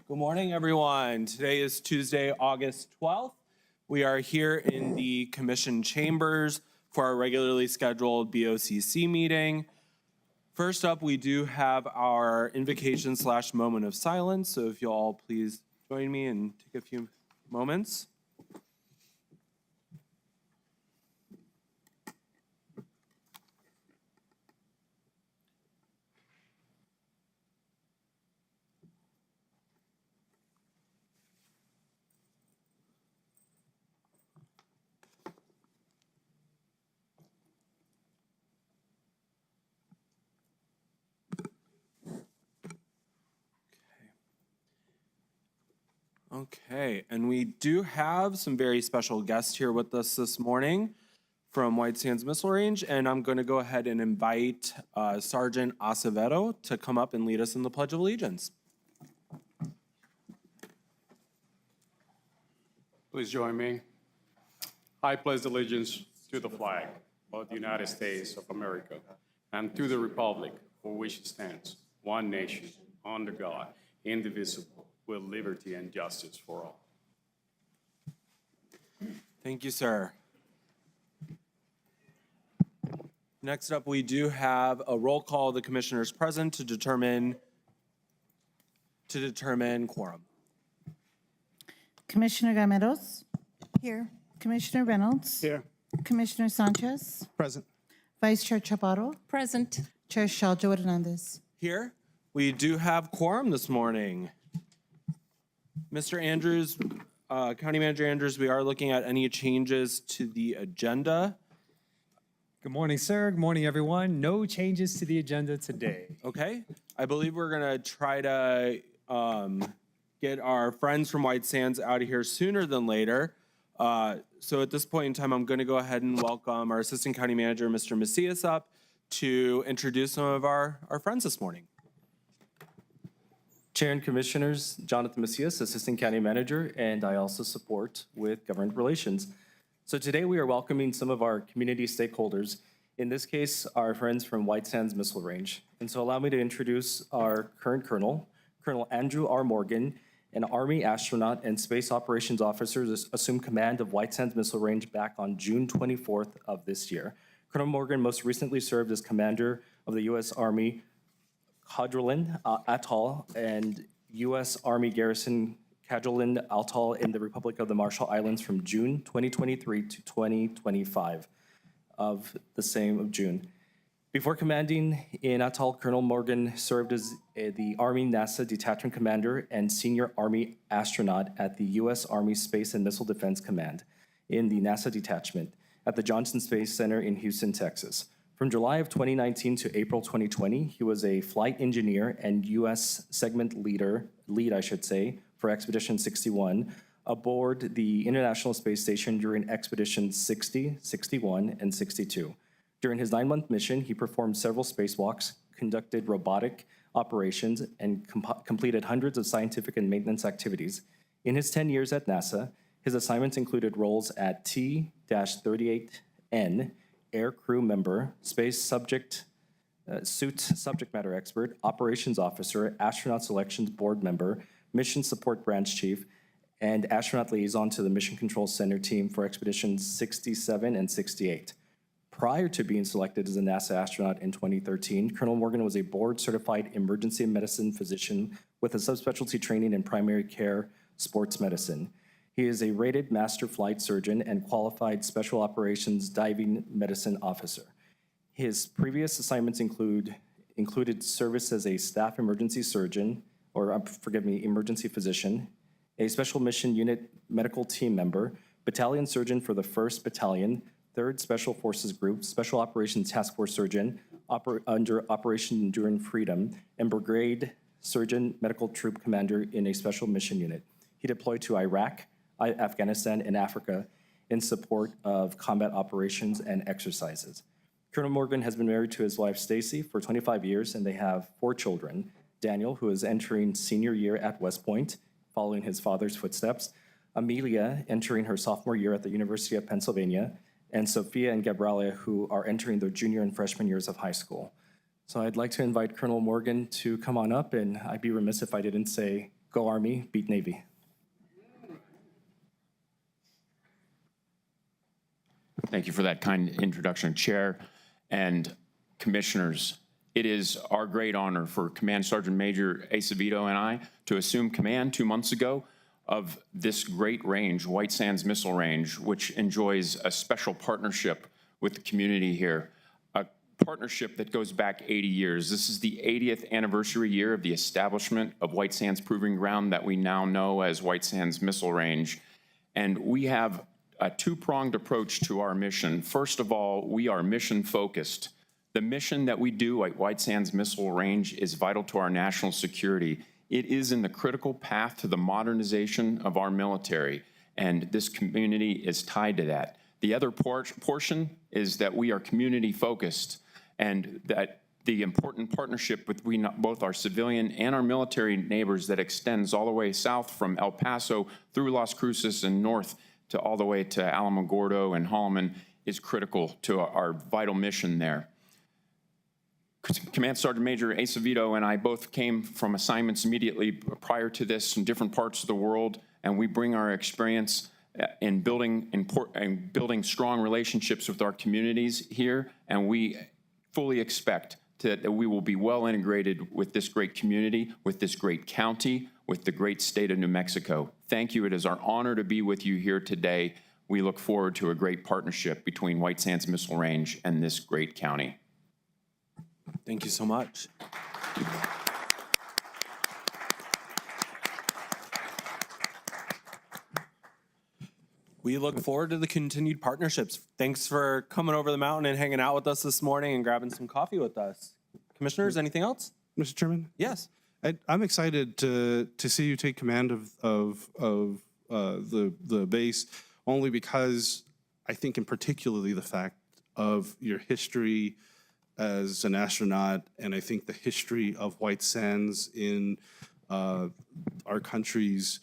Good morning, everyone. Today is Tuesday, August 12th. We are here in the Commission chambers for our regularly scheduled BOCC meeting. First up, we do have our invocation / moment of silence. So if you'll all please join me and take a few moments. Okay, and we do have some very special guests here with us this morning from White Sands Missile Range, and I'm going to go ahead and invite Sergeant Acevedo to come up and lead us in the Pledge of Allegiance. Please join me. I pledge allegiance to the flag of the United States of America and to the republic for which it stands, one nation, under God, indivisible, with liberty and justice for all. Thank you, sir. Next up, we do have a roll call of the commissioners present to determine quorum. Commissioner Gameros, Here. Commissioner Reynolds, Here. Commissioner Sanchez, Present. Vice Chair Chaparro, Present. Chair Shaljo Hernandez. Here, we do have quorum this morning. Mr. Andrews, County Manager Andrews, we are looking at any changes to the agenda. Good morning, sir. Good morning, everyone. No changes to the agenda today. Okay, I believe we're gonna try to get our friends from White Sands out of here sooner than later. So at this point in time, I'm gonna go ahead and welcome our Assistant County Manager, Mr. Macias, up to introduce some of our friends this morning. Chair and Commissioners, Jonathan Macias, Assistant County Manager, and I also support with Government Relations. So today we are welcoming some of our community stakeholders, in this case, our friends from White Sands Missile Range. And so allow me to introduce our current Colonel, Colonel Andrew R. Morgan, an Army astronaut and Space Operations Officer that assumed command of White Sands Missile Range back on June 24th of this year. Colonel Morgan most recently served as commander of the U.S. Army Kwajalein Atoll and U.S. Army Garrison Kwajalein Atoll in the Republic of the Marshall Islands from June 2023 to 2025 of the same of June. Before commanding in Atoll, Colonel Morgan served as the Army NASA Detachment Commander and Senior Army Astronaut at the U.S. Army Space and Missile Defense Command in the NASA Detachment at the Johnson Space Center in Houston, Texas. From July of 2019 to April 2020, he was a flight engineer and U.S. segment lead, for Expedition 61 aboard the International Space Station during Expeditions 60, 61, and 62. During his 9-month mission, he performed several spacewalks, conducted robotic operations, and completed hundreds of scientific and maintenance activities. In his 10 years at NASA, his assignments included roles at T-38N, air crew member, space subject matter expert, operations officer, astronaut selections board member, mission support branch chief, and astronaut liaison to the Mission Control Center team for Expeditions 67 and 68. Prior to being selected as a NASA astronaut in 2013, Colonel Morgan was a board-certified emergency medicine physician with a subspecialty training in primary care sports medicine. He is a rated master flight surgeon and qualified special operations diving medicine officer. His previous assignments included service as a staff emergency surgeon, emergency physician, a special mission unit medical team member, battalion surgeon for the 1st Battalion, 3rd Special Forces Group, Special Operations Task Force surgeon under Operation Enduring Freedom, and brigade surgeon medical troop commander in a special mission unit. He deployed to Iraq, Afghanistan, and Africa in support of combat operations and exercises. Colonel Morgan has been married to his wife, Stacy, for 25 years, and they have 4 children. Daniel, who is entering senior year at West Point, following his father's footsteps. Amelia, entering her sophomore year at the University of Pennsylvania. And Sophia and Gabriela, who are entering their junior and freshman years of high school. So I'd like to invite Colonel Morgan to come on up, and I'd be remiss if I didn't say Go Army, beat Navy. Thank you for that kind introduction, Chair and Commissioners. It is our great honor for Command Sergeant Major Acevedo and I to assume command 2 months ago of this great range, White Sands Missile Range, which enjoys a special partnership with the community here, a partnership that goes back 80 years. This is the 80th anniversary year of the establishment of White Sands Proving Ground that we now know as White Sands Missile Range. And we have a two-pronged approach to our mission. First of all, we are mission-focused. The mission that we do at White Sands Missile Range is vital to our national security. It is in the critical path to the modernization of our military, and this community is tied to that. The other portion is that we are community-focused, and that the important partnership between both our civilian and our military neighbors that extends all the way south from El Paso through Las Cruces and north to all the way to Alamogordo and Holloman is critical to our vital mission there. Command Sergeant Major Acevedo and I both came from assignments immediately prior to this in different parts of the world, and we bring our experience in building strong relationships with our communities here, and we fully expect that we will be well integrated with this great community, with this great county, with the great state of New Mexico. Thank you. It is our honor to be with you here today. We look forward to a great partnership between White Sands Missile Range and this great county. Thank you so much. We look forward to the continued partnerships. Thanks for coming over the mountain and hanging out with us this morning and grabbing some coffee with us. Commissioners, anything else? Mr. Chairman? Yes. I'm excited to see you take command of the base, only because I think in particularly the fact of your history as an astronaut, and I think the history of White Sands in our country's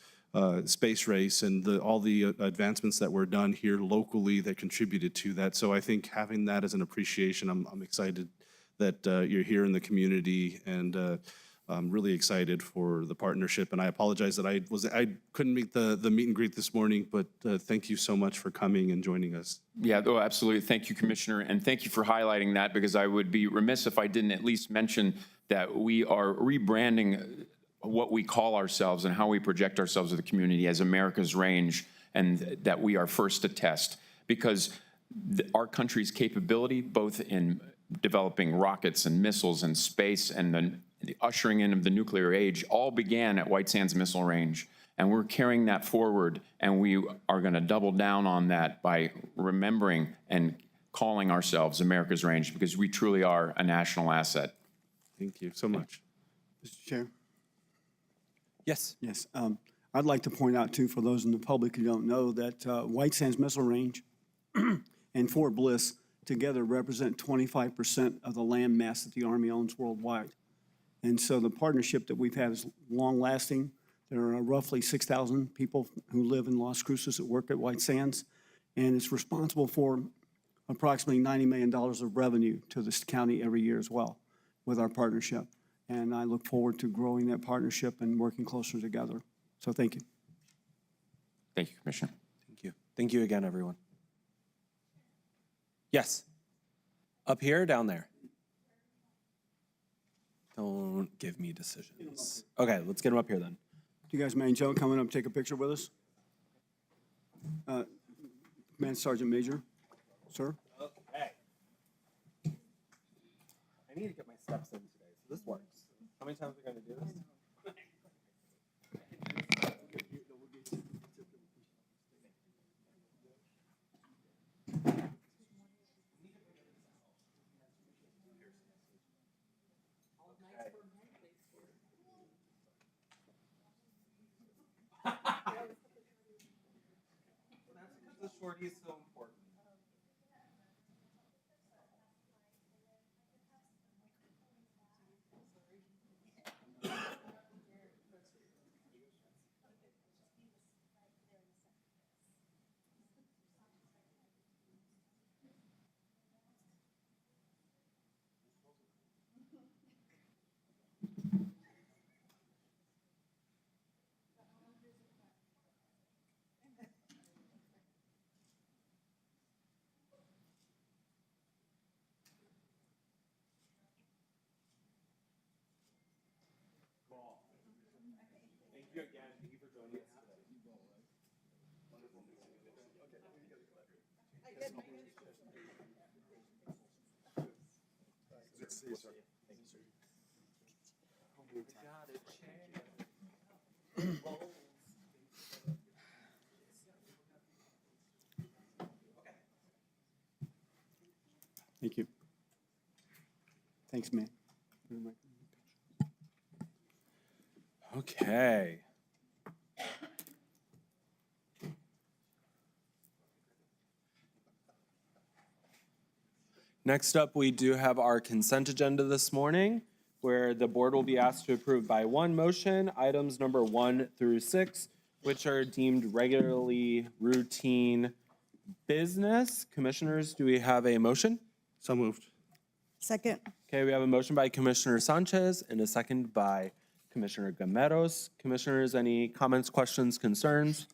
space race and all the advancements that were done here locally that contributed to that. So I think having that as an appreciation, I'm excited that you're here in the community, and I'm really excited for the partnership. And I apologize that I couldn't meet the meet and greet this morning, but thank you so much for coming and joining us. Yeah, oh, absolutely. Thank you, Commissioner, and thank you for highlighting that, because I would be remiss if I didn't at least mention that we are rebranding what we call ourselves and how we project ourselves to the community as America's Range, and that we are first to test, because our country's capability, both in developing rockets and missiles and space and the ushering in of the nuclear age, all began at White Sands Missile Range. And we're carrying that forward, and we are going to double down on that by remembering and calling ourselves America's Range, because we truly are a national asset. Thank you so much. Mr. Chair? Yes. Yes. I'd like to point out, too, for those in the public who don't know, that White Sands Missile Range and Fort Bliss together represent 25% of the land mass that the Army owns worldwide. And so the partnership that we've had is long-lasting. There are roughly 6,000 people who live in Las Cruces that work at White Sands, and it's responsible for approximately $90 million of revenue to this county every year as well with our partnership. And I look forward to growing that partnership and working closer together. So thank you. Thank you, Commissioner. Thank you. Thank you again, everyone. Yes. Up here or down there? Don't give me decisions. Okay, let's get them up here then. Do you guys mind, Joe, coming up and take a picture with us? Command Sergeant Major, sir? Okay. I need to get my steps in today, so this works. How many times are we going to do this? The shorty is so important. Thank you. Thanks, man. Okay. Next up, we do have our consent agenda this morning, where the board will be asked to approve by one motion items number 1 through 6, which are deemed regularly routine business. Commissioners, do we have a motion? So moved. Second. Okay, we have a motion by Commissioner Sanchez and a second by Commissioner Gameros. Commissioners, any comments, questions, concerns?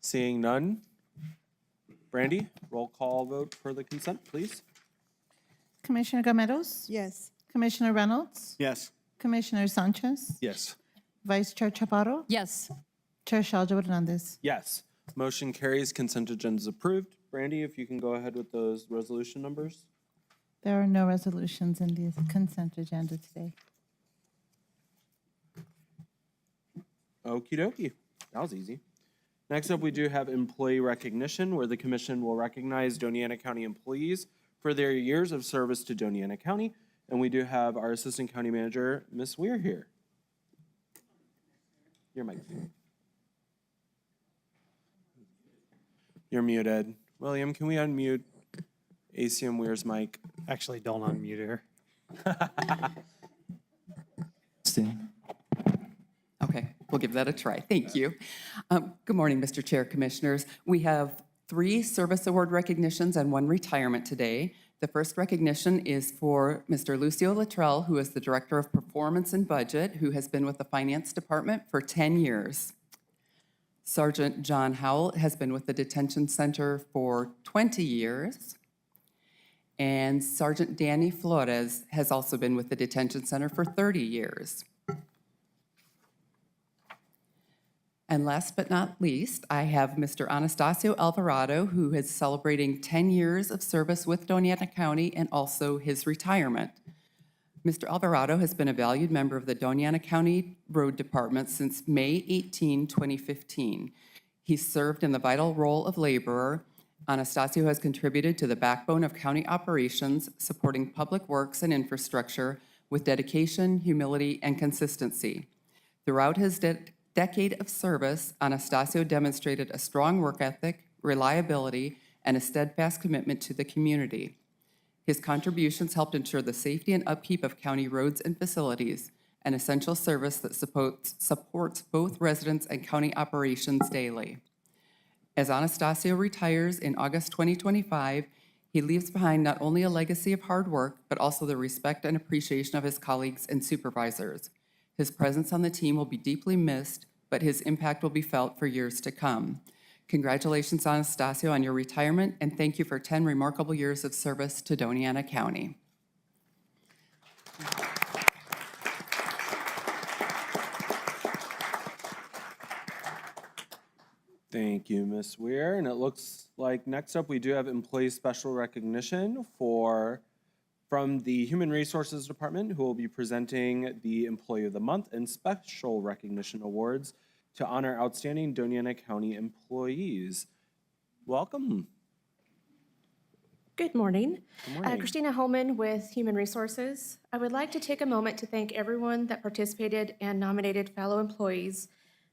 Seeing none. Brandy, roll call vote for the consent, please. Commissioner Gameros? Yes. Commissioner Reynolds? Yes. Commissioner Sanchez? Yes. Vice Chair Chaparro? Yes. Chair Shaljo Hernandez. Yes. Motion carries, consent agenda is approved. Brandy, if you can go ahead with those resolution numbers. There are no resolutions in the consent agenda today. Okie dokie. That was easy. Next up, we do have employee recognition, where the commission will recognize Doña County employees for their years of service to Doña County. And we do have our Assistant County Manager, Ms. Weir, here. Your mic. You're muted. William, can we unmute ACM Weir's mic? Actually, don't unmute her. Okay, we'll give that a try. Thank you. Good morning, Mr. Chair, Commissioners. We have 3 service award recognitions and 1 retirement today. The first recognition is for Mr. Lucio Luttrell, who is the Director of Performance and Budget, who has been with the Finance Department for 10 years. Sergeant John Howell has been with the Detention Center for 20 years. And Sergeant Danny Flores has also been with the Detention Center for 30 years. And last but not least, I have Mr. Anastasio Alvarado, who is celebrating 10 years of service with Doña County and also his retirement. Mr. Alvarado has been a valued member of the Doña County Road Department since May 18, 2015. He served in the vital role of laborer. Anastasio has contributed to the backbone of county operations, supporting public works and infrastructure with dedication, humility, and consistency. Throughout his decade of service, Anastasio demonstrated a strong work ethic, reliability, and a steadfast commitment to the community. His contributions helped ensure the safety and upkeep of county roads and facilities, an essential service that supports both residents and county operations daily. As Anastasio retires in August 2025, he leaves behind not only a legacy of hard work, but also the respect and appreciation of his colleagues and supervisors. His presence on the team will be deeply missed, but his impact will be felt for years to come. Congratulations, Anastasio, on your retirement, and thank you for 10 remarkable years of service to Doña County. Thank you, Ms. Weir. And it looks like next up, we do have employee special recognition from the Human Resources Department, who will be presenting the Employee of the Month and Special Recognition Awards to honor outstanding Doña County employees. Welcome. Good morning. Good morning. Christina Holman with Human Resources. I would like to take a moment to thank everyone that participated and nominated fellow employees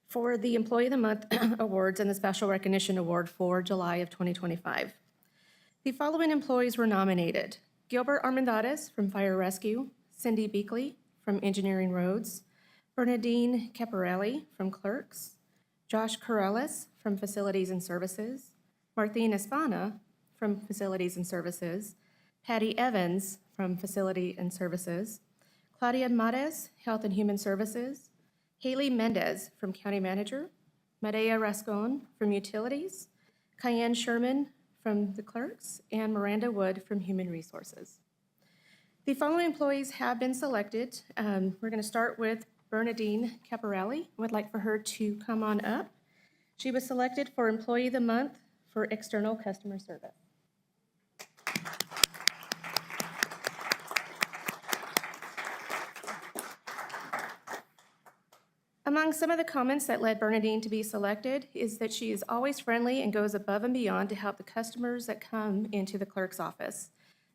for the Employee of the Month Awards and the Special Recognition Award for July of 2025. The following employees were nominated: Gilbert Armendariz from Fire Rescue, Cindy Beakley from Engineering Roads, Bernadine Caparelli from Clerks, Josh Corrales from Facilities and Services, Martine Espana from Facilities and Services, Patty Evans from Facility and Services, Claudia Mares, Health and Human Services, Haley Mendez from County Manager, Medea Rascon from Utilities, Cayenne Sherman from the Clerks, and Miranda Wood from Human Resources. The following employees have been selected. We're going to start with Bernadine Caparelli. I would like for her to come on up. She was selected for Employee of the Month for External Customer Service. Among some of the comments that led Bernadine to be selected is that she is always friendly and goes above and beyond to help the customers that come into the clerk's office.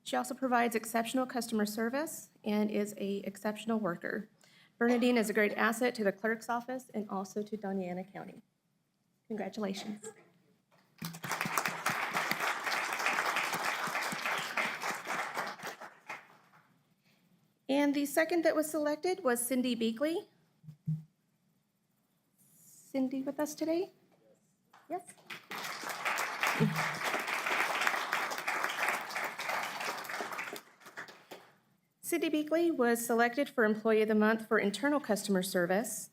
She also provides exceptional customer service and is an exceptional worker. Bernadine is a great asset to the clerk's office and also to Doña County. Congratulations. And the second that was selected was Cindy Beakley. Cindy with us today? Yes. Cindy Beakley was selected for Employee of the Month for Internal Customer Service.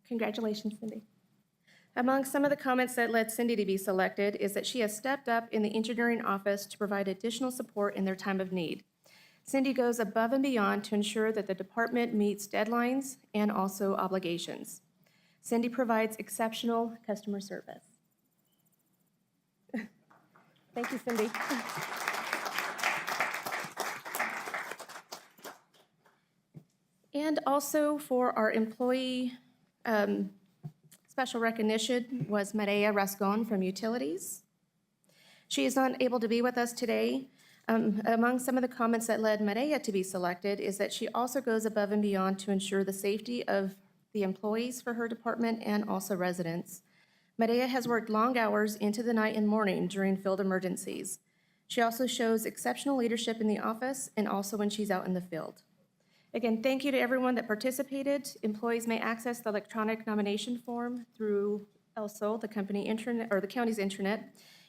Congratulations, Cindy. Among some of the comments that led Cindy to be selected is that she has stepped up in the engineering office to provide additional support in their time of need. Cindy goes above and beyond to ensure that the department meets deadlines and also obligations. Cindy provides exceptional customer service. Thank you, Cindy. And also for our employee special recognition was Maria Rascon from Utilities. She is not able to be with us today. Among some of the comments that led Maria to be selected is that she also goes above and beyond to ensure the safety of the employees for her department and also residents. Maria has worked long hours into the night and morning during field emergencies. She also shows exceptional leadership in the office and also when she's out in the field. Again, thank you to everyone that participated. Employees may access the electronic nomination form through ELSO, the company intranet, or the county's intranet,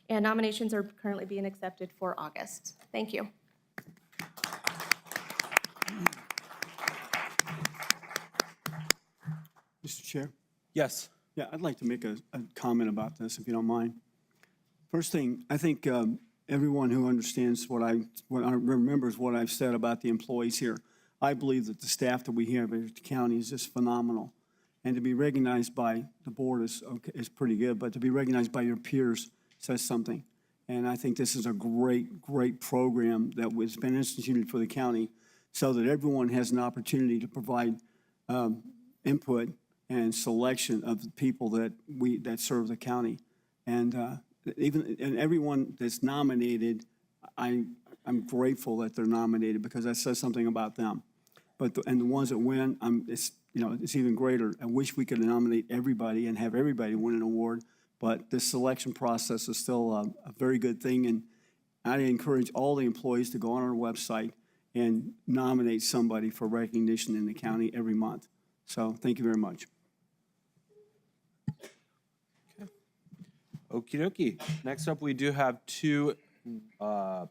and nominations are currently being accepted for August. Thank you. Mr. Chair? Yes. Yeah, I'd like to make a comment about this, if you don't mind. First thing, I think everyone who understands remembers what I've said about the employees here. I believe that the staff that we have at the county is just phenomenal. And to be recognized by the board is pretty good, but to be recognized by your peers says something. And I think this is a great, great program that has been instituted for the county so that everyone has an opportunity to provide input and selection of the people that serve the county. And everyone that's nominated, I'm grateful that they're nominated because that says something about them. But the ones that win, it's even greater. I wish we could nominate everybody and have everybody win an award, but this selection process is still a very good thing. And I encourage all the employees to go on our website and nominate somebody for recognition in the county every month. So thank you very much. Okie dokie. Next up, we do have two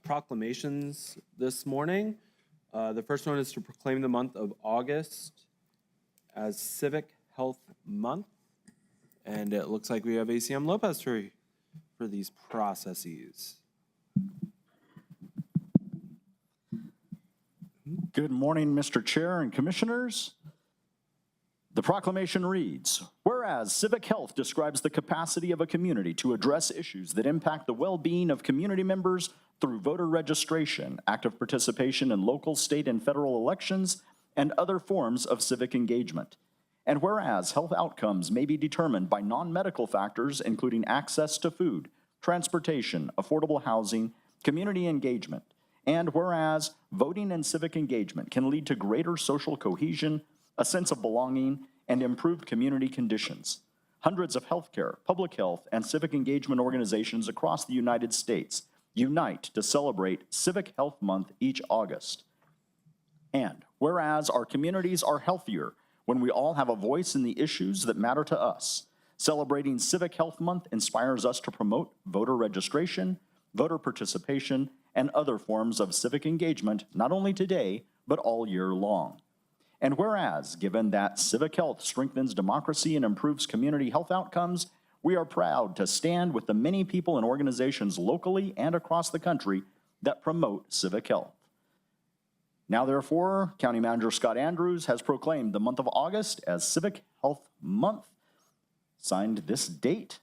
proclamations this morning. The first one is to proclaim the month of August as Civic Health Month. And it looks like we have ACM Lopez for these processes. Good morning, Mr. Chair and Commissioners. The proclamation reads, whereas civic health describes the capacity of a community to address issues that impact the well-being of community members through voter registration, active participation in local, state, and federal elections, and other forms of civic engagement. And whereas health outcomes may be determined by non-medical factors, including access to food, transportation, affordable housing, community engagement, and whereas voting and civic engagement can lead to greater social cohesion, a sense of belonging, and improved community conditions. Hundreds of healthcare, public health, and civic engagement organizations across the United States unite to celebrate Civic Health Month each August. And whereas our communities are healthier when we all have a voice in the issues that matter to us, celebrating Civic Health Month inspires us to promote voter registration, voter participation, and other forms of civic engagement, not only today, but all year long. And whereas, given that civic health strengthens democracy and improves community health outcomes, we are proud to stand with the many people and organizations locally and across the country that promote civic health. Now therefore, County Manager Scott Andrews has proclaimed the month of August as Civic Health Month, signed this date,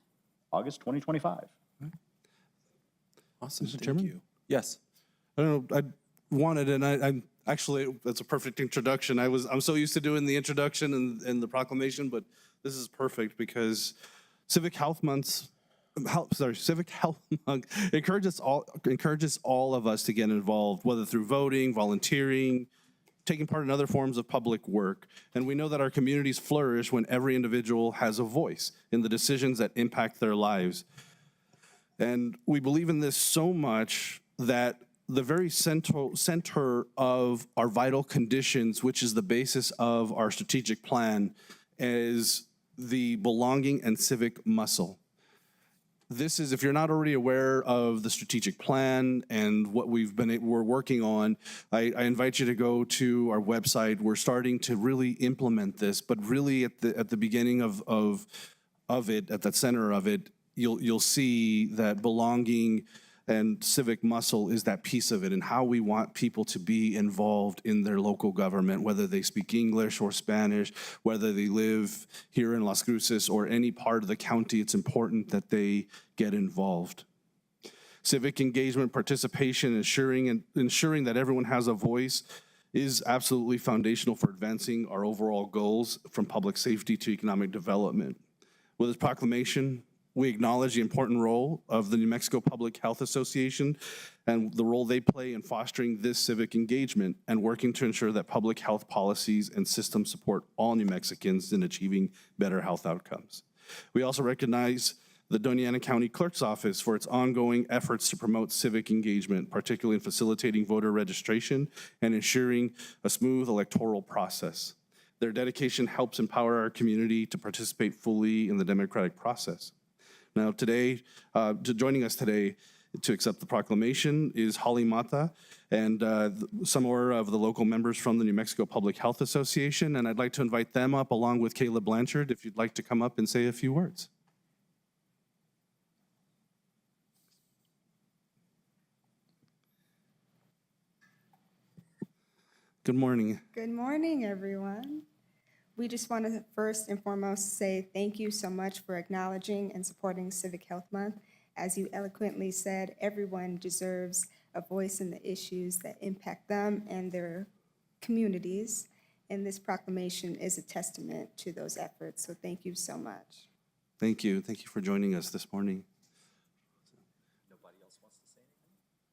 August 2025. Awesome, Mr. thank Chairman? you. Yes. I don't know, I wanted, and I'm actually, that's a perfect introduction. I'm so used to doing the introduction and the proclamation, but this is perfect because Civic Health Month encourages all of us to get involved, whether through voting, volunteering, taking part in other forms of public work. And we know that our communities flourish when every individual has a voice in the decisions that impact their lives. And we believe in this so much that the very center of our vital conditions, which is the basis of our strategic plan, is the belonging and civic muscle. This is, if you're not already aware of the strategic plan and what we're working on, I invite you to go to our website. We're starting to really implement this, but really at the beginning of it, at the center of it, you'll see that belonging and civic muscle is that piece of it, and how we want people to be involved in their local government, whether they speak English or Spanish, whether they live here in Las Cruces or any part of the county. It's important that they get involved. Civic engagement, participation, ensuring that everyone has a voice is absolutely foundational for advancing our overall goals, from public safety to economic development. With this proclamation, we acknowledge the important role of the New Mexico Public Health Association and the role they play in fostering this civic engagement and working to ensure that public health policies and systems support all New Mexicans in achieving better health outcomes. We also recognize the Doña County Clerk's Office for its ongoing efforts to promote civic engagement, particularly in facilitating voter registration and ensuring a smooth electoral process. Their dedication helps empower our community to participate fully in the democratic process. Now today, joining us today to accept the proclamation is Holly Mata and some more of the local members from the New Mexico Public Health Association, and I'd like to invite them up along with Caleb Blanchard if you'd like to come up and say a few words. Good morning. Good morning, everyone. We just want to first and foremost say thank you so much for acknowledging and supporting Civic Health Month. As you eloquently said, everyone deserves a voice in the issues that impact them and their communities, and this proclamation is a testament to those efforts, so thank you so much. Thank you. Thank you for joining us this morning. Nobody else wants to say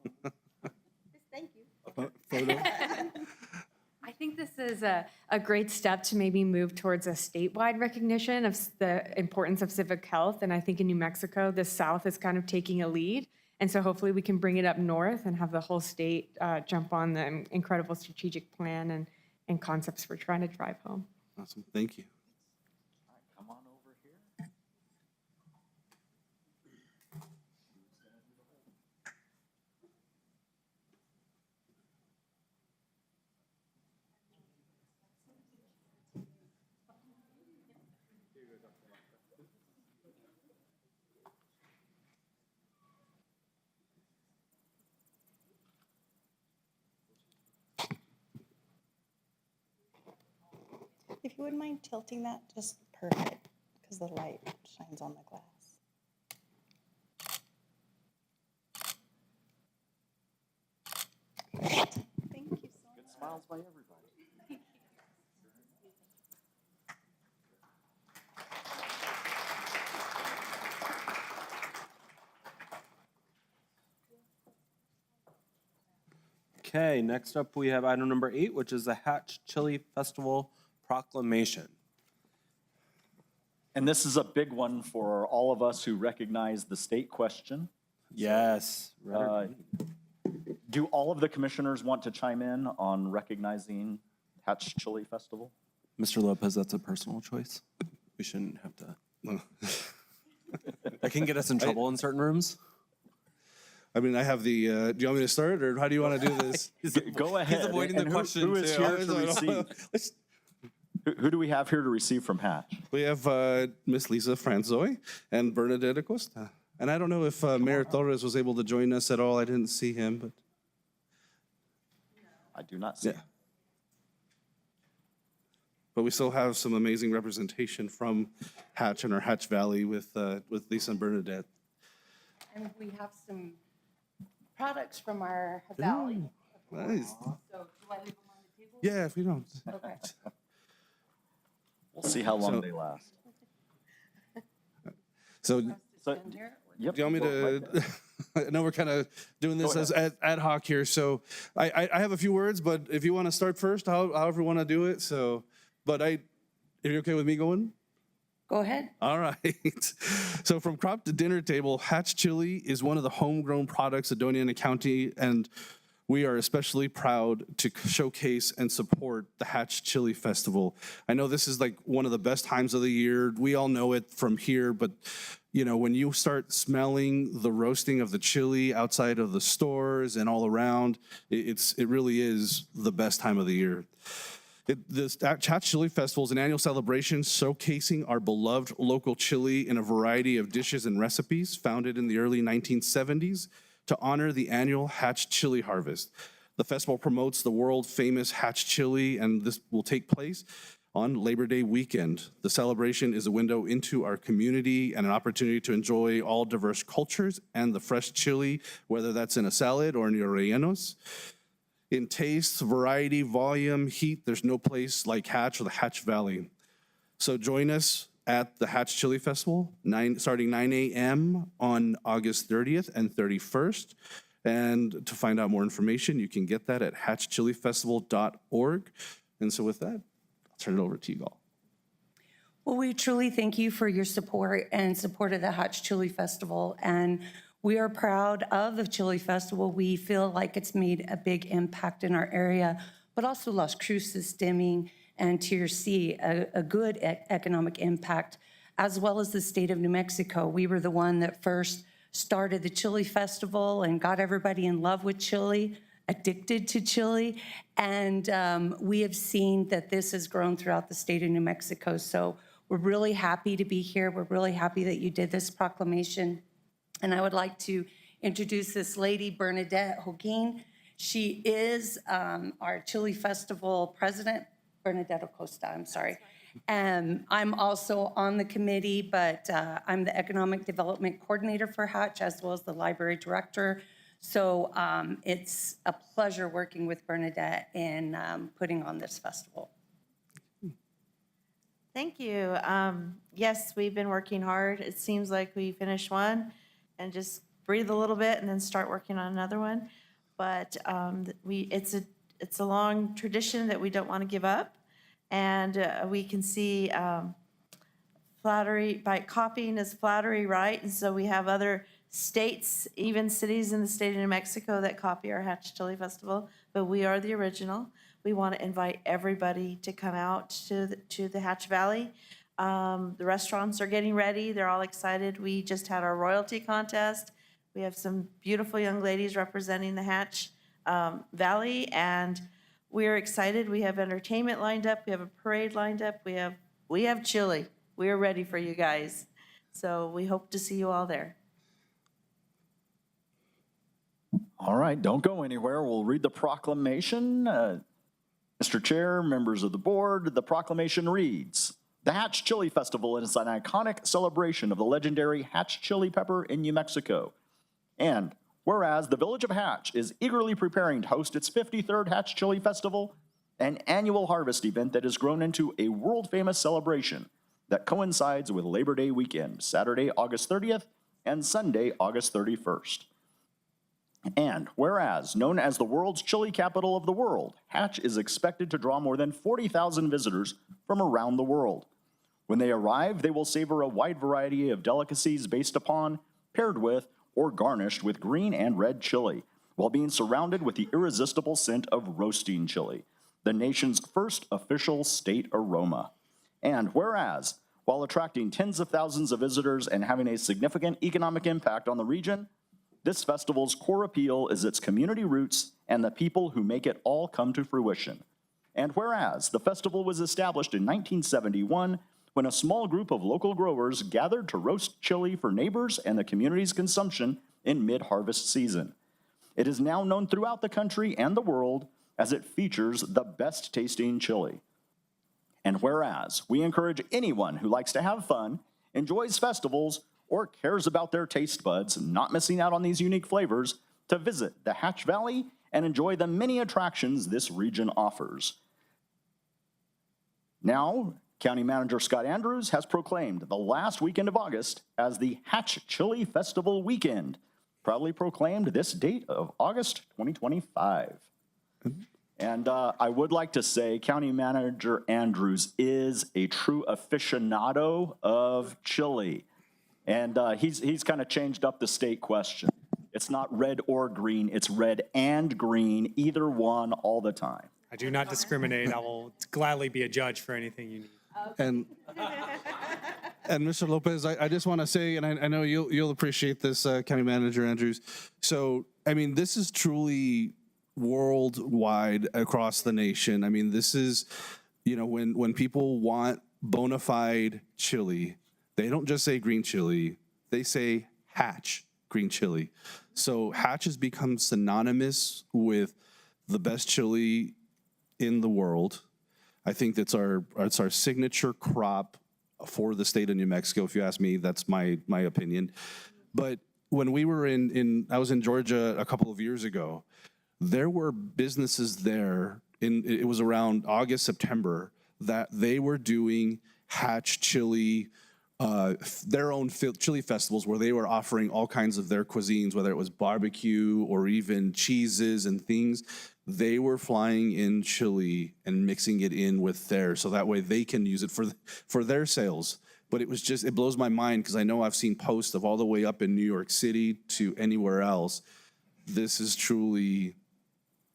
anything? Thank you. Photo. I think this is a great step to maybe move towards a statewide recognition of the importance of civic health. And I think in New Mexico, the South is kind of taking a lead. And so hopefully we can bring it up north and have the whole state jump on the incredible strategic plan and concepts we're trying to drive home. Awesome. Thank you. All right, come on over here. If you wouldn't mind tilting that, just perfect, because the light shines on the glass. Thank you so much. Good smiles by everybody. Okay, next up we have item number 8, which is the Hatch Chili Festival proclamation. And this is a big one for all of us who recognize the state question. Yes. Do all of the commissioners want to chime in on recognizing Hatch Chili Festival? Mr. Lopez, that's a personal choice. We shouldn't have to. That can get us in trouble in certain rooms. I mean, I have the, do you want me to start, or how do you want to do this? Go ahead. He's avoiding And the question, who is too. here to receive? Who do we have here to receive from Hatch? We have Miss Lisa Franzoy and Bernadette Acosta. And I don't know if Mayor Torres was able to join us at all. I didn't see him, but I do not see. Yeah. But we still have some amazing representation from Hatch and our Hatch Valley with Lisa and Bernadette. And we have some products from our valley. Nice. So do I leave them on the table? Yeah, if we don't. Okay. We'll see how long So- they last. So, So, yep. do you want me to, I know we're kind of doing this Go as ad hoc here, so I have a few words, but if you want to start first, however you want to do it, so, but are you okay with me going? Go ahead. All right. So from crop to dinner table, Hatch chili is one of the homegrown products of Doña County, and we are especially proud to showcase and support the Hatch Chili Festival. I know this is like one of the best times of the year. We all know it from here, but you know, when you start smelling the roasting of the chili outside of the stores and all around, it really is the best time of the year. This Hatch Chili Festival is an annual celebration showcasing our beloved local chili in a variety of dishes and recipes, founded in the early 1970s to honor the annual Hatch Chili Harvest. The festival promotes the world-famous Hatch chili, and this will take place on Labor Day weekend. The celebration is a window into our community and an opportunity to enjoy all diverse cultures and the fresh chili, whether that's in a salad or in your rellenos. In taste, variety, volume, heat, there's no place like Hatch or the Hatch Valley. So join us at the Hatch Chili Festival, starting 9 a.m. on August 30th and 31st. And to find out more information, you can get that at hatchchilifestival.org. And so with that, I'll turn it over to you all. Well, we truly thank you for your support and support of the Hatch Chili Festival. And we are proud of the Chili Festival. We feel like it's made a big impact in our area, but also Las Cruces, Deming, and Tier C, a good economic impact, as well as the state of New Mexico. We were the one that first started the Chili Festival and got everybody in love with chili, addicted to chili, and we have seen that this has grown throughout the state of New Mexico. So we're really happy to be here. We're really happy that you did this proclamation. And I would like to introduce this lady, Bernadette Holguin. She is our Chili Festival president. Bernadette Acosta, I'm sorry. I'm also on the committee, but I'm the Economic Development Coordinator for Hatch, as well as the Library Director. So it's a pleasure working with Bernadette in putting on this festival. Thank you. Yes, we've been working hard. It seems like we finish one and just breathe a little bit and then start working on another one. But it's a long tradition that we don't want to give up. And we can see flattery, by copying is flattery, right? And so we have other states, even cities in the state of New Mexico that copy our Hatch Chili Festival, but we are the original. We want to invite everybody to come out to the Hatch Valley. The restaurants are getting ready. They're all excited. We just had our royalty contest. We have some beautiful young ladies representing the Hatch Valley, and we're excited. We have entertainment lined up. We have a parade lined up. We have chili. We are ready for you guys. So we hope to see you all there. All right, don't go anywhere. We'll read the proclamation. Mr. Chair, members of the board, the proclamation reads, "The Hatch Chili Festival is an iconic celebration of the legendary Hatch chili pepper in New Mexico. And whereas the village of Hatch is eagerly preparing to host its 53rd Hatch Chili Festival, an annual harvest event that has grown into a world-famous celebration that coincides with Labor Day weekend, Saturday, August 30th, and Sunday, August 31st. And whereas, known as the world's chili capital of the world, Hatch is expected to draw more than 40,000 visitors from around the world. When they arrive, they will savor a wide variety of delicacies based upon, paired with, or garnished with green and red chili, while being surrounded with the irresistible scent of roasting chili, the nation's first official state aroma. And whereas, while attracting tens of thousands of visitors and having a significant economic impact on the region, this festival's core appeal is its community roots and the people who make it all come to fruition. And whereas, the festival was established in 1971 when a small group of local growers gathered to roast chili for neighbors and the community's consumption in mid-harvest season. It is now known throughout the country and the world as it features the best tasting chili. And whereas we encourage anyone who likes to have fun, enjoys festivals, or cares about their taste buds not missing out on these unique flavors to visit the Hatch Valley and enjoy the many attractions this region offers. Now, County Manager Scott Andrews has proclaimed the last weekend of August as the Hatch Chili Festival Weekend, proudly proclaimed this date of August 2025. And I would like to say County Manager Andrews is a true aficionado of chili. And he's kind of changed up the state question. It's not red or green, it's red and green, either one all the time. I do not discriminate. I will gladly be a judge for anything you need. And Mr. Lopez, I just want to say, and I know you'll appreciate this, County Manager Andrews. So, I mean, this is truly worldwide across the nation. I mean, this is, you know, when people want bona fide chili, they don't just say green chili, they say Hatch green chili. So Hatch has become synonymous with the best chili in the world. I think it's our signature crop for the state of New Mexico. If you ask me, that's my opinion. But when we were I was in Georgia a couple of years ago, there were businesses there, it was around August, September, that they were doing Hatch chili, their own chili festivals where they were offering all kinds of their cuisines, whether it was barbecue or even cheeses and things. They were flying in chili and mixing it in with theirs, so that way they can use it for their sales. But it blows my mind because I know I've seen posts of all the way up in New York City to anywhere else. This is truly,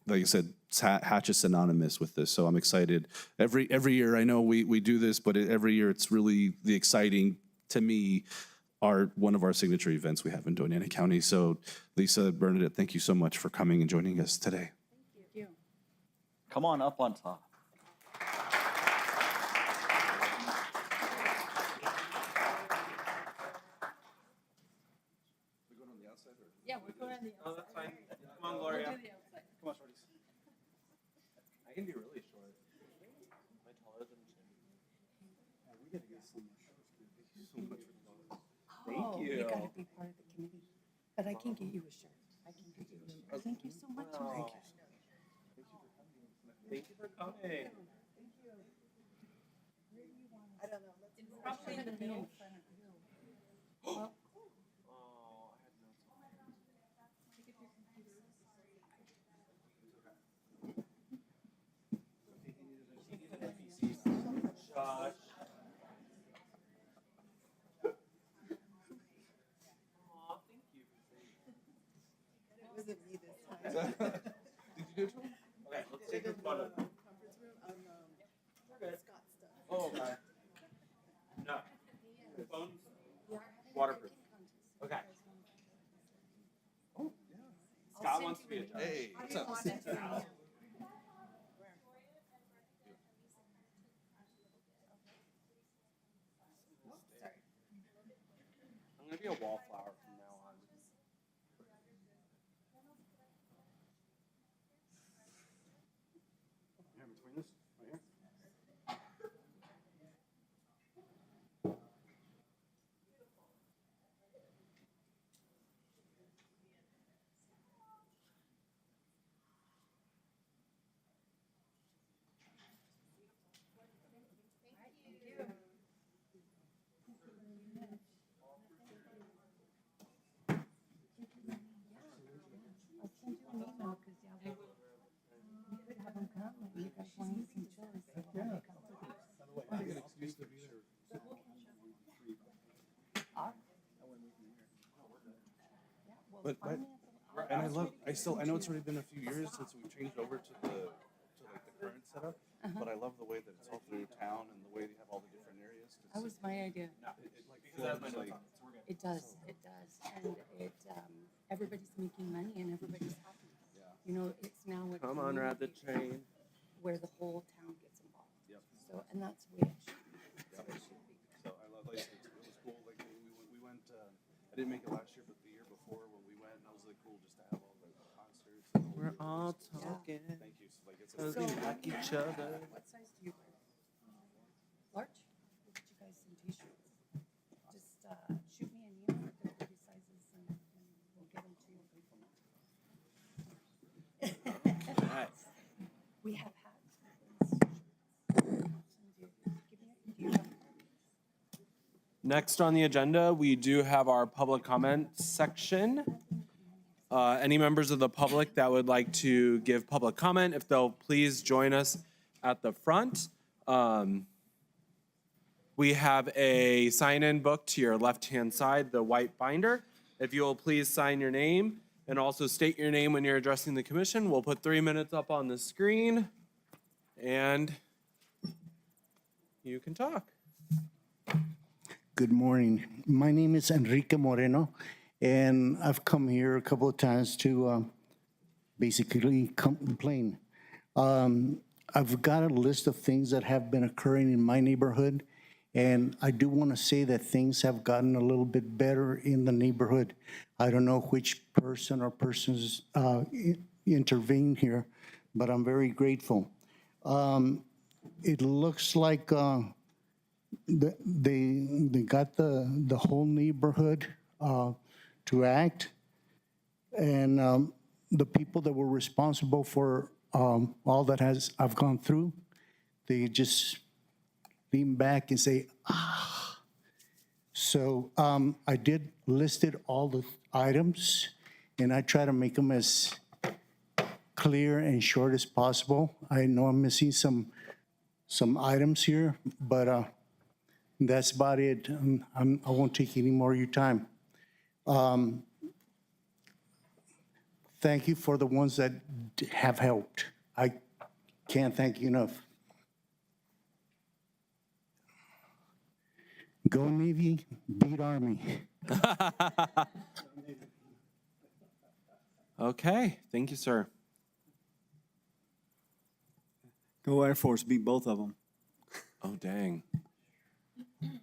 like I said, Hatch is synonymous with this, so I'm excited. Every year, I know we do this, but every year it's really the exciting, to me, one of our signature events we have in Doña County. So Lisa, Bernadette, thank you so much for coming and joining us today. Come on up on top. Yeah, we're going on the outside. Oh, that's fine. Come on, Gloria. We'll do the outside. Come on, shorties. I can be really short. Am I taller than you? Yeah, we gotta get some shorts. Thank you so much for coming. Thank you. You gotta be part of the committee, but I can get you a shirt. I can get you a shirt. Thank you so much. Thank you. Thank you for coming. Thank you. I don't know. It's probably in the middle. Did you do it to him? Okay, let's take a photo. Oh, okay. No. Phones? Waterproof. Okay. Oh, yeah. Scott wants to be a judge. Hey, what's up? I'm going to be a wallflower from now on. Yeah, between us, right here. But and I know it's already been a few years since we've changed over to the current setup, but I love the way that it's all through town and the way they have all the different areas. That was my idea. It does, and everybody's making money and everybody's happy. You know, it's now a Come on, ride the train. where the whole town gets involved. Yep. So, and that's the way it should be. That's the way it should be. So I love, like, it was cool. Like we went. I didn't make it last year, but the year before when we went, and it was really cool just to have all the concerts. And all All talking. Cause we like each other. What size do you wear? Large? We'll get you guys some t-shirts. Just shoot me an email with the baby sizes and we'll get them to you. We have hats. Next on the agenda, we do have our public comment section. Any members of the public that would like to give public comment, if they'll please join us at the front. We have a sign-in book to your left-hand side, the white binder. If you will please sign your name and also state your name when you're addressing the commission. We'll put 3 minutes up on the screen and you can talk. Good morning. My name is Enrique Moreno, and I've come here a couple of times to basically complain. I've got a list of things that have been occurring in my neighborhood, and I do want to say that things have gotten a little bit better in the neighborhood. I don't know which person or persons intervened here, but I'm very grateful. It looks like they got the whole neighborhood to act, and the people that were responsible for all that I've gone through, they just lean back and say, ah. So I did listed all the items, and I try to make them as clear and short as possible. I know I'm missing some items here, but that's about it. I won't take any more of your time. Thank you for the ones that have helped. I can't thank you enough. Go Navy, beat Army. Okay, thank you, sir. Go Air Force, beat both of them. Oh, dang. There's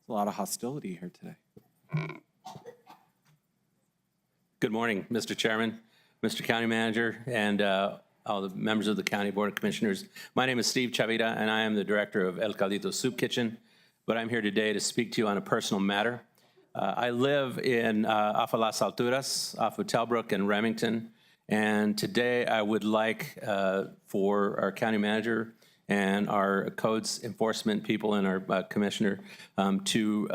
a lot of hostility here today. Good morning, Mr. Chairman, Mr. County Manager, and all the members of the County Board of Commissioners. My name is Steve Chavita, and I am the director of El Caldito Soup Kitchen, but I'm here today to speak to you on a personal matter. I live in off of Las Alturas, off of Telbrook and Remington, and today I would like for our county manager and our codes enforcement people and our commissioner to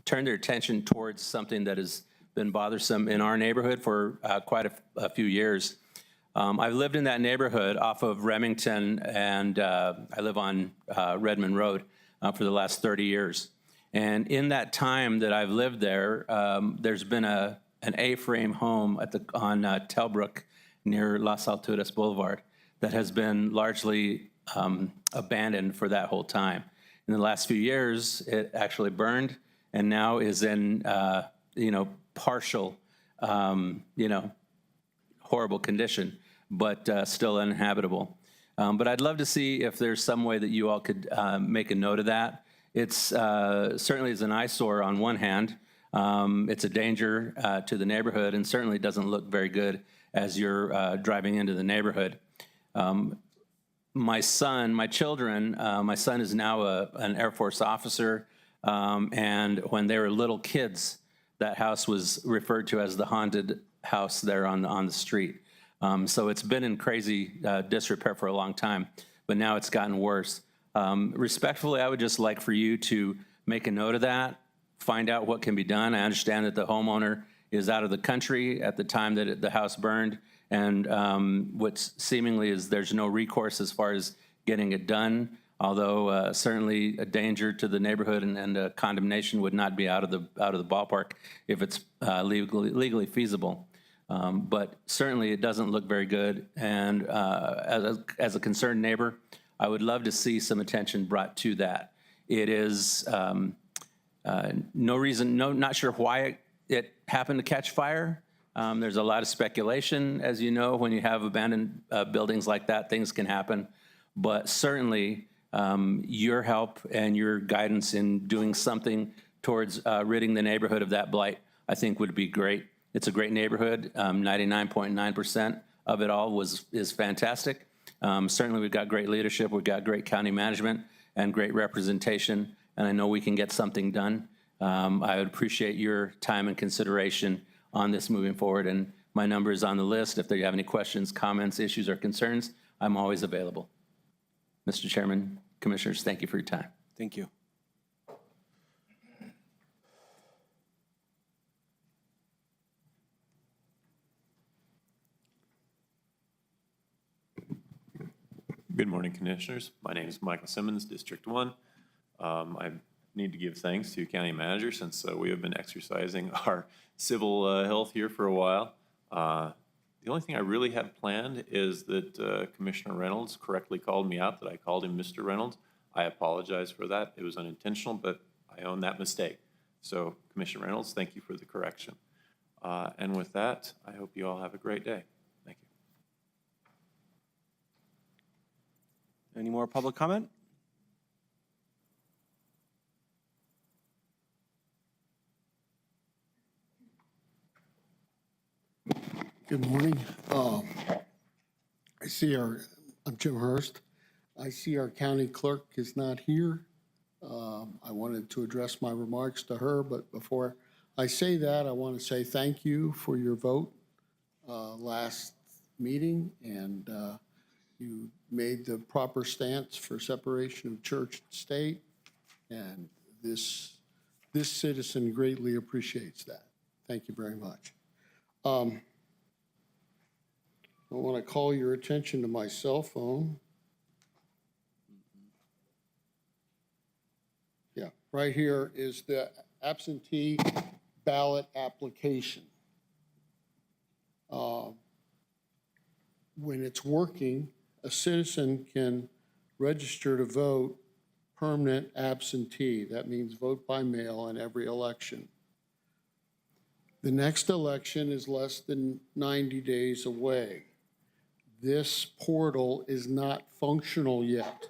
turn their attention towards something that has been bothersome in our neighborhood for quite a few years. I've lived in that neighborhood off of Remington, and I live on Redmond Road for the last 30 years. And in that time that I've lived there, there's been an A-frame home on Telbrook near Las Alturas Boulevard that has been largely abandoned for that whole time. In the last few years, it actually burned and now is in, partial, horrible condition, but still uninhabitable. But I'd love to see if there's some way that you all could make a note of that. It's certainly is an eyesore on one hand. It's a danger to the neighborhood and certainly doesn't look very good as you're driving into the neighborhood. My son is now an Air Force officer, and when they were little kids, that house was referred to as the haunted house there on the street. So it's been in crazy disrepair for a long time, but now it's gotten worse. Respectfully, I would just like for you to make a note of that, find out what can be done. I understand that the homeowner is out of the country at the time that the house burned, and what seemingly is there's no recourse as far as getting it done, although certainly a danger to the neighborhood and a condemnation would not be out of the ballpark if it's legally feasible. But certainly it doesn't look very good, and as a concerned neighbor, I would love to see some attention brought to that. It is not sure why it happened to catch fire. There's a lot of speculation, as you know, when you have abandoned buildings like that, things can happen. But certainly your help and your guidance in doing something towards ridding the neighborhood of that blight, I think would be great. It's a great neighborhood. 99.9% of it all is fantastic. Certainly, we've got great leadership, we've got great county management, and great representation, and I know we can get something done. I would appreciate your time and consideration on this moving forward, and my number is on the list. If you have any questions, comments, issues, or concerns, I'm always available. Mr. Chairman, Commissioners, thank you for your time. Thank you. Good morning, Commissioners. My name is Michael Simmons, District 1. I need to give thanks to County Manager since we have been exercising our civil health here for a while. The only thing I really have planned is that Commissioner Reynolds correctly called me out, that I called him Mr. Reynolds. I apologize for that. It was unintentional, but I own that mistake. So, Commissioner Reynolds, thank you for the correction. And with that, I hope you all have a great day. Thank you. Any more public comment? Good morning. I'm Jim Hurst. I see our county clerk is not here. I wanted to address my remarks to her, but before I say that, I want to say thank you for your vote last meeting, and you made the proper stance for separation of church and state, and this citizen greatly appreciates that. Thank you very much. I want to call your attention to my cell phone. Yeah, right here is the absentee ballot application. When it's working, a citizen can register to vote permanent absentee. That means vote by mail in every election. The next election is less than 90 days away. This portal is not functional yet.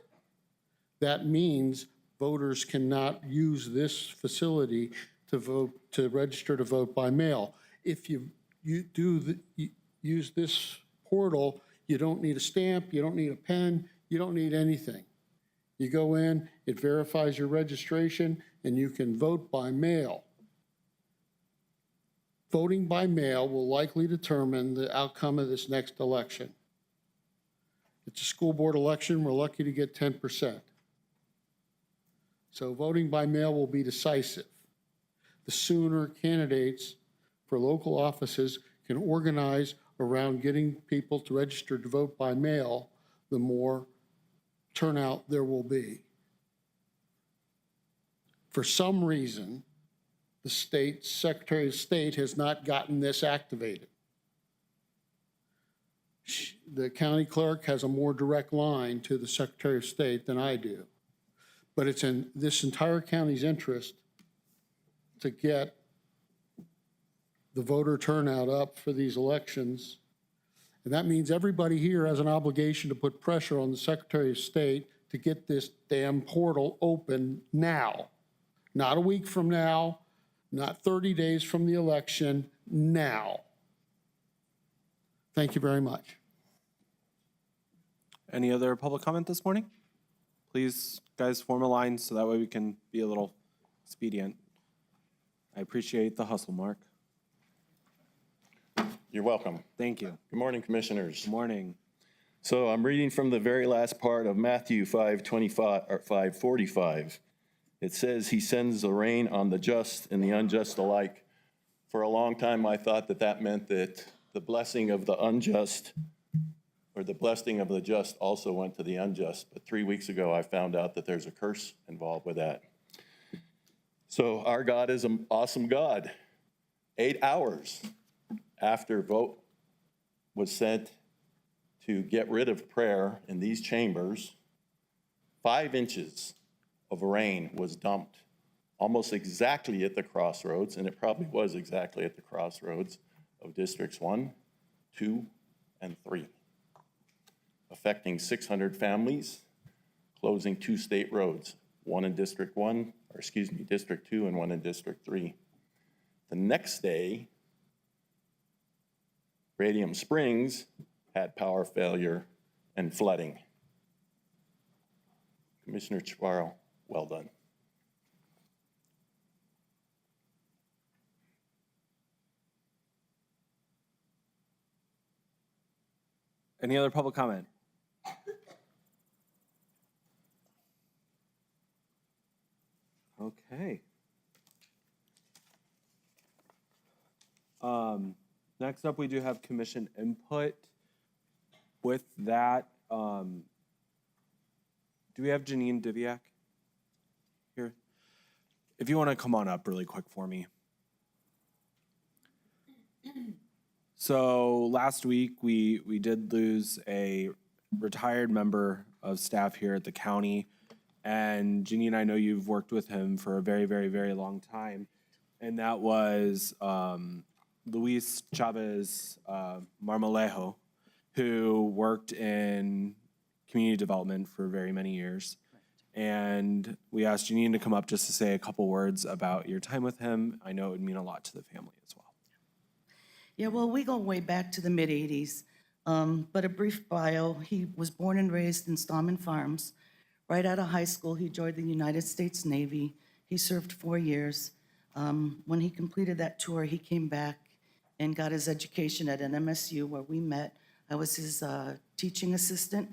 That means voters cannot use this facility to register to vote by mail. If you use this portal, you don't need a stamp, you don't need a pen, you don't need anything. You go in, it verifies your registration, and you can vote by mail. Voting by mail will likely determine the outcome of this next election. It's a school board election, we're lucky to get 10%. So voting by mail will be decisive. The sooner candidates for local offices can organize around getting people to register to vote by mail, the more turnout there will be. For some reason, the Secretary of State has not gotten this activated. The county clerk has a more direct line to the Secretary of State than I do. But it's in this entire county's interest to get the voter turnout up for these elections. And that means everybody here has an obligation to put pressure on the Secretary of State to get this damn portal open now. Not a week from now, not 30 days from the election, now. Thank you very much. Any other public comment this morning? Please, guys, form a line so that way we can be a little expedient. I appreciate the hustle, Mark. You're welcome. Thank you. Good morning, Commissioners. Good morning. So I'm reading from the very last part of Matthew 5:25 or 5:45. It says, "He sends the rain on the just and the unjust alike." For a long time, I thought that meant that the blessing of the unjust or the blessing of the just also went to the unjust. But 3 weeks ago, I found out that there's a curse involved with that. So our God is an awesome God. 8 hours after vote was sent to get rid of prayer in these chambers, 5 inches of rain was dumped almost exactly at the crossroads, and it probably was exactly at the crossroads of Districts 1, 2, and 3, affecting 600 families, closing 2 state roads, one in District 2 and one in District 3. The next day, Radium Springs, had power failure and flooding. Commissioner Chavarro, well done. Any other public comment? Okay. Next up, we do have commission input. With that, do we have Janine Diviak here? If you want to come on up really quick for me. So last week, we did lose a retired member of staff here at the county. And Janine, I know you've worked with him for a very, very, very long time. And that was Luis Chavez Marmolejo, who worked in community development for very many years. And we asked Janine to come up just to say a couple words about your time with him. I know it would mean a lot to the family as well. Yeah, well, we go way back to the mid-'80s, but a brief bio. He was born and raised in Stallman Farms. Right out of high school, he joined the United States Navy. He served 4 years. When he completed that tour, he came back and got his education at NMSU, where we met. I was his teaching assistant,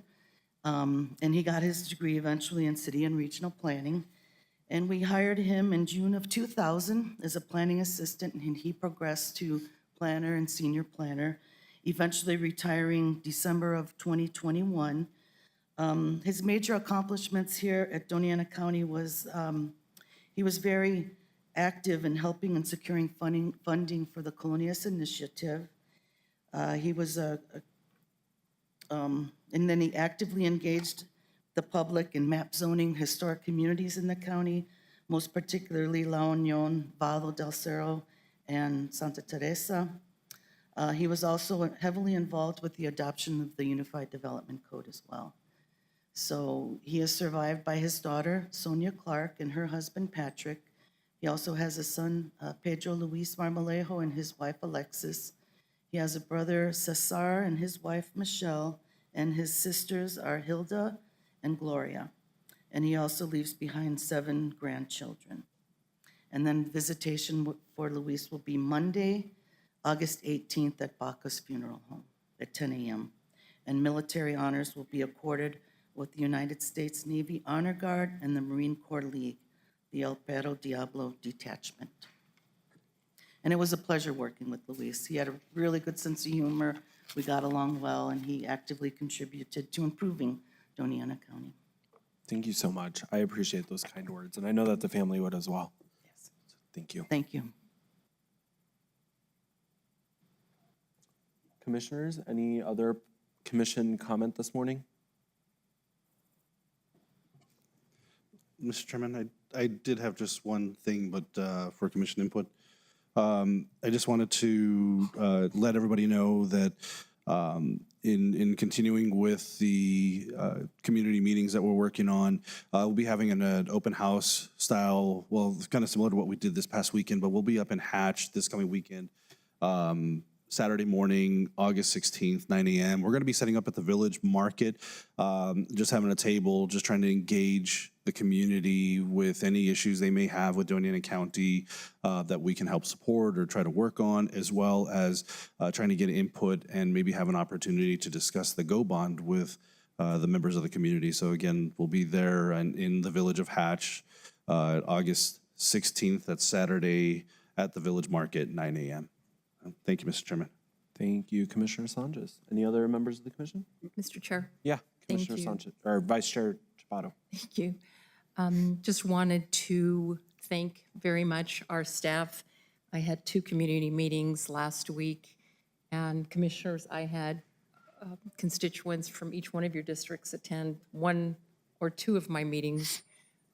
and he got his degree eventually in city and regional planning. And we hired him in June of 2000 as a planning assistant, and he progressed to planner and senior planner, eventually retiring December of 2021. His major accomplishments here at Doña County was he was very active in helping and securing funding for the Colonias Initiative. He was and then he actively engaged the public in map zoning historic communities in the county, most particularly La Union, Vado del Cerro, and Santa Teresa. He was also heavily involved with the adoption of the Unified Development Code as well. So he is survived by his daughter, Sonia Clark, and her husband, Patrick. He also has a son, Pedro Luis Marmolejo, and his wife, Alexis. He has a brother, Cesar, and his wife, Michelle, and his sisters are Hilda and Gloria. And he also leaves behind 7 grandchildren. And then visitation for Luis will be Monday, August 18th at Baca's Funeral Home at 10 a.m. And military honors will be accorded with the United States Navy Honor Guard and the Marine Corps League, the El Perro Diablo Detachment. And it was a pleasure working with Luis. He had a really good sense of humor. We got along well, and he actively contributed to improving Doña County. Thank you so much. I appreciate those kind words, and I know that the family would as well. Yes. Thank you. Thank you. Commissioners, any other commission comment this morning? Mr. Chairman, I did have just one thing, but for commission input. I just wanted to let everybody know that in continuing with the community meetings that we're working on, we'll be having an open house style, well, it's kind of similar to what we did this past weekend, but we'll be up in Hatch this coming weekend. Saturday morning, August 16th, 9 a.m. We're going to be setting up at the Village Market, just having a table, just trying to engage the community with any issues they may have with Doña County that we can help support or try to work on, as well as trying to get input and maybe have an opportunity to discuss the GO bond with the members of the community. So again, we'll be there and in the Village of Hatch, August 16th, that's Saturday at the Village Market, 9 a.m. Thank you, Mr. Chairman. Thank you, Commissioner Sanchez. Any other members of the commission? Mr. Chair. Yeah, Thank Commissioner you. Sanchez, or Vice Chair Chapato. Thank you. Just wanted to thank very much our staff. I had 2 community meetings last week, and commissioners, I had constituents from each one of your districts attend 1 or 2 of my meetings,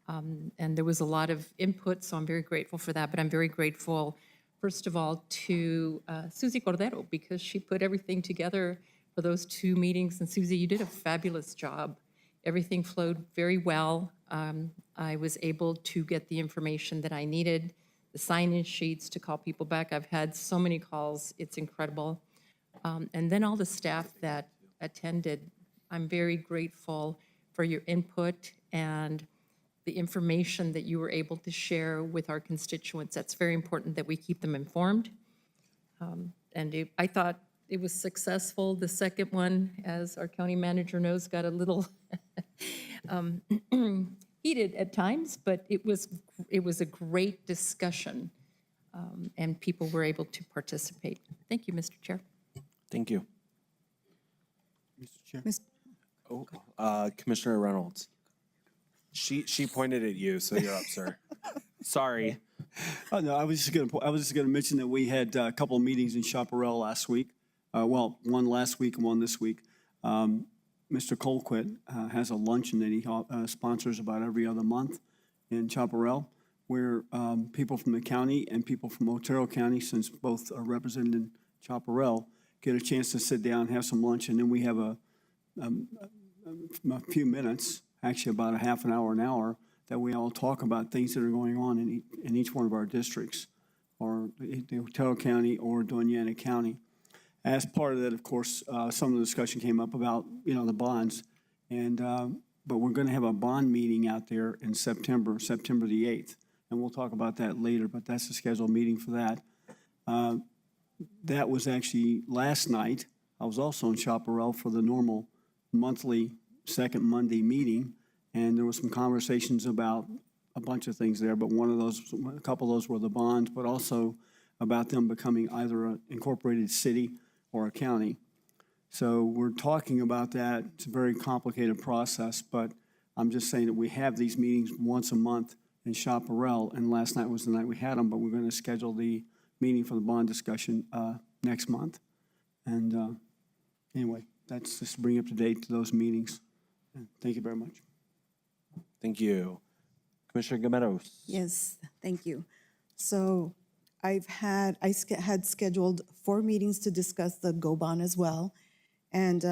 and there was a lot of input, so I'm very grateful for that, but I'm very grateful, first of all, to Susie Cordero, because she put everything together for those 2 meetings, and Susie, you did a fabulous job. Everything flowed very well. I was able to get the information that I needed, the sign-in sheets to call people back. I've had so many calls, it's incredible. And then all the staff that attended, I'm very grateful for your input and the information that you were able to share with our constituents. That's very important that we keep them informed. I thought it was successful. The second one, as our county manager knows, got a little heated at times, but it was a great discussion, and people were able to participate. Thank you, Mr. Chair. Thank you. Mr. Chair. Commissioner Reynolds. She pointed at you, so you're up, sir. Sorry. Oh, no, I was just gonna mention that we had a couple of meetings in Chaparral last week. Well, one last week and one this week. Mr. Colquitt has a luncheon that he sponsors about every other month in Chaparral, where people from the county and people from Otero County, since both are represented in Chaparral, get a chance to sit down, have some lunch, and then we have a few minutes, actually about a half an hour, that we all talk about things that are going on in each one of our districts, or the Otero County or Doña County. As part of that, of course, some of the discussion came up about, the bonds, and but we're going to have a bond meeting out there in September the 8th, and we'll talk about that later, but that's the scheduled meeting for that. That was actually last night. I was also in Chaparral for the normal monthly second Monday meeting, and there was some conversations about a bunch of things there, but a couple of those were the bonds, but also about them becoming either an incorporated city or a county. So we're talking about that. It's a very complicated process, but I'm just saying that we have these meetings once a month in Chaparral, and last night was the night we had them, but we're going to schedule the meeting for the bond discussion next month. And anyway, that's just to bring you up to date to those meetings. And thank you very much. Thank you. Commissioner Gameros. Yes, thank you. So I had scheduled 4 meetings to discuss the GO bond as well. And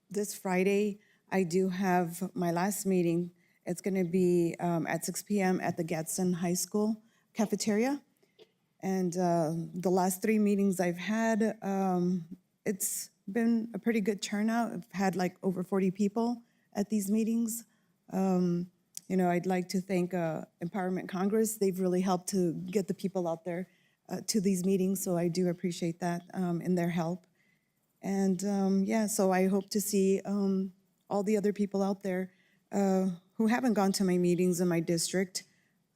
this Friday, I do have my last meeting. It's going to be at 6 p.m. at the Gadsden High School cafeteria. And the last 3 meetings I've had, it's been a pretty good turnout. I've had like over 40 people at these meetings. I'd like to thank Empowerment Congress. They've really helped to get the people out there to these meetings, so I do appreciate that and their help. And so I hope to see all the other people out there who haven't gone to my meetings in my district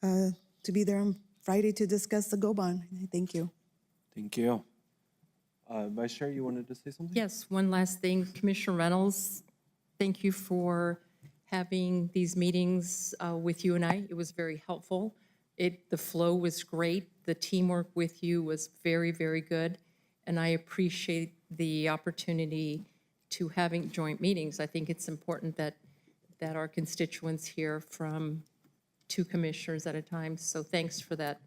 to be there on Friday to discuss the GO bond. Thank you. Thank you. Vice Chair, you wanted to say something? Yes, one last thing. Commissioner Reynolds, thank you for having these meetings with you and I. It was very helpful. The flow was great. The teamwork with you was very, very good. And I appreciate the opportunity to having joint meetings. I think it's important that our constituents hear from 2 commissioners at a time. So thanks for that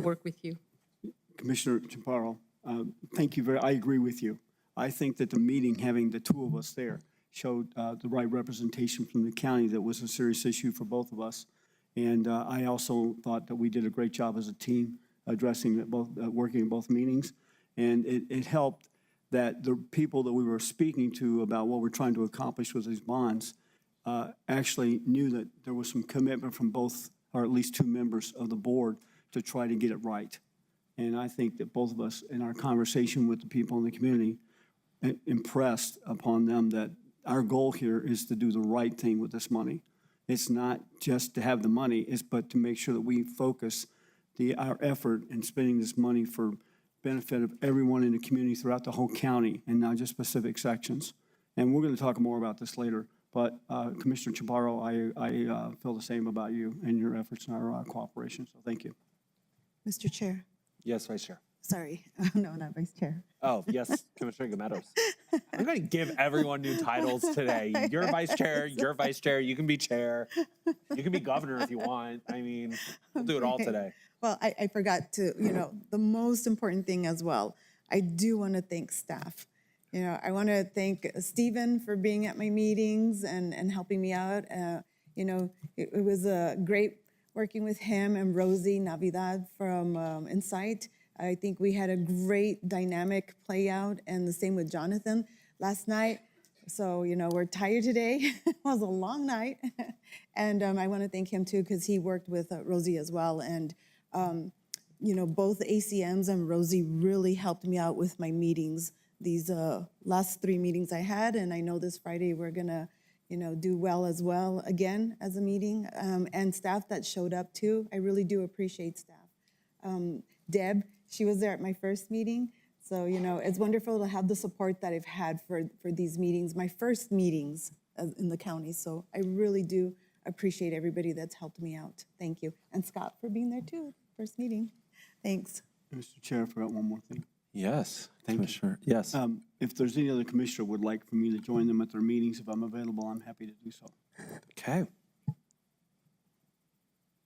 work with you. Commissioner Chaparro, thank you I agree with you. I think that the meeting, having the 2 of us there, showed the right representation from the county. That was a serious issue for both of us. And I also thought that we did a great job as a team addressing working in both meetings. And it helped that the people that we were speaking to about what we're trying to accomplish with these bonds actually knew that there was some commitment from both, or at least 2 members of the board, to try to get it right. And I think that both of us, in our conversation with the people in the community, impressed upon them that our goal here is to do the right thing with this money. It's not just to have the money, but to make sure that we focus our effort in spending this money for benefit of everyone in the community throughout the whole county and not just specific sections. And we're going to talk more about this later. But Commissioner Chaparro, I feel the same about you and your efforts and our cooperation. So thank you. Mr. Chair. Yes, Vice Chair. Sorry. No, not Vice Chair. Oh, yes, Commissioner Gameros. I'm going to give everyone new titles today. You're Vice Chair, you're Vice Chair, you can be Chair, you can be Governor if you want. I mean, we'll do it all today. Well, I forgot to, the most important thing as well. I do want to thank staff. I want to thank Stephen for being at my meetings and helping me out. It was great working with him and Rosie Navidad from Insight. I think we had a great dynamic play out, and the same with Jonathan last night. So, we're tired today. It was a long night. And I want to thank him too, because he worked with Rosie as well. And, both ACMs and Rosie really helped me out with my meetings, these last 3 meetings I had. And I know this Friday we're going to, do well as well again as a meeting. And staff that showed up too. I really do appreciate staff. Deb, she was there at my first meeting. So, it's wonderful to have the support that I've had for these meetings, my first meetings in the county. So I really do appreciate everybody that's helped me out. Thank you. And Scott for being there too, first meeting. Thanks. Mr. Chair, I forgot one more thing. Yes, Thank you. Commissioner. Yes. If there's any other commissioner would like for me to join them at their meetings, if I'm available, I'm happy to do so. Okay.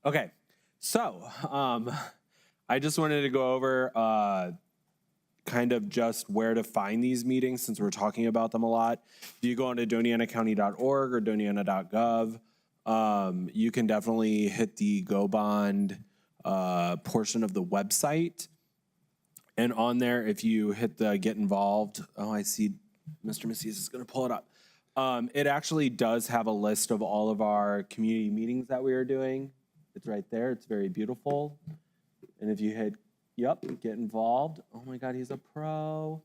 Okay. So, I just wanted to go over kind of just where to find these meetings since we're talking about them a lot. If you go onto donianacounty.org or doniana.gov, you can definitely hit the Go Bond portion of the website. And on there, if you hit the Get Involved, I see Mr. Macias is going to pull it up. It actually does have a list of all of our community meetings that we are doing. It's right there. It's very beautiful. And if you hit, Get Involved. Oh my God, he's a pro.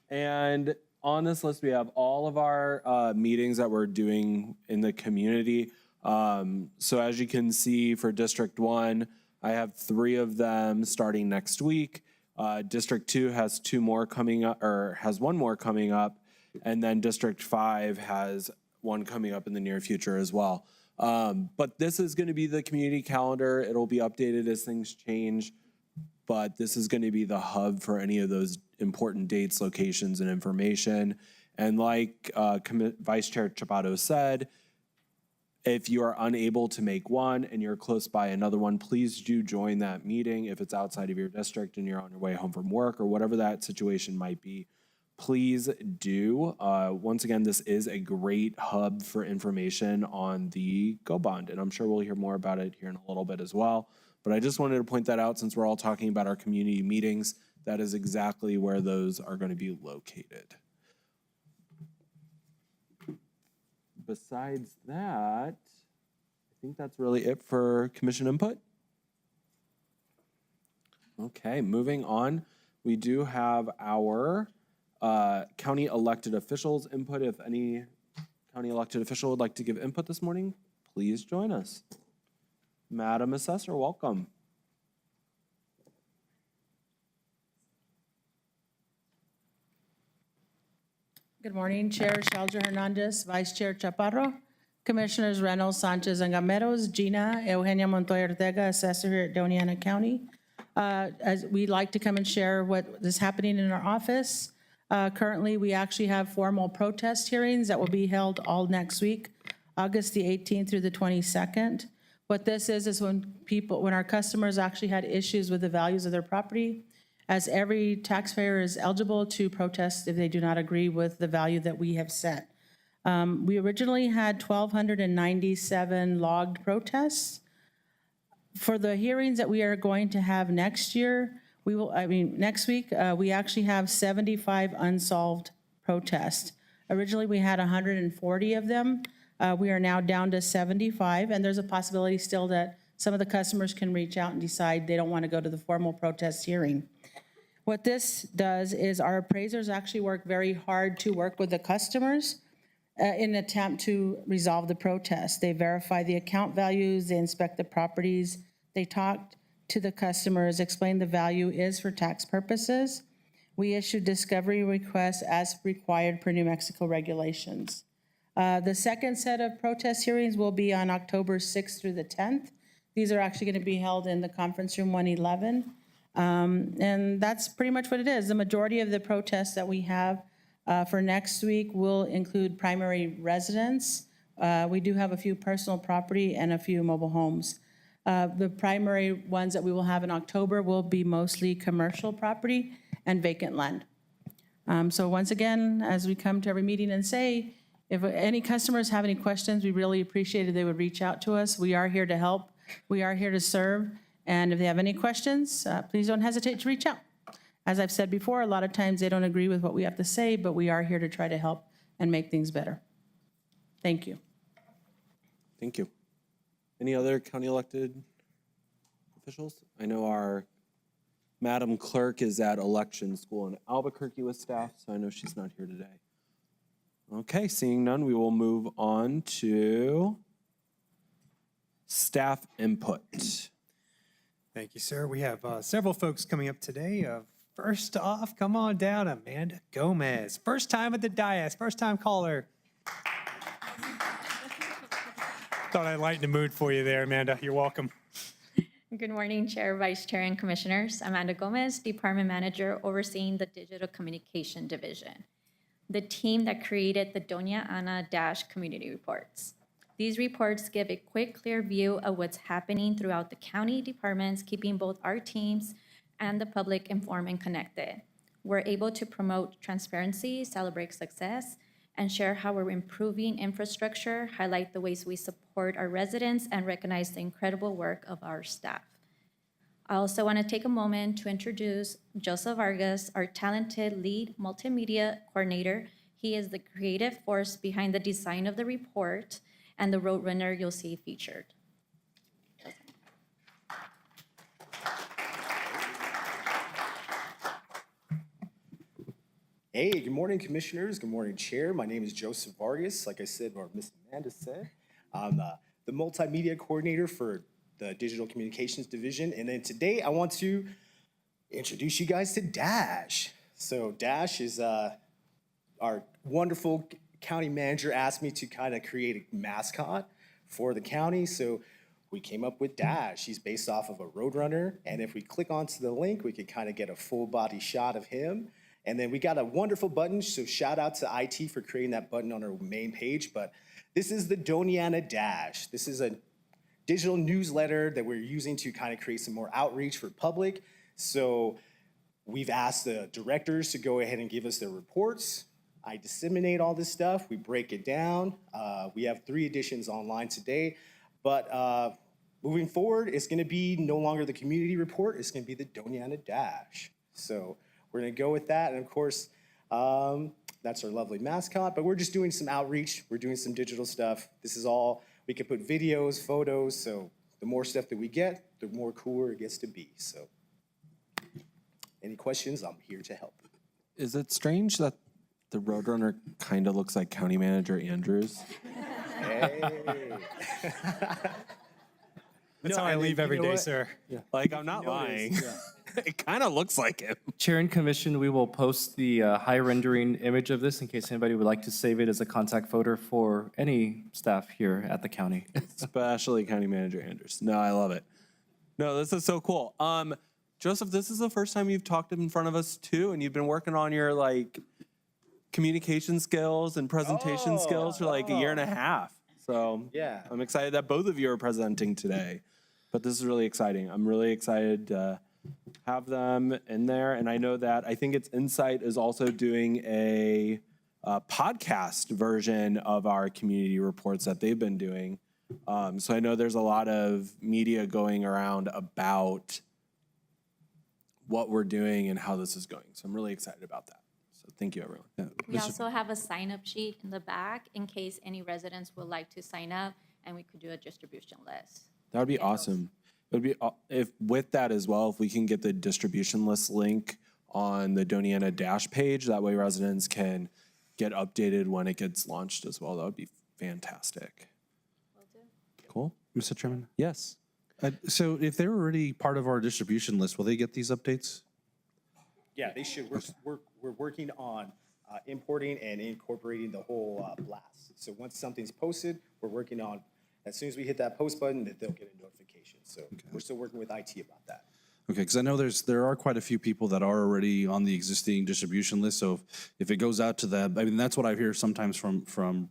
And on this list, we have all of our meetings that we're doing in the community. So as you can see for District 1, I have 3 of them starting next week. District 2 has 2 more coming up, or has 1 more coming up. And then District 5 has 1 coming up in the near future as well. But this is going to be the community calendar. It'll be updated as things change. But this is going to be the hub for any of those important dates, locations, and information. And like Vice Chair Chapato said, if you are unable to make one and you're close by another one, please do join that meeting. If it's outside of your district and you're on your way home from work or whatever that situation might be, please do. Once again, this is a great hub for information on the Go Bond, and I'm sure we'll hear more about it here in a little bit as well. But I just wanted to point that out since we're all talking about our community meetings. That is exactly where those are going to be located. Besides that, I think that's really it for commission input. Okay, moving on. We do have our county elected officials input. If any county elected official would like to give input this morning, please join us. Madam Assessor, welcome. Good morning, Chair Shalja Hernandez, Vice Chair Chaparro, Commissioners Reynolds, Sanchez, and Gameros, Gina, Eugenia Montoya Ortega, Assessor here at Doña County. As we'd like to come and share what is happening in our office. Currently, we actually have formal protest hearings that will be held all next week, August the 18th through the 22nd. What this is when our customers actually had issues with the values of their property, as every taxpayer is eligible to protest if they do not agree with the value that we have set. We originally had 1,297 logged protests. For the hearings that we are going to have next year, next week, we actually have 75 unsolved protests. Originally, we had 140 of them. We are now down to 75, and there's a possibility still that some of the customers can reach out and decide they don't want to go to the formal protest hearing. What this does is our appraisers actually work very hard to work with the customers in an attempt to resolve the protest. They verify the account values, they inspect the properties, they talk to the customers, explain the value is for tax purposes. We issue discovery requests as required per New Mexico regulations. The second set of protest hearings will be on October 6th through the 10th. These are actually going to be held in the conference room 111. And that's pretty much what it is. The majority of the protests that we have for next week will include primary residence. We do have a few personal property and a few mobile homes. The primary ones that we will have in October will be mostly commercial property and vacant land. So once again, as we come to every meeting and say, if any customers have any questions, we really appreciate it. They would reach out to us. We are here to help. We are here to serve. And if they have any questions, please don't hesitate to reach out. As I've said before, a lot of times they don't agree with what we have to say, but we are here to try to help and make things better. Thank you. Thank you. Any other county elected officials? I know our Madam Clerk is at election school in Albuquerque with staff, so I know she's not here today. Okay, seeing none, we will move on to staff input. Thank you, sir. We have several folks coming up today. First off, come on down, Amanda Gomez. First time at the dais, first time caller. Thought I'd lighten the mood for you there, Amanda. You're welcome. Good morning, Chair, Vice Chair, and Commissioners. Amanda Gomez, Department Manager overseeing the Digital Communication Division, the team that created the Doña Ana Dash community reports. These reports give a quick, clear view of what's happening throughout the county departments, keeping both our teams and the public informed and connected. We're able to promote transparency, celebrate success, and share how we're improving infrastructure, highlight the ways we support our residents, and recognize the incredible work of our staff. I also want to take a moment to introduce Joseph Vargas, our talented lead multimedia coordinator. He is the creative force behind the design of the report and the roadrunner you'll see featured. Hey, good morning, commissioners. Good morning, chair. My name is Joseph Vargas. Like I said, or Miss Amanda said, I'm the multimedia coordinator for the Digital Communications Division. And then today I want to introduce you guys to Dash. So Dash is our wonderful county manager asked me to kind of create a mascot for the county. So we came up with Dash. He's based off of a Roadrunner. And if we click onto the link, we could kind of get a full body shot of him. And then we got a wonderful button, so shout out to IT for creating that button on our main page. But this is the Doña Dash. This is a digital newsletter that we're using to kind of create some more outreach for public. So we've asked the directors to go ahead and give us their reports. I disseminate all this stuff. We break it down. We have 3 editions online today. But moving forward, it's going to be no longer the community report. It's going to be the Doña Dash. So we're going to go with that. And of course, that's our lovely mascot. But we're just doing some outreach. We're doing some digital stuff. This is all, we can put videos, photos. So the more stuff that we get, the more cooler it gets to be. So any questions, I'm here to help. Is it strange that the Roadrunner kind of looks like County Manager Andrews? Hey. That's how I leave every day, sir. Yeah. Like, I'm not lying. It kind of looks like him. Chair and Commission, we will post the high rendering image of this in case anybody would like to save it as a contact photo for any staff here at the county. Especially County Manager Andrews. No, I love it. No, this is so cool. Joseph, this is the first time you've talked in front of us too, and you've been working on your like communication skills and presentation skills for like a year and a half. So yeah, I'm excited that both of you are presenting today. But this is really exciting. I'm really excited to have them in there. And I know that I think it's Insight is also doing a podcast version of our community reports that they've been doing. So I know there's a lot of media going around about what we're doing and how this is going. So I'm really excited about that. So thank you, everyone. Yeah. We also have a sign-up sheet in the back in case any residents would like to sign up, and we could do a distribution list. That would be awesome. It would be if with that as well, if we can get the distribution list link on the Doña Dash page, that way residents can get updated when it gets launched as well. That would be fantastic. Cool. Mr. Chairman? Yes. So if they're already part of our distribution list, will they get these updates? Yeah, they should. We're working on importing and incorporating the whole blast. So once something's posted, we're working on, as soon as we hit that post button, that they'll get a notification. So we're still working with IT about that. Okay, because I know there are quite a few people that are already on the existing distribution list. So if it goes out to them, I mean, that's what I hear sometimes from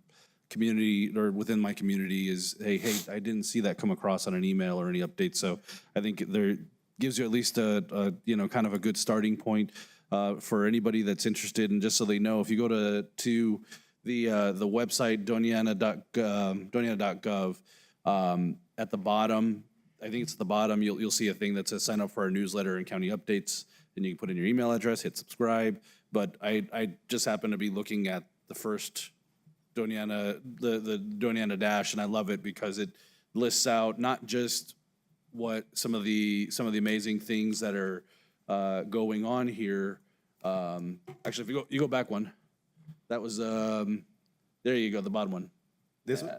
community or within my community is, hey, I didn't see that come across on an email or any update. So I think there gives you at least a kind of a good starting point for anybody that's interested. And just so they know, if you go to the website, doña.gov, at the bottom, I think it's at the bottom, you'll see a thing that says sign up for our newsletter and county updates. and you can put in your email address, hit subscribe. But I just happen to be looking at the first Doña, the Doña Dash, and I love it because it lists out not just what some of the amazing things that are going on here. Actually, if you go back one, that was there you go, the bottom one. This one?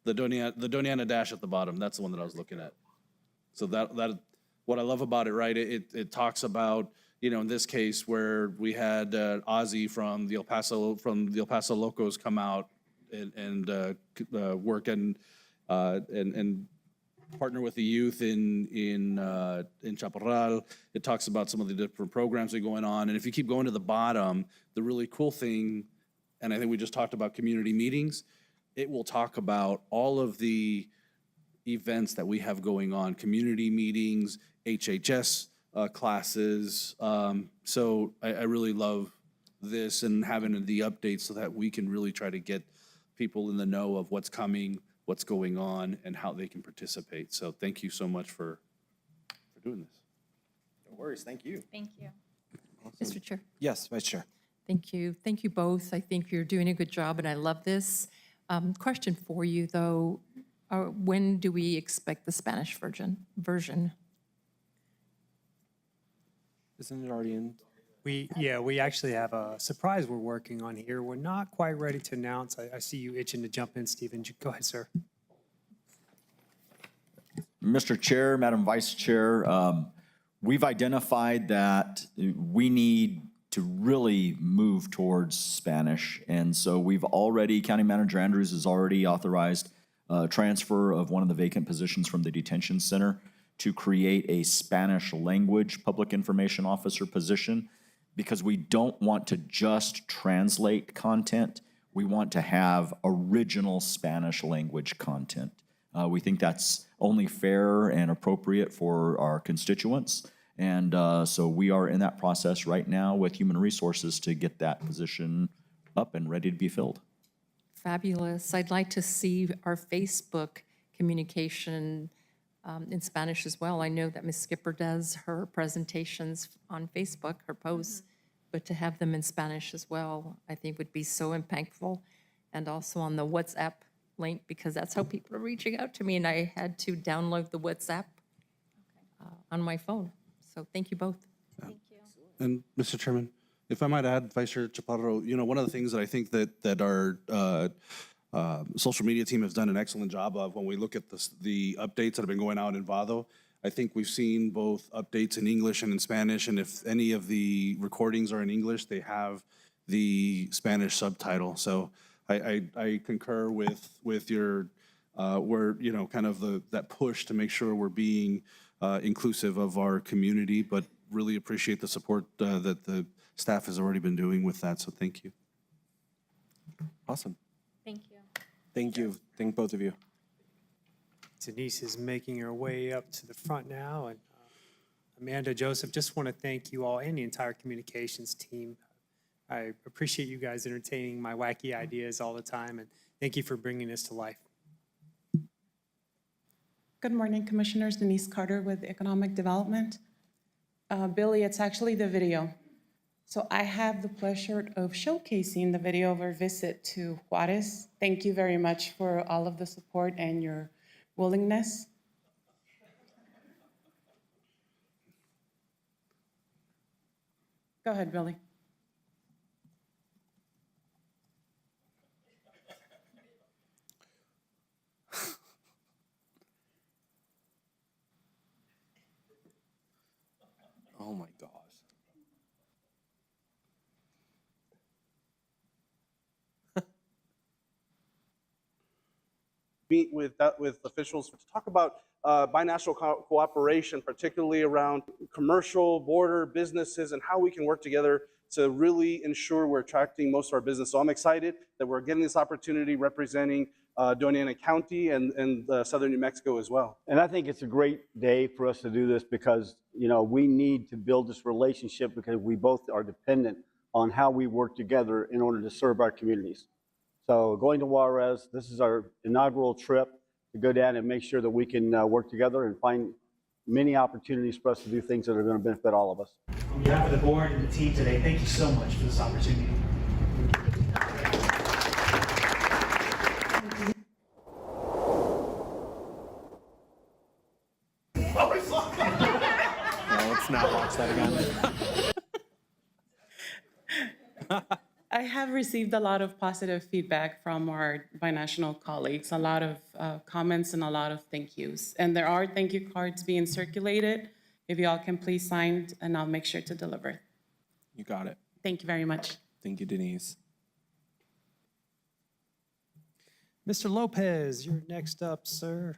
The Doña Dash at the bottom. That's the one that I was looking at. So that what I love about it, right? It talks about, in this case where we had Ozzy from the El Paso Locos come out and work and partner with the youth in Chaparral. It talks about some of the different programs that are going on. And if you keep going to the bottom, the really cool thing, and I think we just talked about community meetings, it will talk about all of the events that we have going on, community meetings, HHS classes. So I really love this and having the updates so that we can really try to get people in the know of what's coming, what's going on, and how they can participate. So thank you so much for doing this. No worries, thank you. Thank you. Mr. Chair. Yes, Vice Chair. Thank you. Thank you both. I think you're doing a good job, and I love this. Question for you, though. When do we expect the Spanish version? Isn't it already in? We actually have a surprise we're working on here. We're not quite ready to announce. I see you itching to jump in, Stephen. Go ahead, sir. Mr. Chair, Madam Vice Chair, we've identified that we need to really move towards Spanish. And so we've already, County Manager Andrews has already authorized transfer of one of the vacant positions from the detention center to create a Spanish language public information officer position, because we don't want to just translate content. We want to have original Spanish language content. We think that's only fair and appropriate for our constituents. And so we are in that process right now with Human Resources to get that position up and ready to be filled. Fabulous. I'd like to see our Facebook communication in Spanish as well. I know that Ms. Skipper does her presentations on Facebook, her posts, but to have them in Spanish as well, I think would be so impactful. And also on the WhatsApp link, because that's how people are reaching out to me, and I had to download the WhatsApp on my phone. So thank you both. Thank you. And Mr. Chairman, if I might add, Vice Chair Chaparro, one of the things that I think that our social media team has done an excellent job of, when we look at the updates that have been going out in Vado, I think we've seen both updates in English and in Spanish, and if any of the recordings are in English, they have the Spanish subtitle. So I concur with your, kind of that push to make sure we're being inclusive of our community, but really appreciate the support that the staff has already been doing with that, so thank you. Awesome. Thank you. Thank you. Thank both of you. Denise is making her way up to the front now, and Amanda, Joseph, just want to thank you all and the entire communications team. I appreciate you guys entertaining my wacky ideas all the time, and thank you for bringing this to life. Good morning, Commissioners. Denise Carter with Economic Development. Billy, it's actually the video. So I have the pleasure of showcasing the video of our visit to Juarez. Thank you very much for all of the support and your willingness. Go ahead, Billy. Oh my gosh. Meet with officials to talk about binational cooperation, particularly around commercial, border, businesses, and how we can work together to really ensure we're attracting most of our business. So I'm excited that we're getting this opportunity representing Doña County and Southern New Mexico as well. And I think it's a great day for us to do this because, we need to build this relationship because we both are dependent on how we work together in order to serve our communities. So going to Juarez, this is our inaugural trip to go down and make sure that we can work together and find many opportunities for us to do things that are going to benefit all of us. On behalf of the board and the team today, thank you so much for this opportunity. Let's not watch that again. I have received a lot of positive feedback from our binational colleagues, a lot of comments and a lot of thank yous. And there are thank you cards being circulated. If you all can please sign, and I'll make sure to deliver. You got it. Thank you very much. Thank you, Denise. Mr. Lopez, you're next up, sir.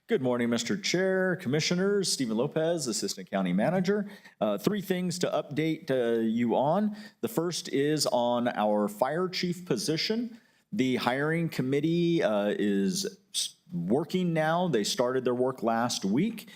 Good morning, Mr. Chair, Commissioners. Stephen Lopez, Assistant County Manager. Three things to update you on. The first is on our fire chief position. The hiring committee is working now. They started their work last week.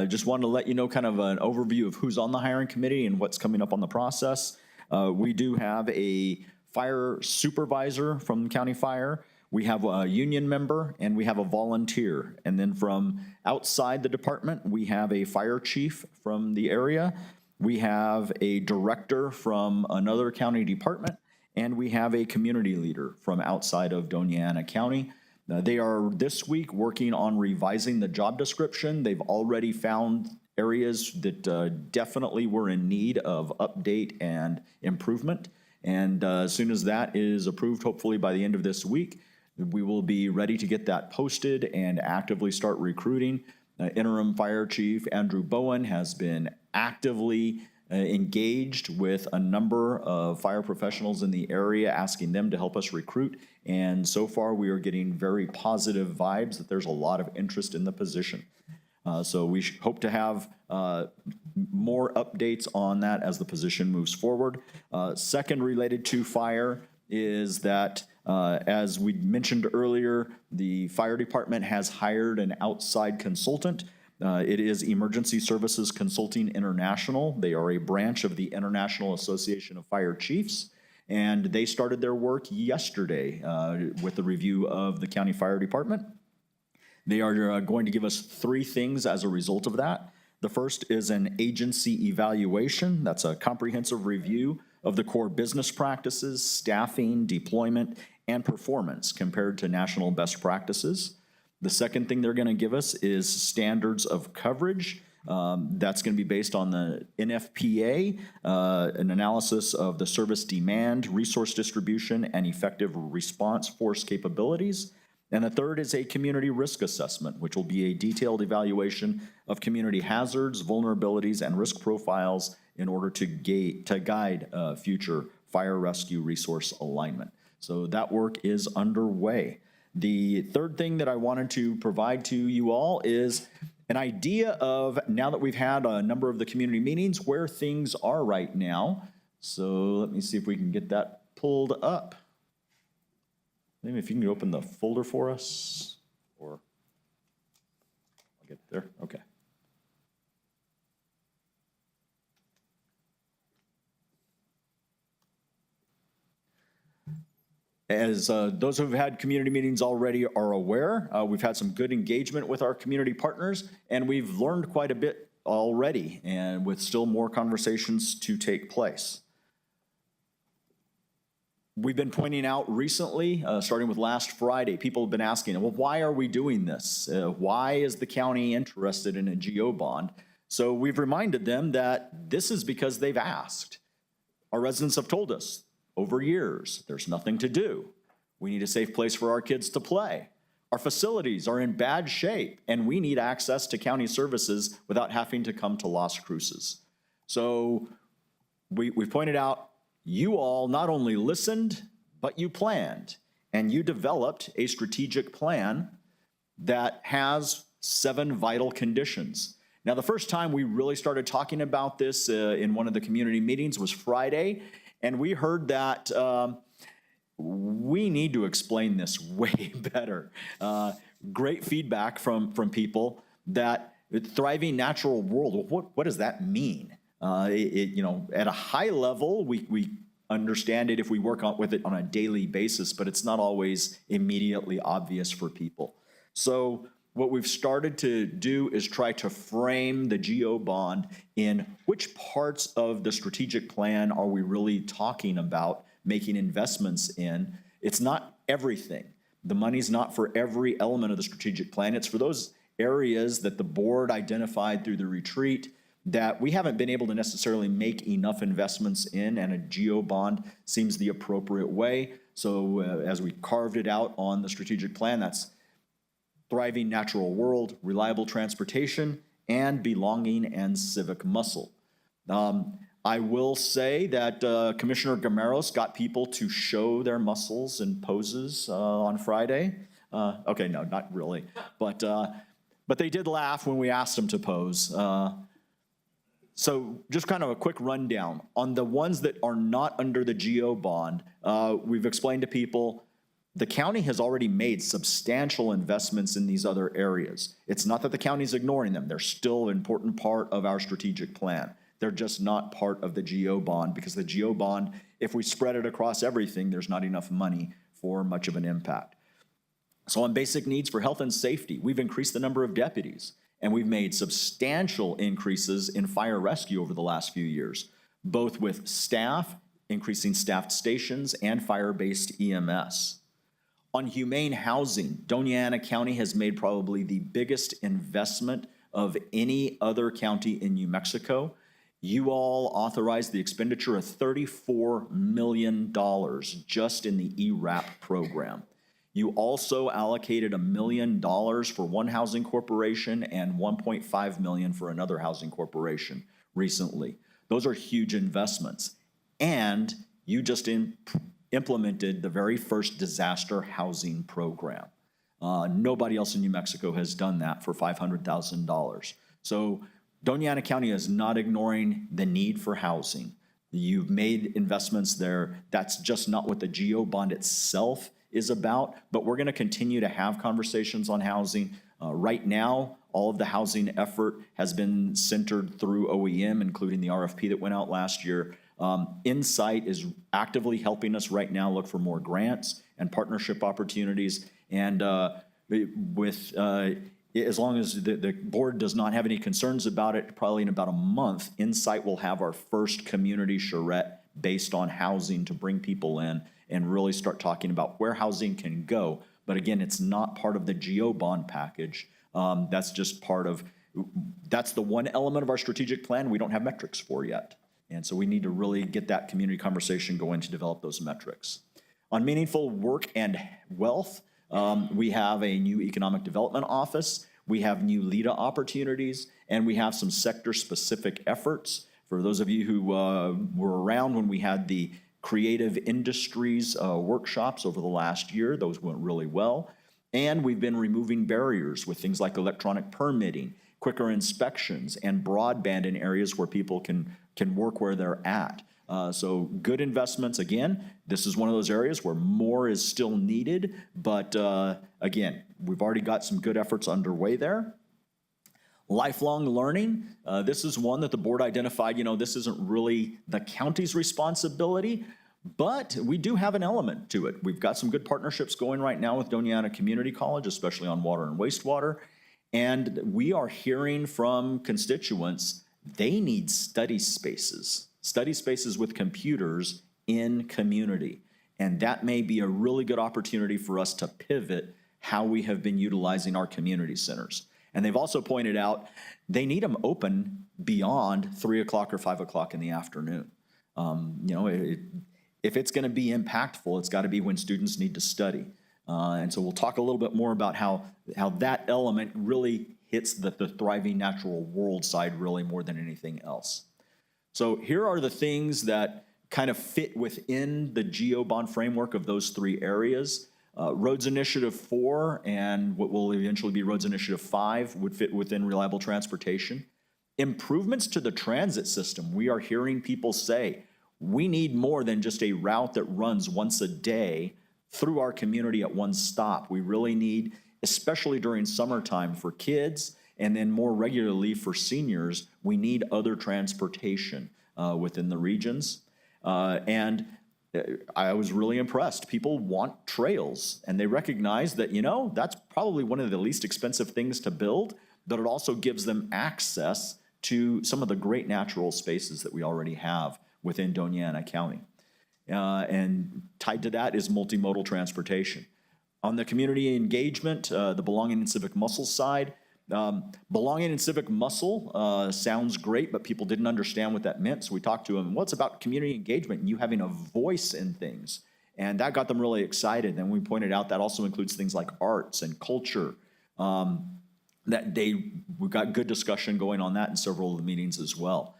Just wanted to let you know kind of an overview of who's on the hiring committee and what's coming up on the process. We do have a fire supervisor from County Fire. We have a union member and we have a volunteer. And then from outside the department, we have a fire chief from the area. We have a director from another county department, and we have a community leader from outside of Doña County. They are this week working on revising the job description. They've already found areas that definitely were in need of update and improvement. And as soon as that is approved, hopefully by the end of this week, we will be ready to get that posted and actively start recruiting. Interim Fire Chief Andrew Bowen has been actively engaged with a number of fire professionals in the area, asking them to help us recruit. And so far, we are getting very positive vibes that there's a lot of interest in the position. So we hope to have more updates on that as the position moves forward. Second, related to fire, is that as we mentioned earlier, the fire department has hired an outside consultant. It is Emergency Services Consulting International. They are a branch of the International Association of Fire Chiefs, and they started their work yesterday with the review of the county fire department. They are going to give us three things as a result of that. The first is an agency evaluation. That's a comprehensive review of the core business practices, staffing, deployment, and performance compared to national best practices. The second thing they're going to give us is standards of coverage. That's going to be based on the NFPA, an analysis of the service demand, resource distribution, and effective response force capabilities. And the third is a community risk assessment, which will be a detailed evaluation of community hazards, vulnerabilities, and risk profiles in order to guide future fire rescue resource alignment. So that work is underway. The third thing that I wanted to provide to you all is an idea of, now that we've had a number of the community meetings, where things are right now. So let me see if we can get that pulled up. Maybe if you can open the folder for us, or I'll get there. Okay. As those who have had community meetings already are aware, we've had some good engagement with our community partners, and we've learned quite a bit already, and with still more conversations to take place. We've been pointing out recently, starting with last Friday, people have been asking, well, why are we doing this? Why is the county interested in a GO bond? So we've reminded them that this is because they've asked. Our residents have told us over years, there's nothing to do. We need a safe place for our kids to play. Our facilities are in bad shape, and we need access to county services without having to come to Las Cruces. So we've pointed out, you all not only listened, but you planned, and you developed a strategic plan that has 7 vital conditions. Now, the first time we really started talking about this in one of the community meetings was Friday, and we heard that we need to explain this way better. Great feedback from people that thriving natural world, what does that mean? At a high level, we understand it if we work with it on a daily basis, but it's not always immediately obvious for people. So what we've started to do is try to frame the GO bond in which parts of the strategic plan are we really talking about making investments in. It's not everything. The money's not for every element of the strategic plan. It's for those areas that the board identified through the retreat that we haven't been able to necessarily make enough investments in, and a GO bond seems the appropriate way. So as we carved it out on the strategic plan, that's thriving natural world, reliable transportation, and belonging and civic muscle. I will say that Commissioner Gameros got people to show their muscles and poses on Friday. Okay, no, not really, but they did laugh when we asked them to pose. So just kind of a quick rundown. On the ones that are not under the GO bond, we've explained to people the county has already made substantial investments in these other areas. It's not that the county's ignoring them. They're still an important part of our strategic plan. They're just not part of the GO bond, because the GO bond, if we spread it across everything, there's not enough money for much of an impact. So on basic needs for health and safety, we've increased the number of deputies, and we've made substantial increases in fire rescue over the last few years, both with staff, increasing staffed stations, and fire-based EMS. On humane housing, Doña County has made probably the biggest investment of any other county in New Mexico. You all authorized the expenditure of $34 million just in the ERAP program. You also allocated $1 million for one housing corporation and $1.5 million for another housing corporation recently. Those are huge investments. And you just implemented the very first disaster housing program. Nobody else in New Mexico has done that for $500,000. So Doña County is not ignoring the need for housing. You've made investments there. That's just not what the GO bond itself is about, but we're going to continue to have conversations on housing. Right now, all of the housing effort has been centered through OEM, including the RFP that went out last year. Insight is actively helping us right now look for more grants and partnership opportunities. And as long as the board does not have any concerns about it, probably in about a month, Insight will have our first community charrette based on housing to bring people in and really start talking about where housing can go. But again, it's not part of the GO bond package. That's just part of, that's the one element of our strategic plan we don't have metrics for yet. And so we need to really get that community conversation going to develop those metrics. On meaningful work and wealth, we have a new economic development office, we have new LEDA opportunities, and we have some sector-specific efforts. For those of you who were around when we had the creative industries workshops over the last year, those went really well. And we've been removing barriers with things like electronic permitting, quicker inspections, and broadband in areas where people can work where they're at. So good investments. Again, this is one of those areas where more is still needed, but again, we've already got some good efforts underway there. Lifelong learning, this is one that the board identified, this isn't really the county's responsibility, but we do have an element to it. We've got some good partnerships going right now with Doña Community College, especially on water and wastewater, and we are hearing from constituents they need study spaces with computers in community. And that may be a really good opportunity for us to pivot how we have been utilizing our community centers. And they've also pointed out they need them open beyond 3 o'clock or 5 o'clock in the afternoon. If it's going to be impactful, it's got to be when students need to study. And so we'll talk a little bit more about how that element really hits the thriving natural world side really more than anything else. So here are the things that kind of fit within the GO bond framework of those three areas. Roads Initiative 4 and what will eventually be Roads Initiative 5 would fit within reliable transportation. Improvements to the transit system. We are hearing people say, we need more than just a route that runs once a day through our community at one stop. We really need, especially during summertime for kids, and then more regularly for seniors, we need other transportation within the regions. And I was really impressed. People want trails, and they recognize that, that's probably one of the least expensive things to build, but it also gives them access to some of the great natural spaces that we already have within Doña County. And tied to that is multimodal transportation. On the community engagement, the belonging and civic muscle side, belonging and civic muscle sounds great, but people didn't understand what that meant. So we talked to them, well, it's about community engagement and you having a voice in things. And that got them really excited. And we pointed out that also includes things like arts and culture. We got good discussion going on that in several of the meetings as well.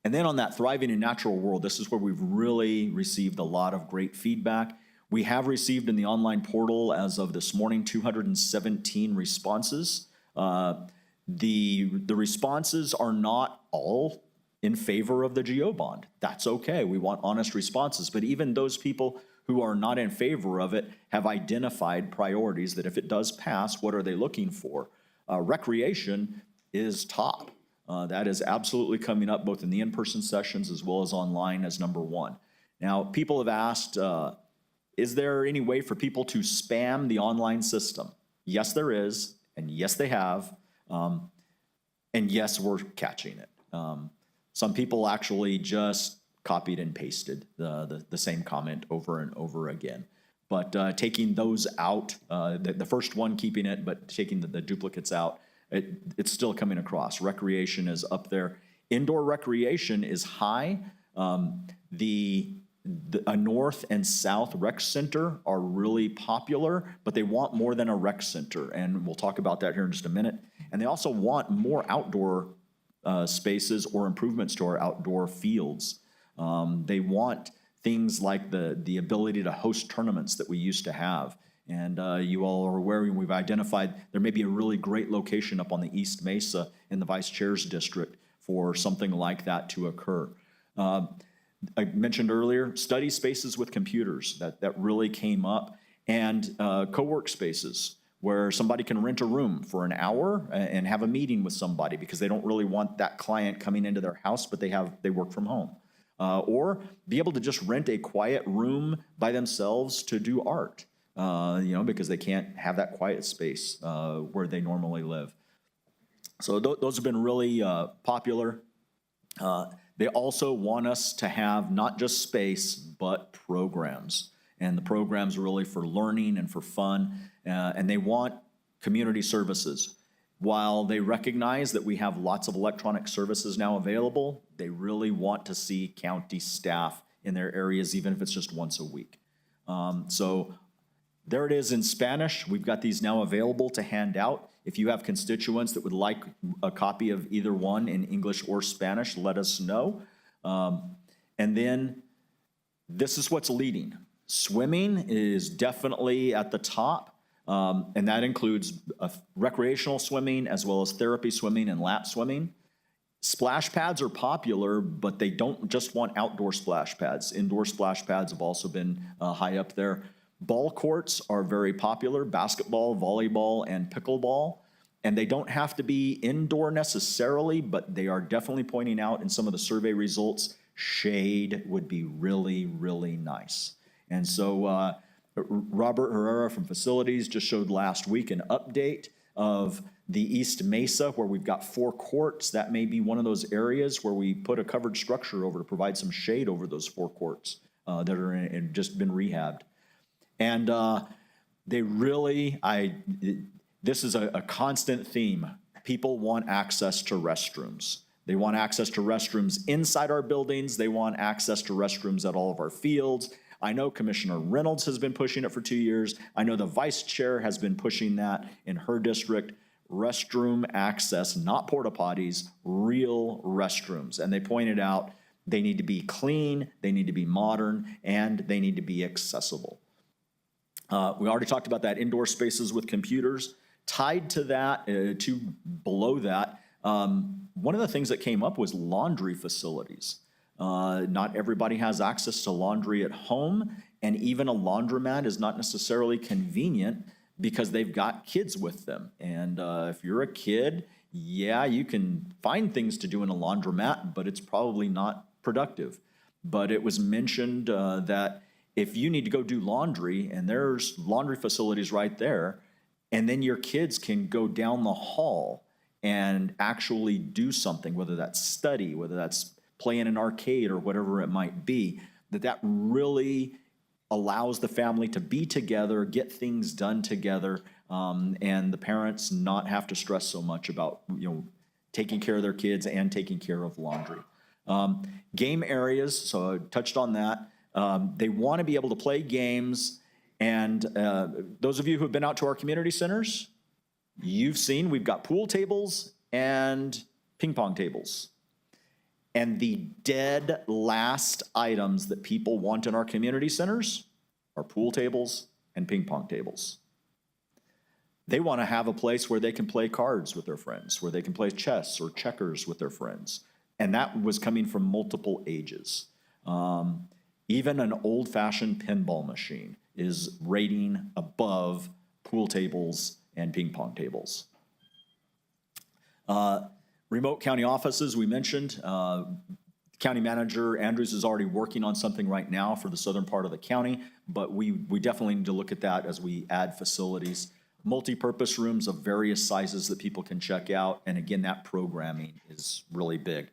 And then on that thriving in natural world, this is where we've really received a lot of great feedback. We have received in the online portal as of this morning 217 responses. The responses are not all in favor of the GO bond. That's okay. We want honest responses. But even those people who are not in favor of it have identified priorities that if it does pass, what are they looking for? Recreation is top. That is absolutely coming up both in the in-person sessions as well as online as number one. Now, people have asked, is there any way for people to spam the online system? Yes, there is, and yes, they have, and yes, we're catching it. Some people actually just copied and pasted the same comment over and over again. But taking those out, the first one keeping it, but taking the duplicates out, it's still coming across. Recreation is up there. Indoor recreation is high. A north and south rec center are really popular, but they want more than a rec center, and we'll talk about that here in just a minute. And they also want more outdoor spaces or improvements to our outdoor fields. They want things like the ability to host tournaments that we used to have. And you all are aware, we've identified there may be a really great location up on the East Mesa in the Vice Chair's district for something like that to occur. I mentioned earlier, study spaces with computers, that really came up, and co-work spaces where somebody can rent a room for an hour and have a meeting with somebody because they don't really want that client coming into their house, but they work from home. Or be able to just rent a quiet room by themselves to do art, because they can't have that quiet space where they normally live. So those have been really popular. They also want us to have not just space, but programs. And the programs are really for learning and for fun. And they want community services. While they recognize that we have lots of electronic services now available, they really want to see county staff in their areas, even if it's just once a week. So there it is in Spanish. We've got these now available to hand out. If you have constituents that would like a copy of either one in English or Spanish, let us know. And then this is what's leading. Swimming is definitely at the top, and that includes recreational swimming as well as therapy swimming and lap swimming. Splash pads are popular, but they don't just want outdoor splash pads. Indoor splash pads have also been high up there. Ball courts are very popular, basketball, volleyball, and pickleball. And they don't have to be indoor necessarily, but they are definitely pointing out in some of the survey results, shade would be really, really nice. And so Robert Herrera from Facilities just showed last week an update of the East Mesa where we've got 4 courts. That may be one of those areas where we put a covered structure over to provide some shade over those 4 courts that are in, just been rehabbed. And they really, this is a constant theme. People want access to restrooms. They want access to restrooms inside our buildings. They want access to restrooms at all of our fields. I know Commissioner Reynolds has been pushing it for 2 years. I know the vice chair has been pushing that in her district. Restroom access, not porta potties, real restrooms. And they pointed out they need to be clean, they need to be modern, and they need to be accessible. We already talked about that, indoor spaces with computers. Tied to that, below that, one of the things that came up was laundry facilities. Not everybody has access to laundry at home, and even a laundromat is not necessarily convenient because they've got kids with them. And if you're a kid, yeah, you can find things to do in a laundromat, but it's probably not productive. But it was mentioned that if you need to go do laundry and there's laundry facilities right there, and then your kids can go down the hall and actually do something, whether that's study, whether that's play in an arcade or whatever it might be, that really allows the family to be together, get things done together, and the parents not have to stress so much about, taking care of their kids and taking care of laundry. Game areas, so I touched on that. They want to be able to play games. And those of you who have been out to our community centers, you've seen we've got pool tables and ping pong tables. And the dead last items that people want in our community centers are pool tables and ping pong tables. They want to have a place where they can play cards with their friends, where they can play chess or checkers with their friends. And that was coming from multiple ages. Even an old-fashioned pinball machine is rating above pool tables and ping pong tables. Remote county offices, we mentioned. County Manager Andrews is already working on something right now for the southern part of the county, but we definitely need to look at that as we add facilities. Multi-purpose rooms of various sizes that people can check out, and again, that programming is really big.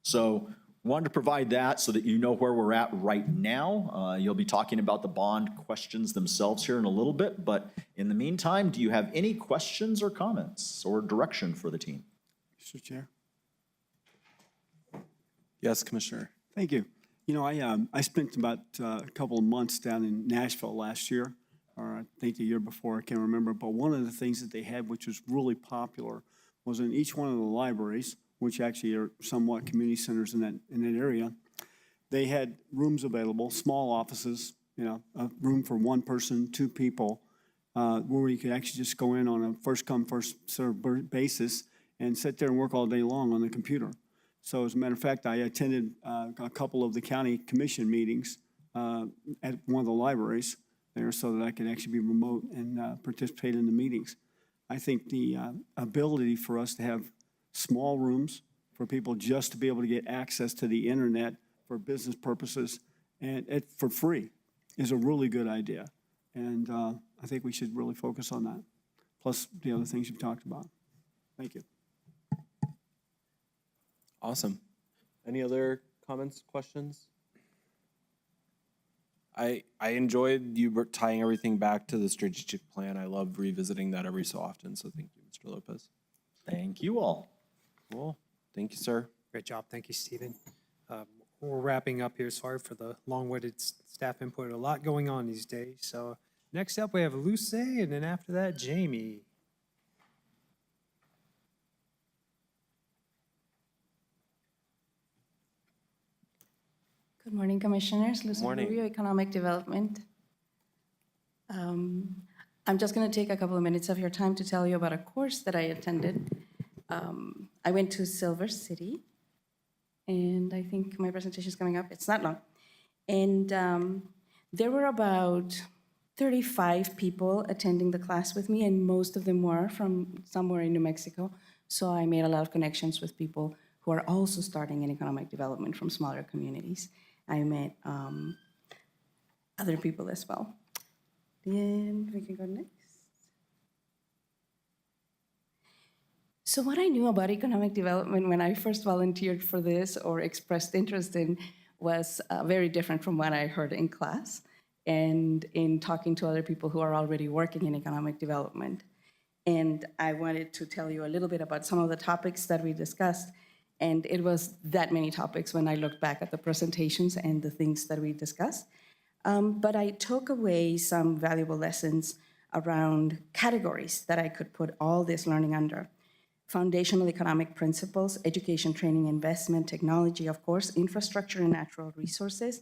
So wanted to provide that so that you know where we're at right now. You'll be talking about the bond questions themselves here in a little bit, but in the meantime, do you have any questions or comments or direction for the team? Mr. Chair. Yes, Commissioner. Thank you. I spent about a couple of months down in Nashville last year, or I think the year before, I can't remember. But one of the things that they had, which was really popular, was in each one of the libraries, which actually are somewhat community centers in that area, they had rooms available, small offices, a room for one person, two people, where you could actually just go in on a first-come, first-served basis and sit there and work all day long on the computer. So as a matter of fact, I attended a couple of the county commission meetings at one of the libraries there so that I could actually be remote and participate in the meetings. I think the ability for us to have small rooms for people just to be able to get access to the internet for business purposes and for free is a really good idea. And I think we should really focus on that, plus the other things you've talked about. Thank you. Awesome. Any other comments, questions? I enjoyed you tying everything back to the strategic plan. I love revisiting that every so often, so thank you, Mr. Lopez. Thank you all. Cool. Thank you, sir. Great job. Thank you, Stephen. We're wrapping up here. Sorry for the long-winded staff input. A lot going on these days. So next up, we have Luce, and then after that, Jamie. Good morning, Commissioners. Luce Morning. Rubio, Economic Development. I'm just going to take a couple of minutes of your time to tell you about a course that I attended. I went to Silver City, and I think my presentation is coming up. It's not long. And there were about 35 people attending the class with me, and most of them were from somewhere in New Mexico. So I made a lot of connections with people who are also starting in economic development from smaller communities. I met other people as well. And we can go next. So what I knew about economic development when I first volunteered for this or expressed interest in was very different from what I heard in class and in talking to other people who are already working in economic development. And I wanted to tell you a little bit about some of the topics that we discussed. And it was that many topics when I looked back at the presentations and the things that we discussed. But I took away some valuable lessons around categories that I could put all this learning under. Foundational economic principles, education, training, investment, technology, of course, infrastructure and natural resources,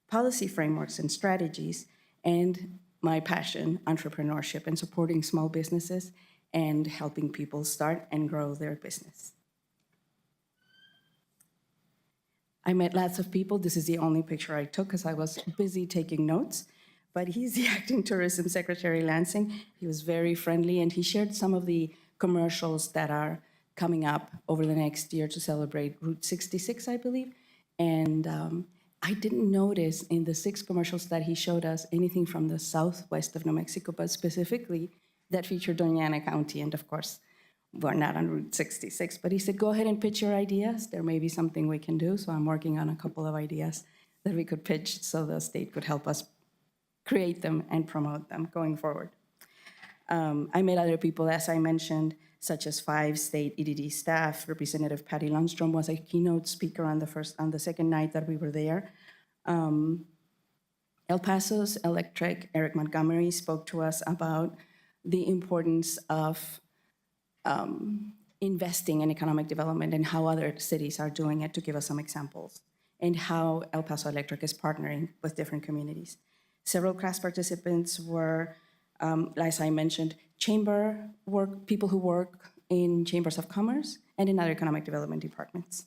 policy frameworks and strategies, and my passion, entrepreneurship and supporting small businesses and helping people start and grow their business. I met lots of people. This is the only picture I took because I was busy taking notes. But he's the acting tourism secretary, Lansing. He was very friendly, and he shared some of the commercials that are coming up over the next year to celebrate Route 66, I believe. And I didn't notice in the 6 commercials that he showed us anything from the southwest of New Mexico, but specifically that featured Doña Ana County. And of course, we're not on Route 66, but he said, go ahead and pitch your ideas. There may be something we can do. So I'm working on a couple of ideas that we could pitch so the state could help us create them and promote them going forward. I met other people, as I mentioned, such as 5 state EDD staff. Representative Patty Lundstrom was a keynote speaker on the second night that we were there. El Paso's Electric, Eric Montgomery, spoke to us about the importance of investing in economic development and how other cities are doing it, to give us some examples, and how El Paso Electric is partnering with different communities. Several class participants were, as I mentioned, people who work in chambers of commerce and in other economic development departments.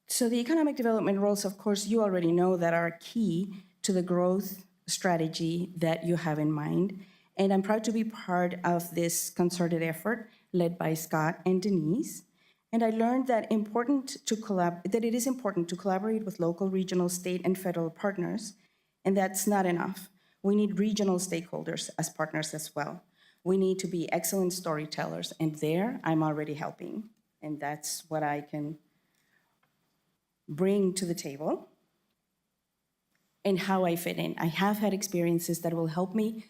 So the economic development roles, of course, you already know that are key to the growth strategy that you have in mind. And I'm proud to be part of this concerted effort led by Scott and Denise. And I learned that it is important to collaborate with local, regional, state, and federal partners. And that's not enough. We need regional stakeholders as partners as well. We need to be excellent storytellers. And there, I'm already helping. And that's what I can bring to the table and how I fit in. I have had experiences that will help me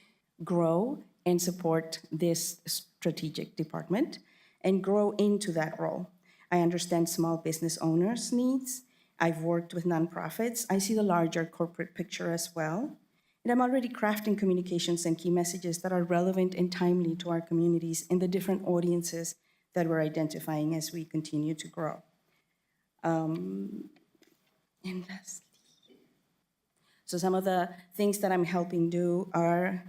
grow and support this strategic department and grow into that role. I understand small business owners' needs. I've worked with nonprofits. I see the larger corporate picture as well. And I'm already crafting communications and key messages that are relevant and timely to our communities and the different audiences that we're identifying as we continue to grow. And lastly, so some of the things that I'm helping do or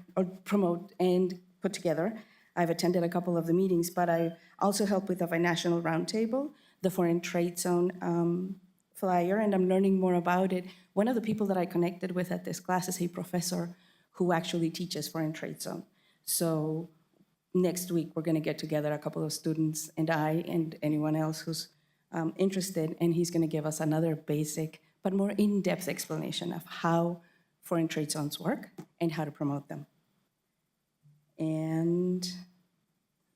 promote and put together. I've attended a couple of the meetings, but I also help with a national roundtable, the Foreign Trade Zone flyer, and I'm learning more about it. One of the people that I connected with at this class is a professor who actually teaches Foreign Trade Zone. So next week, we're gonna get together, a couple of students and I and anyone else who's interested, and he's gonna give us another basic but more in-depth explanation of how foreign trade zones work and how to promote them. And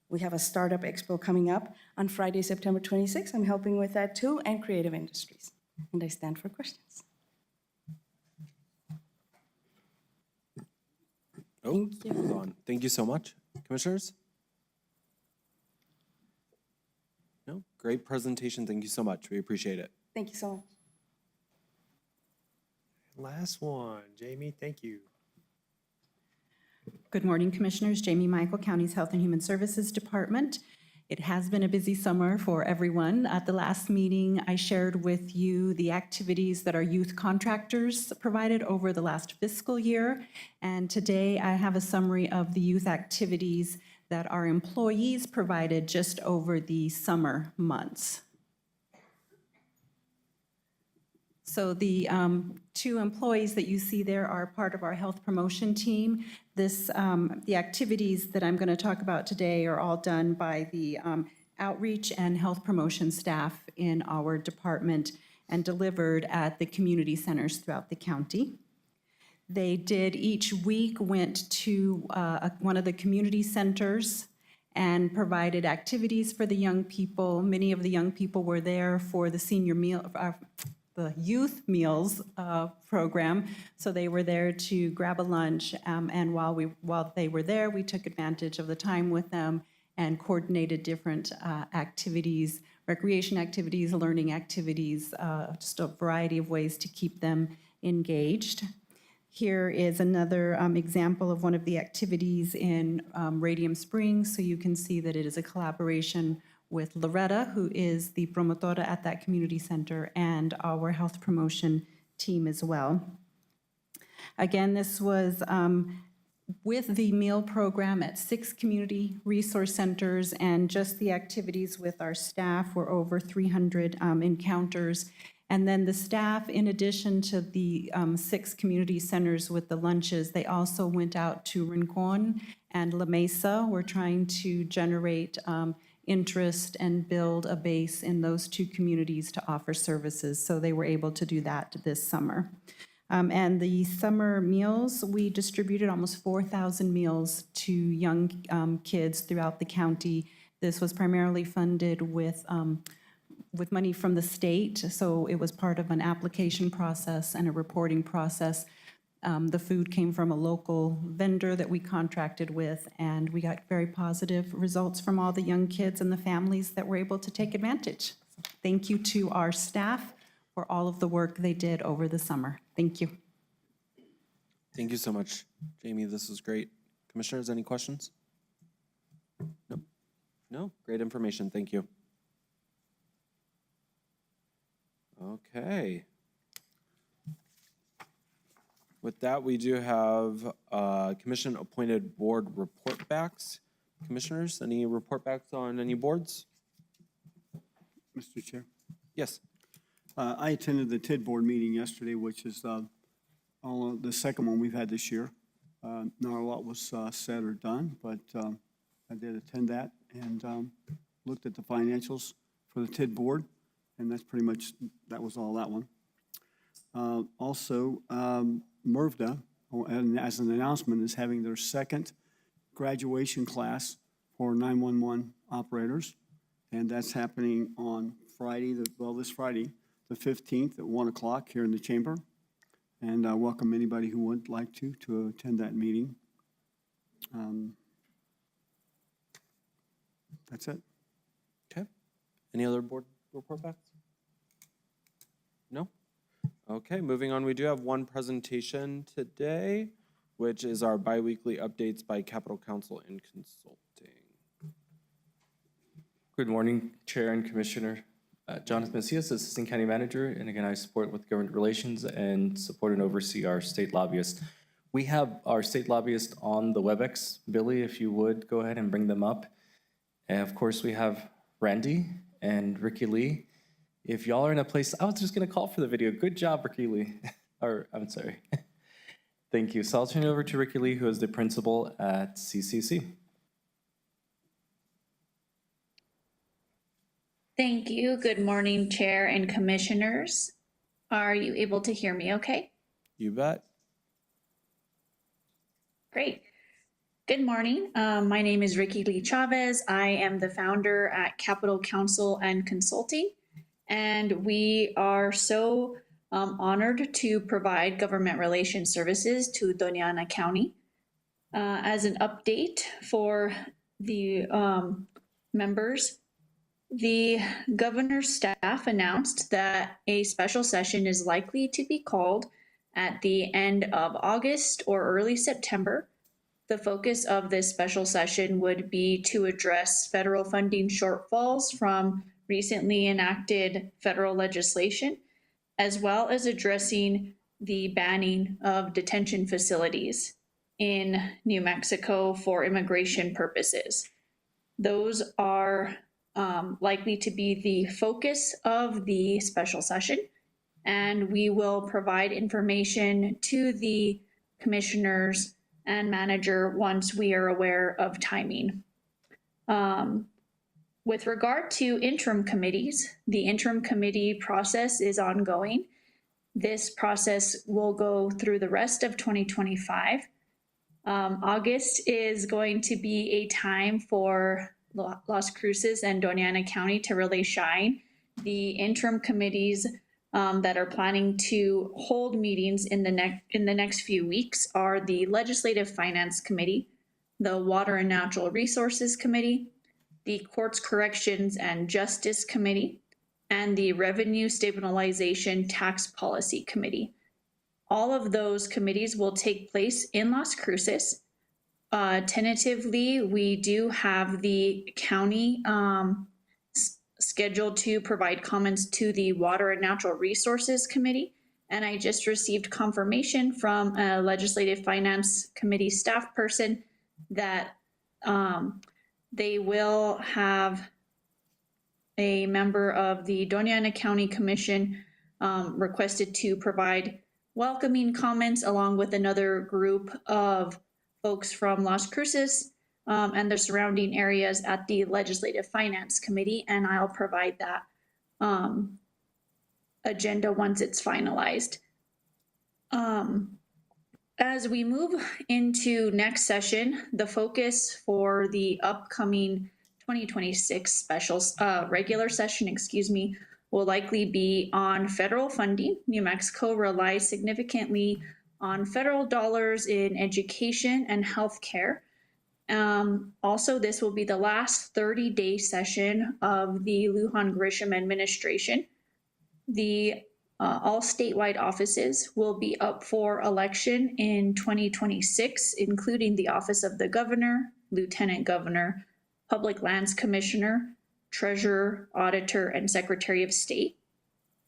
we have a startup expo coming up on Friday, September 26th. I'm helping with that too, and creative industries. And I stand for questions. Thank you. Hold on. Thank you so much. Commissioners? No, great presentation. Thank you so much. We appreciate it. Thank you so much. Last one, Jamie, thank you. Good morning, Commissioners. Jamie Michael, County's Health and Human Services Department. It has been a busy summer for everyone. At the last meeting, I shared with you the activities that our youth contractors provided over the last fiscal year. And today I have a summary of the youth activities that our employees provided just over the summer months. So the 2 employees that you see there are part of our health promotion team. The activities that I'm going to talk about today are all done by the outreach and health promotion staff in our department and delivered at the community centers throughout the county. They did each week went to one of the community centers and provided activities for the young people. Many of the young people were there for the senior meal, the youth meals program. So they were there to grab a lunch, and while they were there, we took advantage of the time with them and coordinated different activities, recreation activities, learning activities, just a variety of ways to keep them engaged. Here is another example of one of the activities in Radium Springs, so you can see that it is a collaboration with Loretta, who is the promotora at that community center, and our health promotion team as well. Again, this was with the meal program at 6 community resource centers, and just the activities with our staff were over 300 encounters. And then the staff, in addition to the 6 community centers with the lunches, they also went out to Rincon and La Mesa. We're trying to generate interest and build a base in those two communities to offer services. So they were able to do that this summer. And the summer meals, we distributed almost 4,000 meals to young kids throughout the county. This was primarily funded with money from the state, so it was part of an application process and a reporting process. The food came from a local vendor that we contracted with, and we got very positive results from all the young kids and the families that were able to take advantage. Thank you to our staff for all of the work they did over the summer. Thank you. Thank you so much, Jamie. This was great. Commissioners, any questions? No? No? Great information. Thank you. Okay. With that, we do have commission-appointed board report backs. Commissioners, any report backs on any boards? Mr. Chair. Yes. I attended the TID board meeting yesterday, which is the second one we've had this year. Not a lot was said or done, but I did attend that and looked at the financials for the TID board, and that's pretty much, that was all that one. Also, MIRVDA, and as an announcement, is having their second graduation class for 911 operators, and that's happening on Friday, this Friday, the 15th at 1 o'clock here in the chamber. And I welcome anybody who would like to attend that meeting. That's it. Okay. Any other board report backs? No? Okay, moving on. We do have one presentation today, which is our biweekly updates by Capital Council and Consulting. Good morning, Chair and Commissioner. Jonathan Macias, Assistant County Manager, and again, I support with government relations and support and oversee our state lobbyist. We have our state lobbyist on the WebEx. Billy, if you would, go ahead and bring them up. And of course, we have Randy and Ricky Lee. If y'all are in a place, I was just gonna call for the video. Good job, Ricky Lee. Or, I'm sorry. Thank you. So I'll turn it over to Ricky Lee, who is the principal at CCC. Thank you. Good morning, Chair and Commissioners. Are you able to hear me okay? You bet. Great. Good morning. My name is Ricky Lee Chavez. I am the founder at Capital Council and Consulting, and we are so honored to provide government relations services to Doña Ana County. As an update for the members, the governor's staff announced that a special session is likely to be called at the end of August or early September. The focus of this special session would be to address federal funding shortfalls from recently enacted federal legislation, as well as addressing the banning of detention facilities in New Mexico for immigration purposes. Those are likely to be the focus of the special session, and we will provide information to the commissioners and manager once we are aware of timing. With regard to interim committees, the interim committee process is ongoing. This process will go through the rest of 2025. August is going to be a time for Las Cruces and Doña Ana County to really shine. The interim committees that are planning to hold meetings in the next few weeks are the Legislative Finance Committee, the Water and Natural Resources Committee, the Courts, Corrections, and Justice Committee, and the Revenue Stabilization Tax Policy Committee. All of those committees will take place in Las Cruces. Tentatively, we do have the county scheduled to provide comments to the Water and Natural Resources Committee. And I just received confirmation from a Legislative Finance Committee staff person that they will have a member of the Doña Ana County Commission requested to provide welcoming comments along with another group of folks from Las Cruces and the surrounding areas at the Legislative Finance Committee, and I'll provide that agenda once it's finalized. As we move into next session, the focus for the upcoming 2026 special regular session, will likely be on federal funding. New Mexico relies significantly on federal dollars in education and healthcare. Also, this will be the last 30-day session of the Lujan Grisham administration. The all statewide offices will be up for election in 2026, including the office of the governor, lieutenant governor, public lands commissioner, treasurer, auditor, and secretary of state.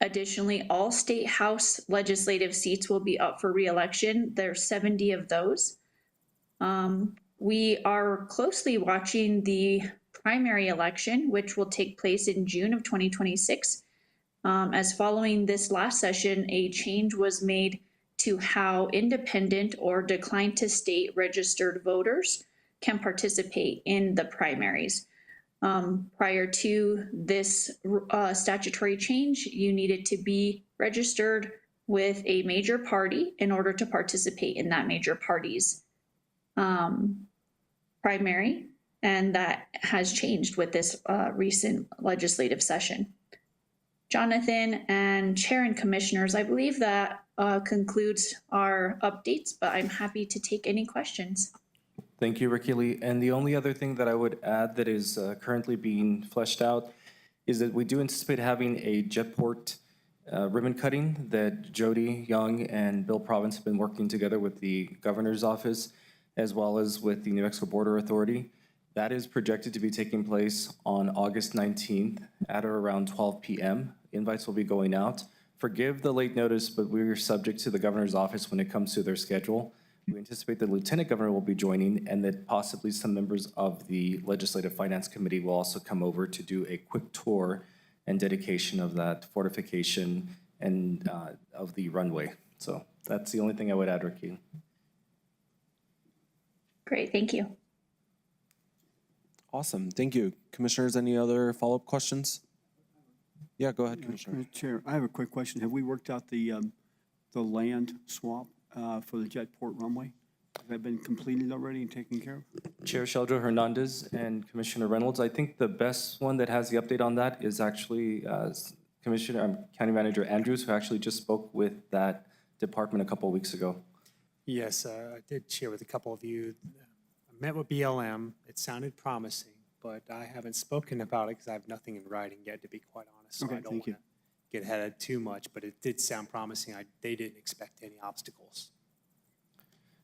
Additionally, all state house legislative seats will be up for re-election. There's 70 of those. We are closely watching the primary election, which will take place in June of 2026. As following this last session, a change was made to how independent or declined to state registered voters can participate in the primaries. Prior to this statutory change, you needed to be registered with a major party in order to participate in that major party's primary, and that has changed with this recent legislative session. Jonathan and Chair and Commissioners, I believe that concludes our updates, but I'm happy to take any questions. Thank you, Ricky Lee. And the only other thing that I would add that is currently being fleshed out is that we do anticipate having a jetport ribbon cutting that Jody Young and Bill Province have been working together with the governor's office as well as with the New Mexico Border Authority. That is projected to be taking place on August 19th at or around 12 p.m. Invites will be going out. Forgive the late notice, but we're subject to the governor's office when it comes to their schedule. We anticipate the lieutenant governor will be joining and that possibly some members of the Legislative Finance Committee will also come over to do a quick tour and dedication of that fortification and of the runway. So that's the only thing I would add, Ricky. Great, thank you. Awesome, thank you. Commissioners, any other follow-up questions? Yeah, go ahead, Commissioner. Chair, I have a quick question. Have we worked out the land swap for the jetport runway? Has that been completed already and taken care of? Chair Sheldra Hernandez and Commissioner Reynolds, I think the best one that has the update on that is actually County Manager Andrews, who actually just spoke with that department a couple of weeks ago. Yes, I did share with a couple of you. I met with BLM. It sounded promising, but I haven't spoken about it because I have nothing in writing yet, to be quite honest. So Okay, I don't thank want to get ahead of too much, but it did sound promising. They didn't expect any obstacles.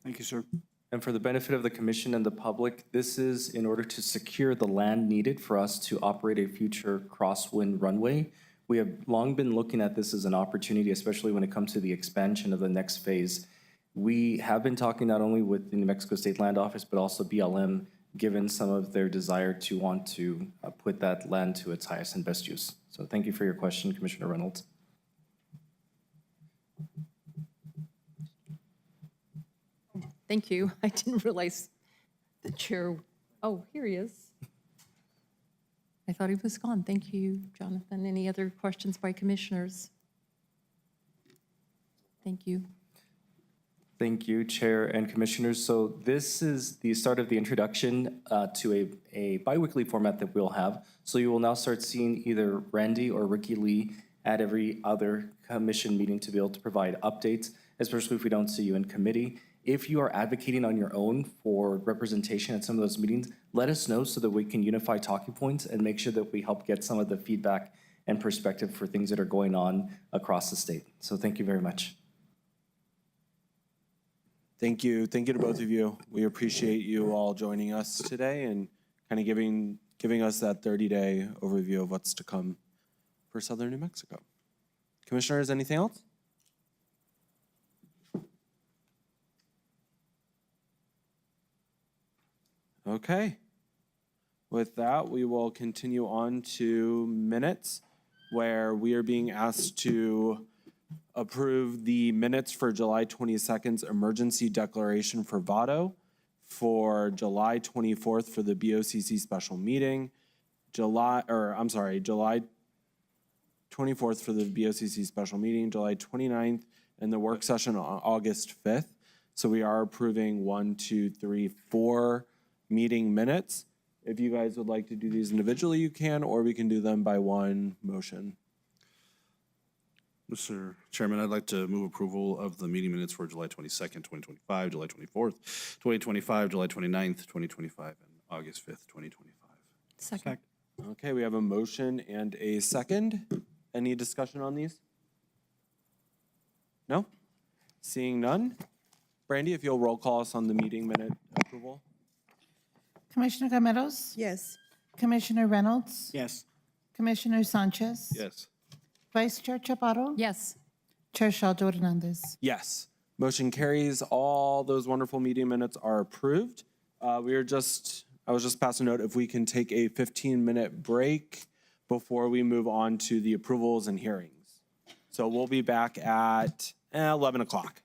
Thank you, sir. And for the benefit of the commission and the public, this is in order to secure the land needed for us to operate a future crosswind runway. We have long been looking at this as an opportunity, especially when it comes to the expansion of the next phase. We have been talking not only with the New Mexico State Land Office, but also BLM, given some of their desire to want to put that land to its highest and best use. So thank you for your question, Commissioner Reynolds. Thank you. I didn't realize the chair, oh, here he is. I thought he was gone. Thank you, Jonathan. Any other questions by commissioners? Thank you. Thank you, Chair and Commissioners. So this is the start of the introduction to a biweekly format that we'll have. So you will now start seeing either Randy or Ricky Lee at every other commission meeting to be able to provide updates, especially if we don't see you in committee. If you are advocating on your own for representation at some of those meetings, let us know so that we can unify talking points and make sure that we help get some of the feedback and perspective for things that are going on across the state. So thank you very much. Thank you. Thank you to both of you. We appreciate you all joining us today and kind of giving us that 30-day overview of what's to come for Southern New Mexico. Commissioners, anything else? Okay. With that, we will continue on to minutes, where we are being asked to approve the minutes for July 22nd's emergency declaration for Vado, for July 24th for the BOCC special meeting, July 24th for the BOCC special meeting, July 29th, and the work session on August 5th. So we are approving 1, 2, 3, 4 meeting minutes. If you guys would like to do these individually, you can, or we can do them by one motion. Mr. Chairman, I'd like to move approval of the meeting minutes for July 22nd, 2025, July 24th, 2025, July 29th, 2025, and August 5th, 2025. Second. Okay, we have a motion and a second. Any discussion on these? No? Seeing none? Brandy, if you'll roll call us on the meeting minute approval. Commissioner Gameros? Yes. Commissioner Reynolds? Yes. Commissioner Sanchez? Yes. Vice Chair Chaparro? Yes. Chair Shaljo Hernandez? Yes. Motion carries. All those wonderful meeting minutes are approved. I was just passing a note if we can take a 15-minute break before we move on to the approvals and hearings. So we'll be back at 11 o'clock.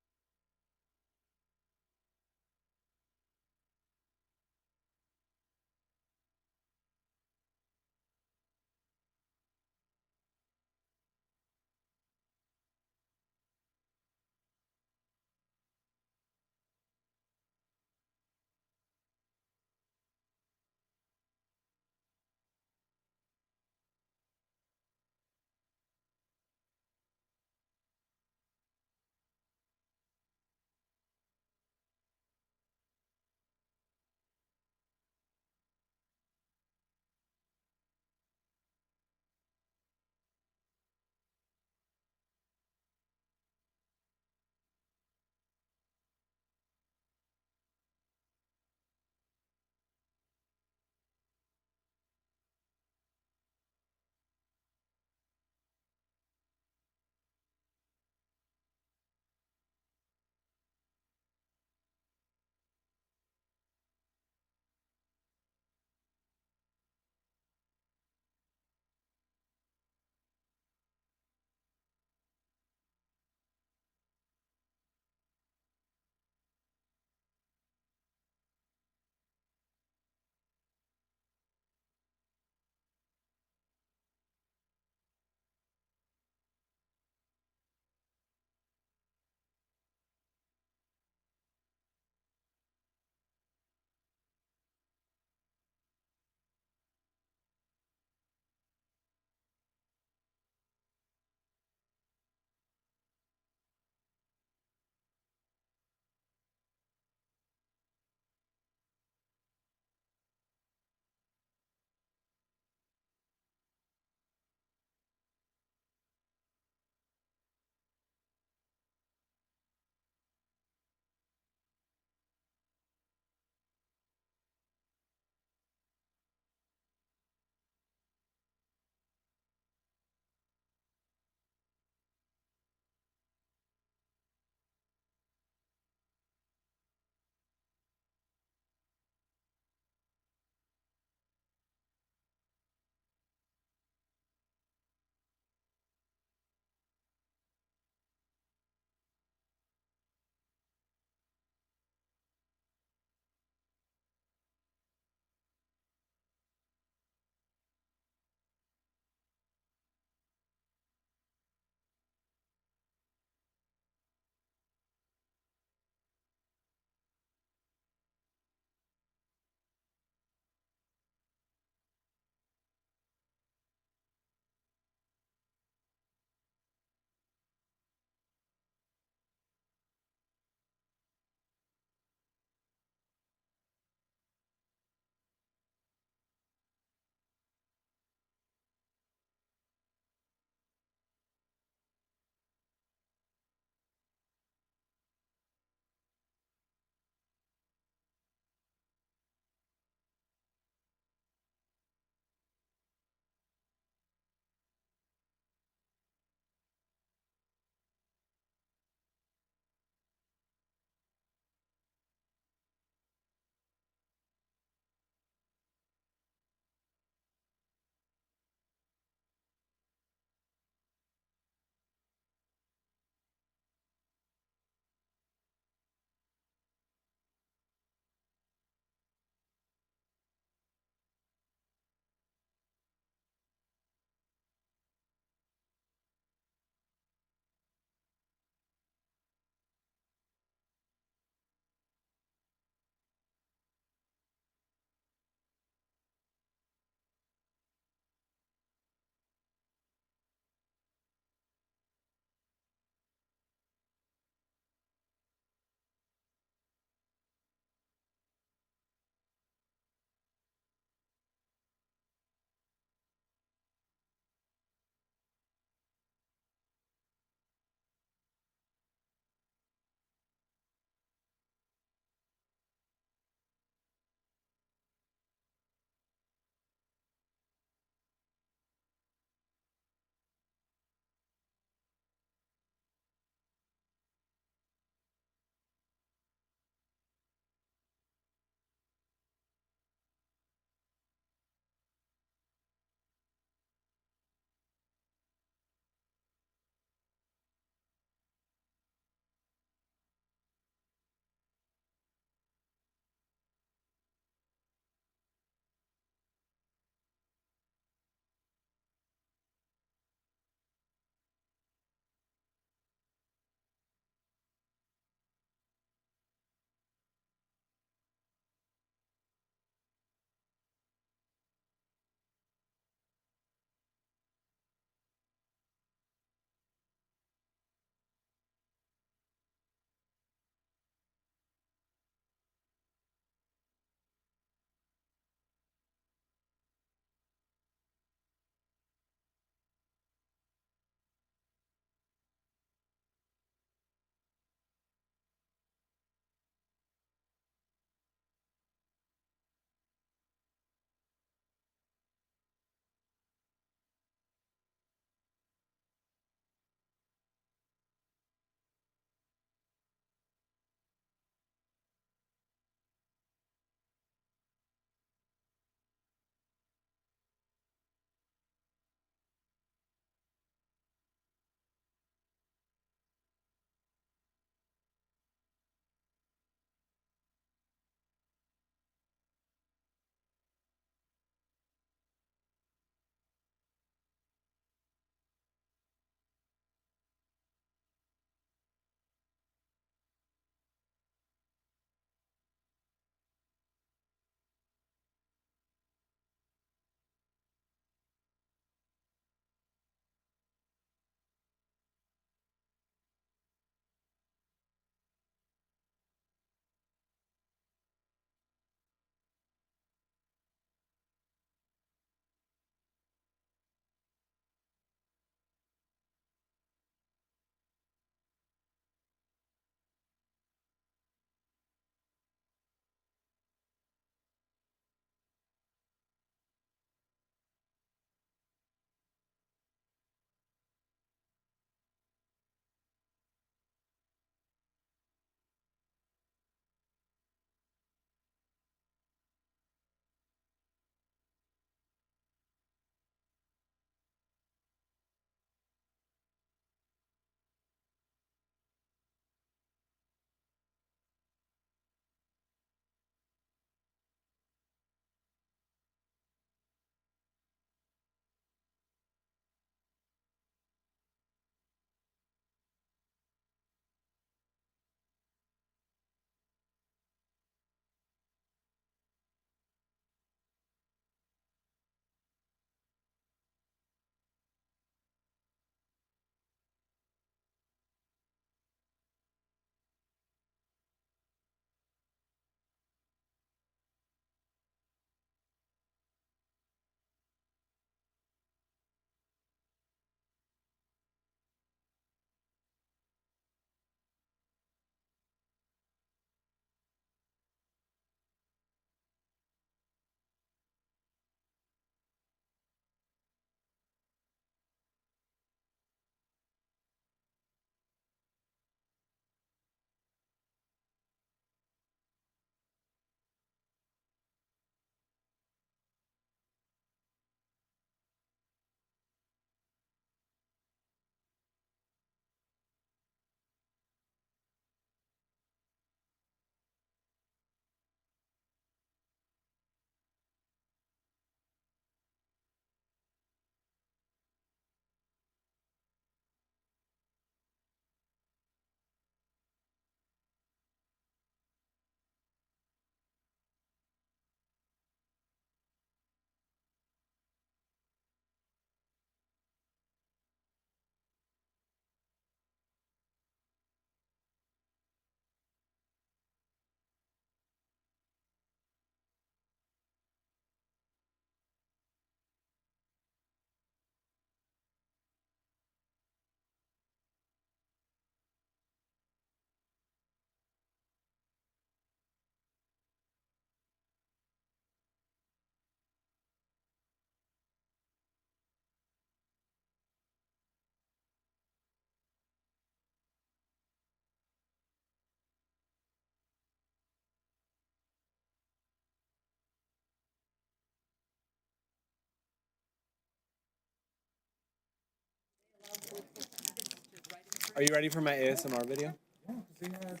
Are you ready for my ASMR video? Yeah, because they had,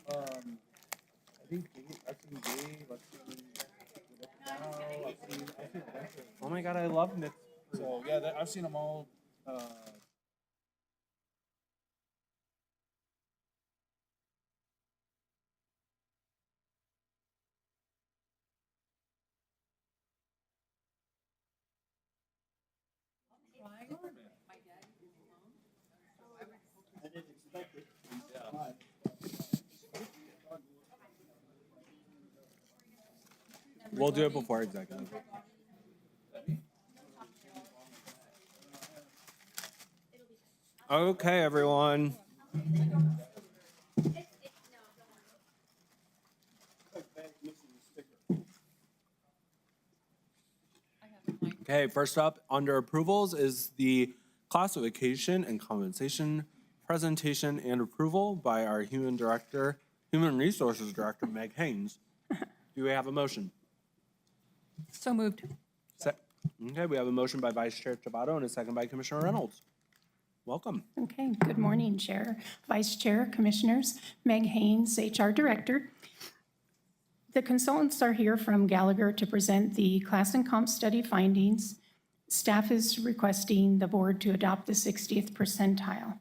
I think I've seen Dave, I've seen Now, I've seen Adventure. Oh my God, I love Nick. So yeah, I've seen them all. We'll do it before executive. Okay, everyone. Okay, first up, under approvals is the classification and compensation presentation and approval by our Human Resources Director, Meg Haynes. Do we have a motion? So moved. Okay, we have a motion by Vice Chair Chabato and a second by Commissioner Reynolds. Welcome. Okay, good morning, Chair, Vice Chair, Commissioners. Meg Haynes, HR Director. The consultants are here from Gallagher to present the class and comp study findings. Staff is requesting the board to adopt the 60th percentile.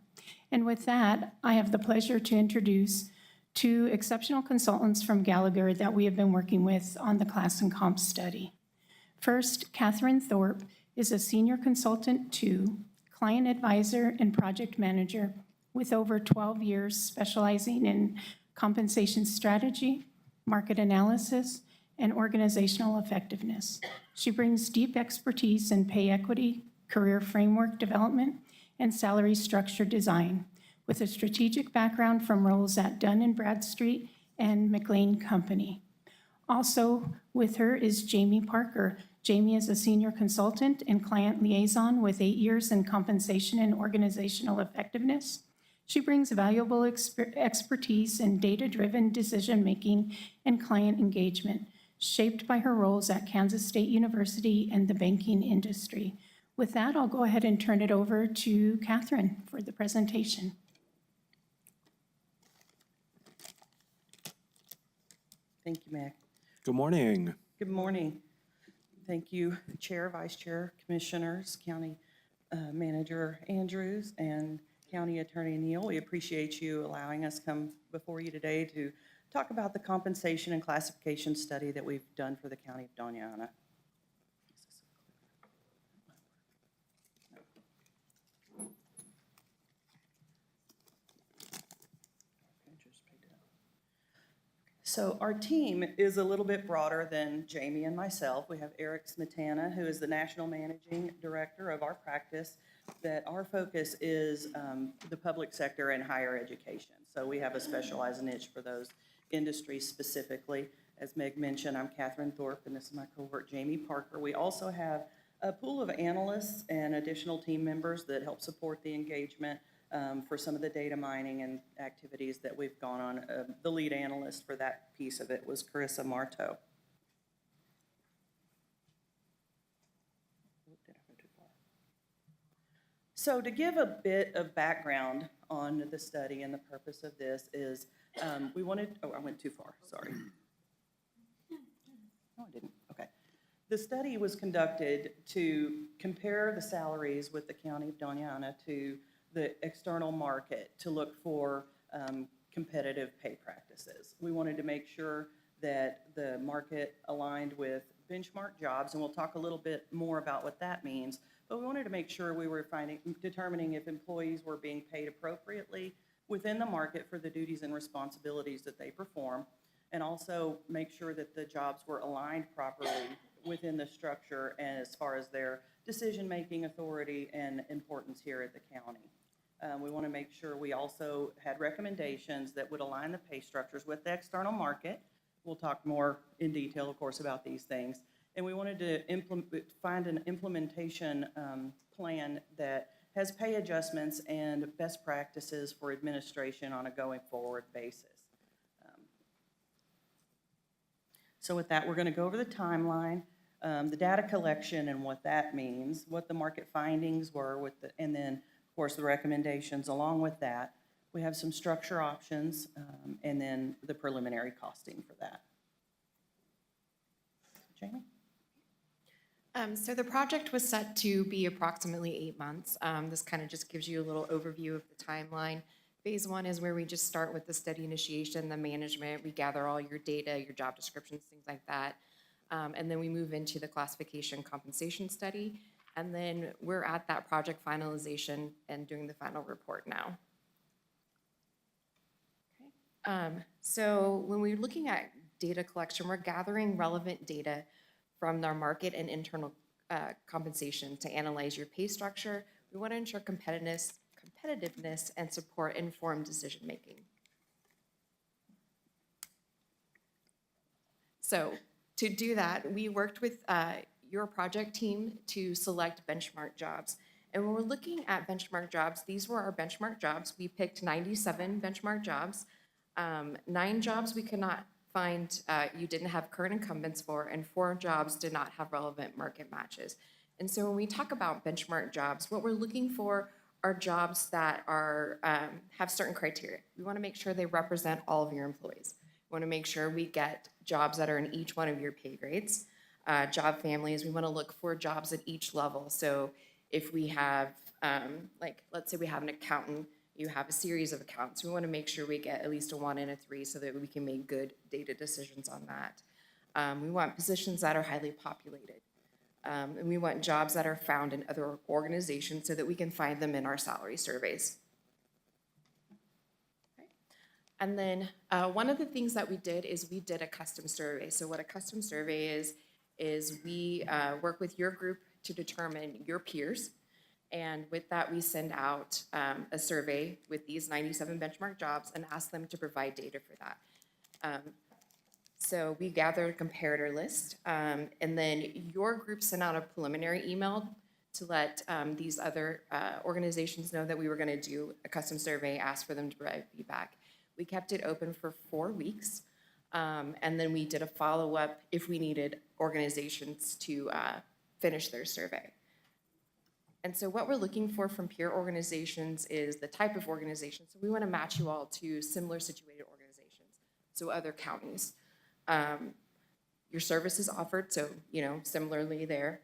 And with that, I have the pleasure to introduce two exceptional consultants from Gallagher that we have been working with on the class and comp study. First, Catherine Thorpe is a Senior Consultant 2, Client Advisor and Project Manager with over 12 years specializing in compensation strategy, market analysis, and organizational effectiveness. She brings deep expertise in pay equity, career framework development, and salary structure design, with a strategic background from roles at Dun & Bradstreet and McLean Company. Also with her is Jamie Parker. Jamie is a senior consultant and client liaison with 8 years in compensation and organizational effectiveness. She brings valuable expertise in data-driven decision-making and client engagement, shaped by her roles at Kansas State University and the banking industry. With that, I'll go ahead and turn it over to Catherine for the presentation. Thank you, Meg. Good morning. Good morning. Thank you, Chair, Vice Chair, Commissioners, County Manager Andrews, and County Attorney Neal. We appreciate you allowing us to come before you today to talk about the compensation and classification study that we've done for the County of Doña. So our team is a little bit broader than Jamie and myself. We have Eric Smetana, who is the National Managing Director of our practice, that our focus is the public sector and higher education. So we have a specialized niche for those industries specifically. As Meg mentioned, I'm Catherine Thorpe, and this is my cohort, Jamie Parker. We also have a pool of analysts and additional team members that help support the engagement for some of the data mining and activities that we've gone on. The lead analyst for that piece of it was Carissa Marto. So to give a bit of background on the study and the purpose of this is we wanted, oh, I went too far, sorry. No, I didn't, okay. The study was conducted to compare the salaries with the County of Doña to the external market to look for competitive pay practices. We wanted to make sure that the market aligned with benchmark jobs, and we'll talk a little bit more about what that means, but we wanted to make sure we were determining if employees were being paid appropriately within the market for the duties and responsibilities that they perform, and also make sure that the jobs were aligned properly within the structure as far as their decision-making authority and importance here at the county. We want to make sure we also had recommendations that would align the pay structures with the external market. We'll talk more in detail, of course, about these things. And we wanted to find an implementation plan that has pay adjustments and best practices for administration on a going forward basis. So with that, we're going to go over the timeline, the data collection and what that means, what the market findings were, and then, of course, the recommendations along with that. We have some structure options, and then the preliminary costing for that. Jamie? So the project was set to be approximately 8 months. This kind of just gives you a little overview of the timeline. Phase 1 is where we just start with the study initiation, the management. We gather all your data, your job descriptions, things like that. And then we move into the classification compensation study. And then we're at that project finalization and doing the final report now. So when we're looking at data collection, we're gathering relevant data from our market and internal compensation to analyze your pay structure. We want to ensure competitiveness and support informed decision-making. So to do that, we worked with your project team to select benchmark jobs. And when we're looking at benchmark jobs, these were our benchmark jobs. We picked 97 benchmark jobs. 9 jobs we could not find you didn't have current incumbents for, and 4 jobs did not have relevant market matches. And so when we talk about benchmark jobs, what we're looking for are jobs that are have certain criteria. We want to make sure they represent all of your employees. We want to make sure we get jobs that are in each one of your pay grades. Job families, we want to look for jobs at each level. So if we have, like, let's say we have an accountant, you have a series of accounts. We want to make sure we get at least a 1 and a 3 so that we can make good data decisions on that. We want positions that are highly populated. And we want jobs that are found in other organizations so that we can find them in our salary surveys. Okay. And then one of the things that we did is we did a custom survey. So what a custom survey is we work with your group to determine your peers. And with that, we send out a survey with these 97 benchmark jobs and ask them to provide data for that. So we gathered a comparator list, and then your group sent out a preliminary email to let these other organizations know that we were going to do a custom survey, ask for them to provide feedback. We kept it open for 4 weeks, and then we did a follow-up if we needed organizations to finish their survey. And so what we're looking for from peer organizations is the type of organization. So we want to match you all to similar situated organizations, so other counties. Your services offered, so, you know, similarly there.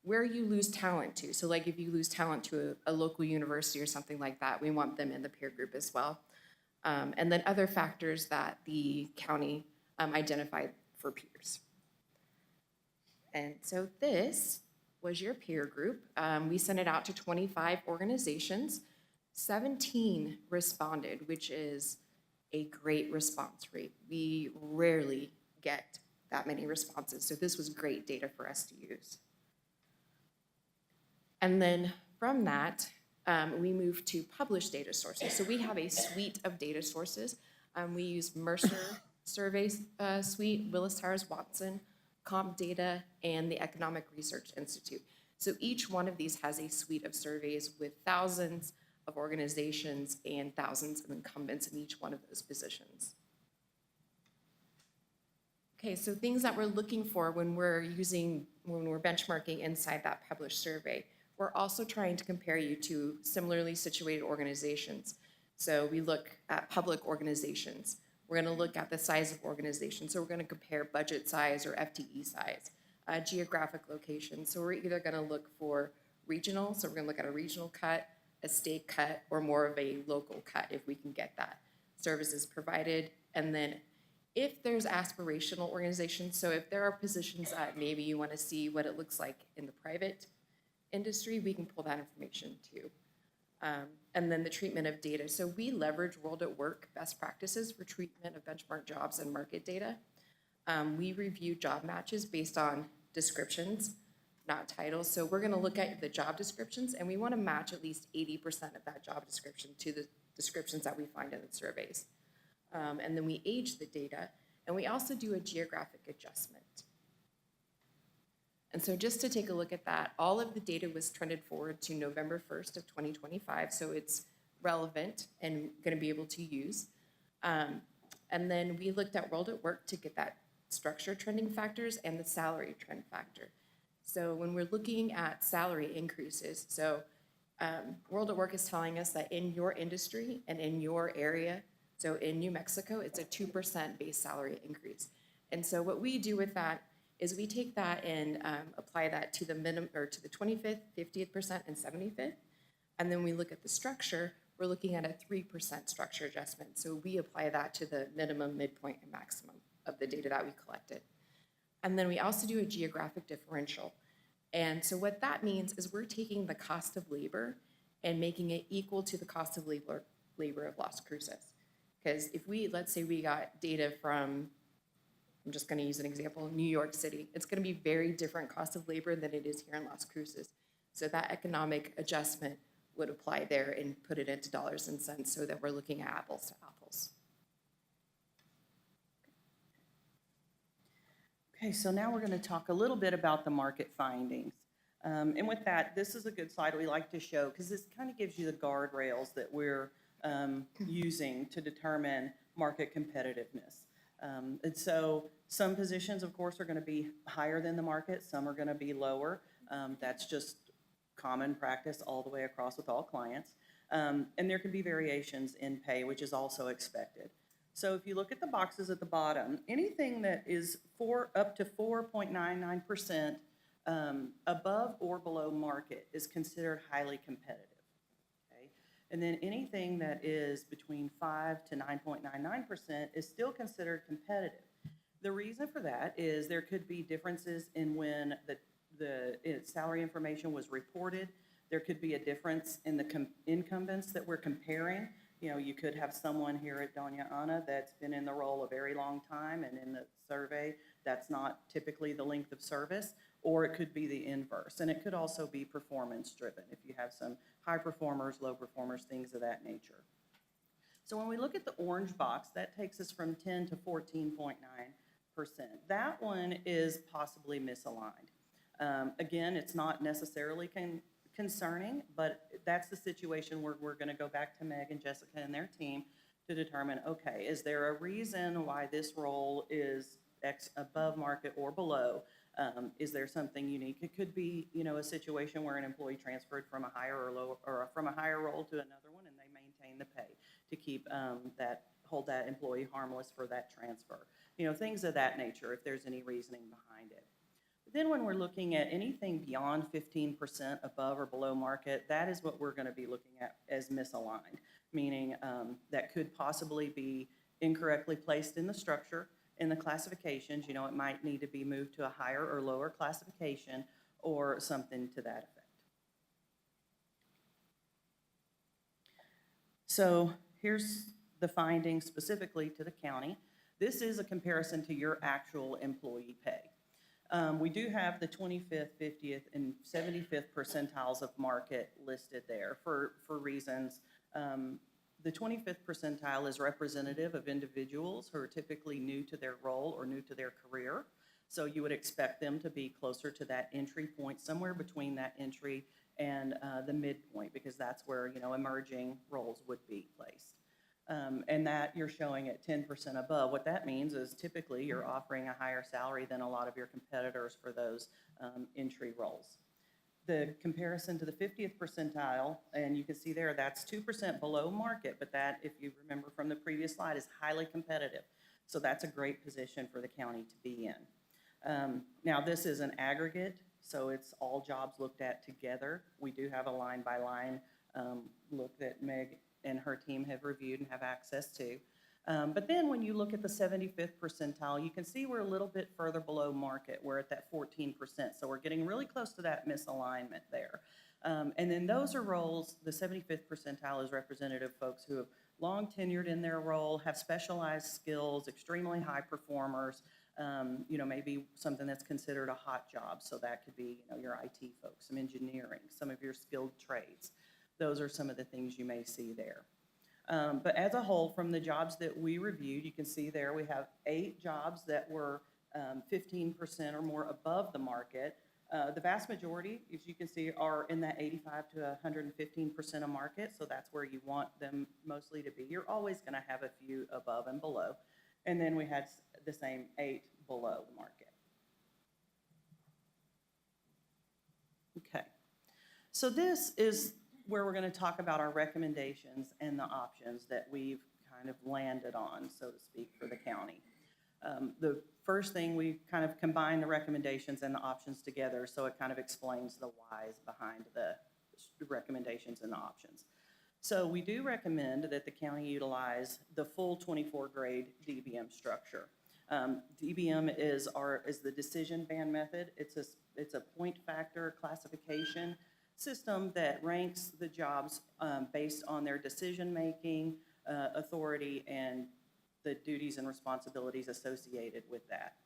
Where you lose talent to, so like if you lose talent to a local university or something like that, we want them in the peer group as well. And then other factors that the county identified for peers. And so this was your peer group. We sent it out to 25 organizations. 17 responded, which is a great response rate. We rarely get that many responses, so this was great data for us to use. And then from that, we moved to published data sources. So we have a suite of data sources. We use Mercer Survey Suite, Willis Towers Watson, Comp Data, and the Economic Research Institute. So each one of these has a suite of surveys with thousands of organizations and thousands of incumbents in each one of those positions. Okay, so things that we're looking for when we're benchmarking inside that published survey. We're also trying to compare you to similarly situated organizations. So we look at public organizations. We're going to look at the size of organizations. So we're going to compare budget size or FTE size, geographic location. So we're either going to look for regional, so we're going to look at a regional cut, a state cut, or more of a local cut if we can get that. Services provided, and then if there's aspirational organizations, so if there are positions that maybe you want to see what it looks like in the private industry, we can pull that information too. And then the treatment of data. So we leverage World at Work best practices for treatment of benchmark jobs and market data. We review job matches based on descriptions, not titles. So we're going to look at the job descriptions, and we want to match at least 80% of that job description to the descriptions that we find in the surveys. And then we age the data, and we also do a geographic adjustment. And so just to take a look at that, all of the data was trended forward to November 1st of 2025, so it's relevant and going to be able to use. And then we looked at World at Work to get that structure trending factors and the salary trend factor. So when we're looking at salary increases, so World at Work is telling us that in your industry and in your area, so in New Mexico, it's a 2% base salary increase. And so what we do with that is we take that and apply that to the minimum, or to the 25th, 50th percent, and 75th. And then we look at the structure, we're looking at a 3% structure adjustment. So we apply that to the minimum, midpoint, and maximum of the data that we collected. And then we also do a geographic differential. And so what that means is we're taking the cost of labor and making it equal to the cost of labor of Las Cruces. Because if let's say we got data from, I'm just going to use an example, New York City, it's going to be very different cost of labor than it is here in Las Cruces. So that economic adjustment would apply there and put it into dollars and cents so that we're looking at apples to apples. Okay, so now we're going to talk a little bit about the market findings. And with that, this is a good slide we like to show because this kind of gives you the guardrails that we're using to determine market competitiveness. And so some positions, of course, are going to be higher than the market. Some are going to be lower. That's just common practice all the way across with all clients. And there can be variations in pay, which is also expected. So if you look at the boxes at the bottom, anything that is up to 4.99% above or below market is considered highly competitive. Okay? And then anything that is between 5 to 9.99% is still considered competitive. The reason for that is there could be differences in when the salary information was reported. There could be a difference in the incumbents that we're comparing. You know, you could have someone here at Doña that's been in the role a very long time, and in the survey, that's not typically the length of service, or it could be the inverse. And it could also be performance driven if you have some high performers, low performers, things of that nature. So when we look at the orange box, that takes us from 10 to 14.9%. That one is possibly misaligned. Again, it's not necessarily concerning, but that's the situation where we're going to go back to Meg and Jessica and their team to determine, okay, is there a reason why this role is X above market or below? Is there something unique? It could be, you know, a situation where an employee transferred from a higher or lower, or from a higher role to another one, and they maintain the pay to keep hold that employee harmless for that transfer. You know, things of that nature, if there's any reasoning behind it. Then when we're looking at anything beyond 15% above or below market, that is what we're going to be looking at as misaligned, meaning that could possibly be incorrectly placed in the structure, in the classifications. You know, it might need to be moved to a higher or lower classification or something to that effect. So here's the findings specifically to the county. This is a comparison to your actual employee pay. We do have the 25th, 50th, and 75th percentiles of market listed there for reasons. The 25th percentile is representative of individuals who are typically new to their role or new to their career. So you would expect them to be closer to that entry point, somewhere between that entry and the midpoint, because that's where, you know, emerging roles would be placed. And that you're showing at 10% above. What that means is typically you're offering a higher salary than a lot of your competitors for those entry roles. The comparison to the 50th percentile, and you can see there, that's 2% below market, but that, if you remember from the previous slide, is highly competitive. So that's a great position for the county to be in. Now, this is an aggregate, so it's all jobs looked at together. We do have a line-by-line look that Meg and her team have reviewed and have access to. But then when you look at the 75th percentile, you can see we're a little bit further below market. We're at that 14%, so we're getting really close to that misalignment there. And then those are roles, the 75th percentile is representative of folks who have long tenured in their role, have specialized skills, extremely high performers, you know, maybe something that's considered a hot job. So that could be, you know, your IT folks, some engineering, some of your skilled trades. Those are some of the things you may see there. But as a whole, from the jobs that we reviewed, you can see there we have 8 jobs that were 15% or more above the market. The vast majority, as you can see, are in that 85 to 115% of market, so that's where you want them mostly to be. You're always going to have a few above and below. And then we had the same 8 below the market. Okay. So this is where we're going to talk about our recommendations and the options that we've kind of landed on, so to speak, for the county. The first thing, we kind of combine the recommendations and the options together, so it kind of explains the whys behind the recommendations and the options. So we do recommend that the county utilize the full 24-grade DBM structure. DBM is the decision band method. It's a point factor classification system that ranks the jobs based on their decision-making authority and the duties and responsibilities associated with that.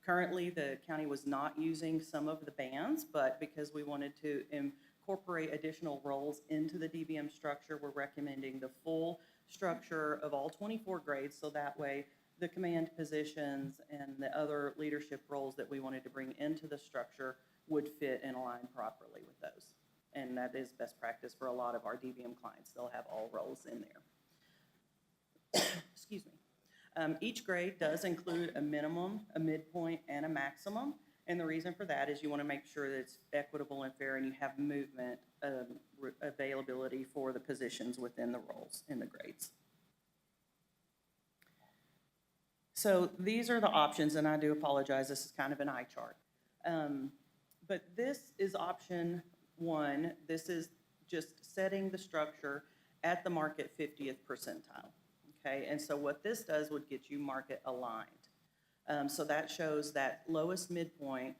Currently, the county was not using some of the bands, but because we wanted to incorporate additional roles into the DBM structure, we're recommending the full structure of all 24 grades, so that way the command positions and the other leadership roles that we wanted to bring into the structure would fit and align properly with those. And that is best practice for a lot of our DBM clients. They'll have all roles in there. Excuse me. Each grade does include a minimum, a midpoint, and a maximum. And the reason for that is you want to make sure that it's equitable and fair and you have movement availability for the positions within the roles in the grades. So these are the options, and I do apologize, this is kind of an eye chart. But this is option 1. This is just setting the structure at the market 50th percentile. Okay, and so what this does would get you market aligned. So that shows that lowest midpoint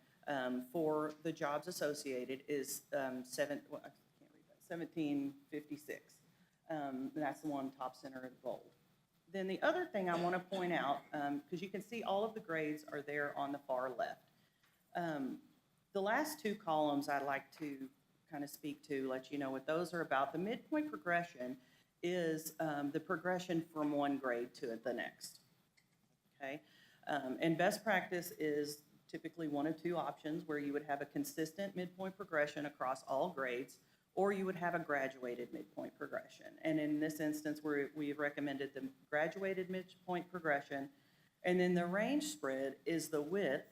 for the jobs associated is 1756. That's the one top center in gold. Then the other thing I want to point out, because you can see all of the grades are there on the far left. The last 2 columns I'd like to kind of speak to, let you know what those are about. The midpoint progression is the progression from one grade to the next. Okay, and best practice is typically 1 of 2 options where you would have a consistent midpoint progression across all grades, or you would have a graduated midpoint progression. And in this instance, we've recommended the graduated midpoint progression, and then the range spread is the width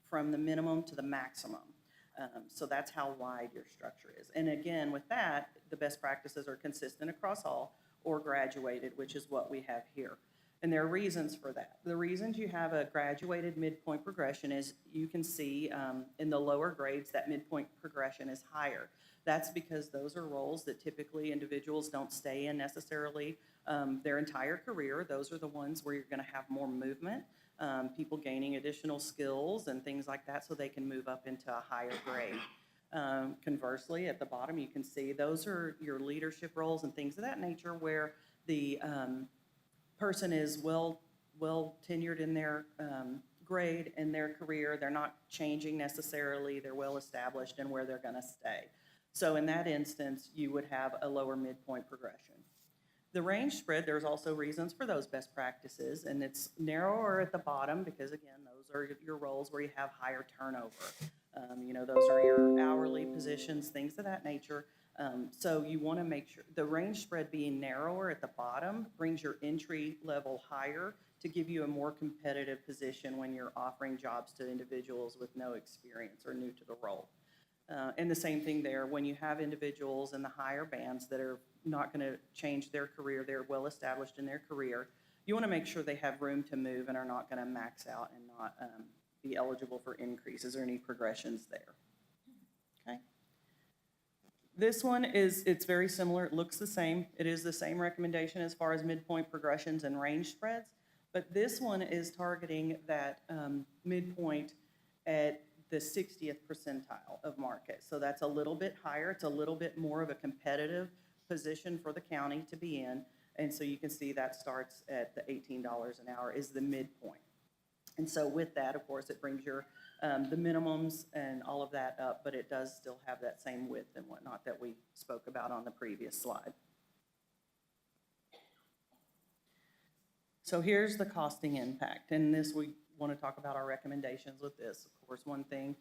from the minimum to the maximum. So that's how wide your structure is. And again, with that, the best practices are consistent across all or graduated, which is what we have here. And there are reasons for that. The reasons you have a graduated midpoint progression is you can see in the lower grades that midpoint progression is higher. That's because those are roles that typically individuals don't stay in necessarily their entire career. Those are the ones where you're going to have more movement, people gaining additional skills and things like that so they can move up into a higher grade. Conversely, at the bottom, you can see those are your leadership roles and things of that nature where the person is well tenured in their grade in their career. They're not changing necessarily. They're well established in where they're going to stay. So in that instance, you would have a lower midpoint progression. The range spread, there's also reasons for those best practices, and it's narrower at the bottom because, again, those are your roles where you have higher turnover. Those are your hourly positions, things of that nature. So you want to make sure the range spread being narrower at the bottom brings your entry level higher to give you a more competitive position when you're offering jobs to individuals with no experience or new to the role. And the same thing there, when you have individuals in the higher bands that are not going to change their career, they're well established in their career, you want to make sure they have room to move and are not going to max out and not be eligible for increases or any progressions there. Okay. This one it's very similar. It looks the same. It is the same recommendation as far as midpoint progressions and range spreads, but this one is targeting that midpoint at the 60th percentile of market. So that's a little bit higher. It's a little bit more of a competitive position for the county to be in. And so you can see that starts at the $18 an hour is the midpoint. And so with that, of course, it brings your the minimums and all of that up, but it does still have that same width and whatnot that we spoke about on the previous slide. So here's the costing impact. And this, we want to talk about our recommendations with this. Of course, one thing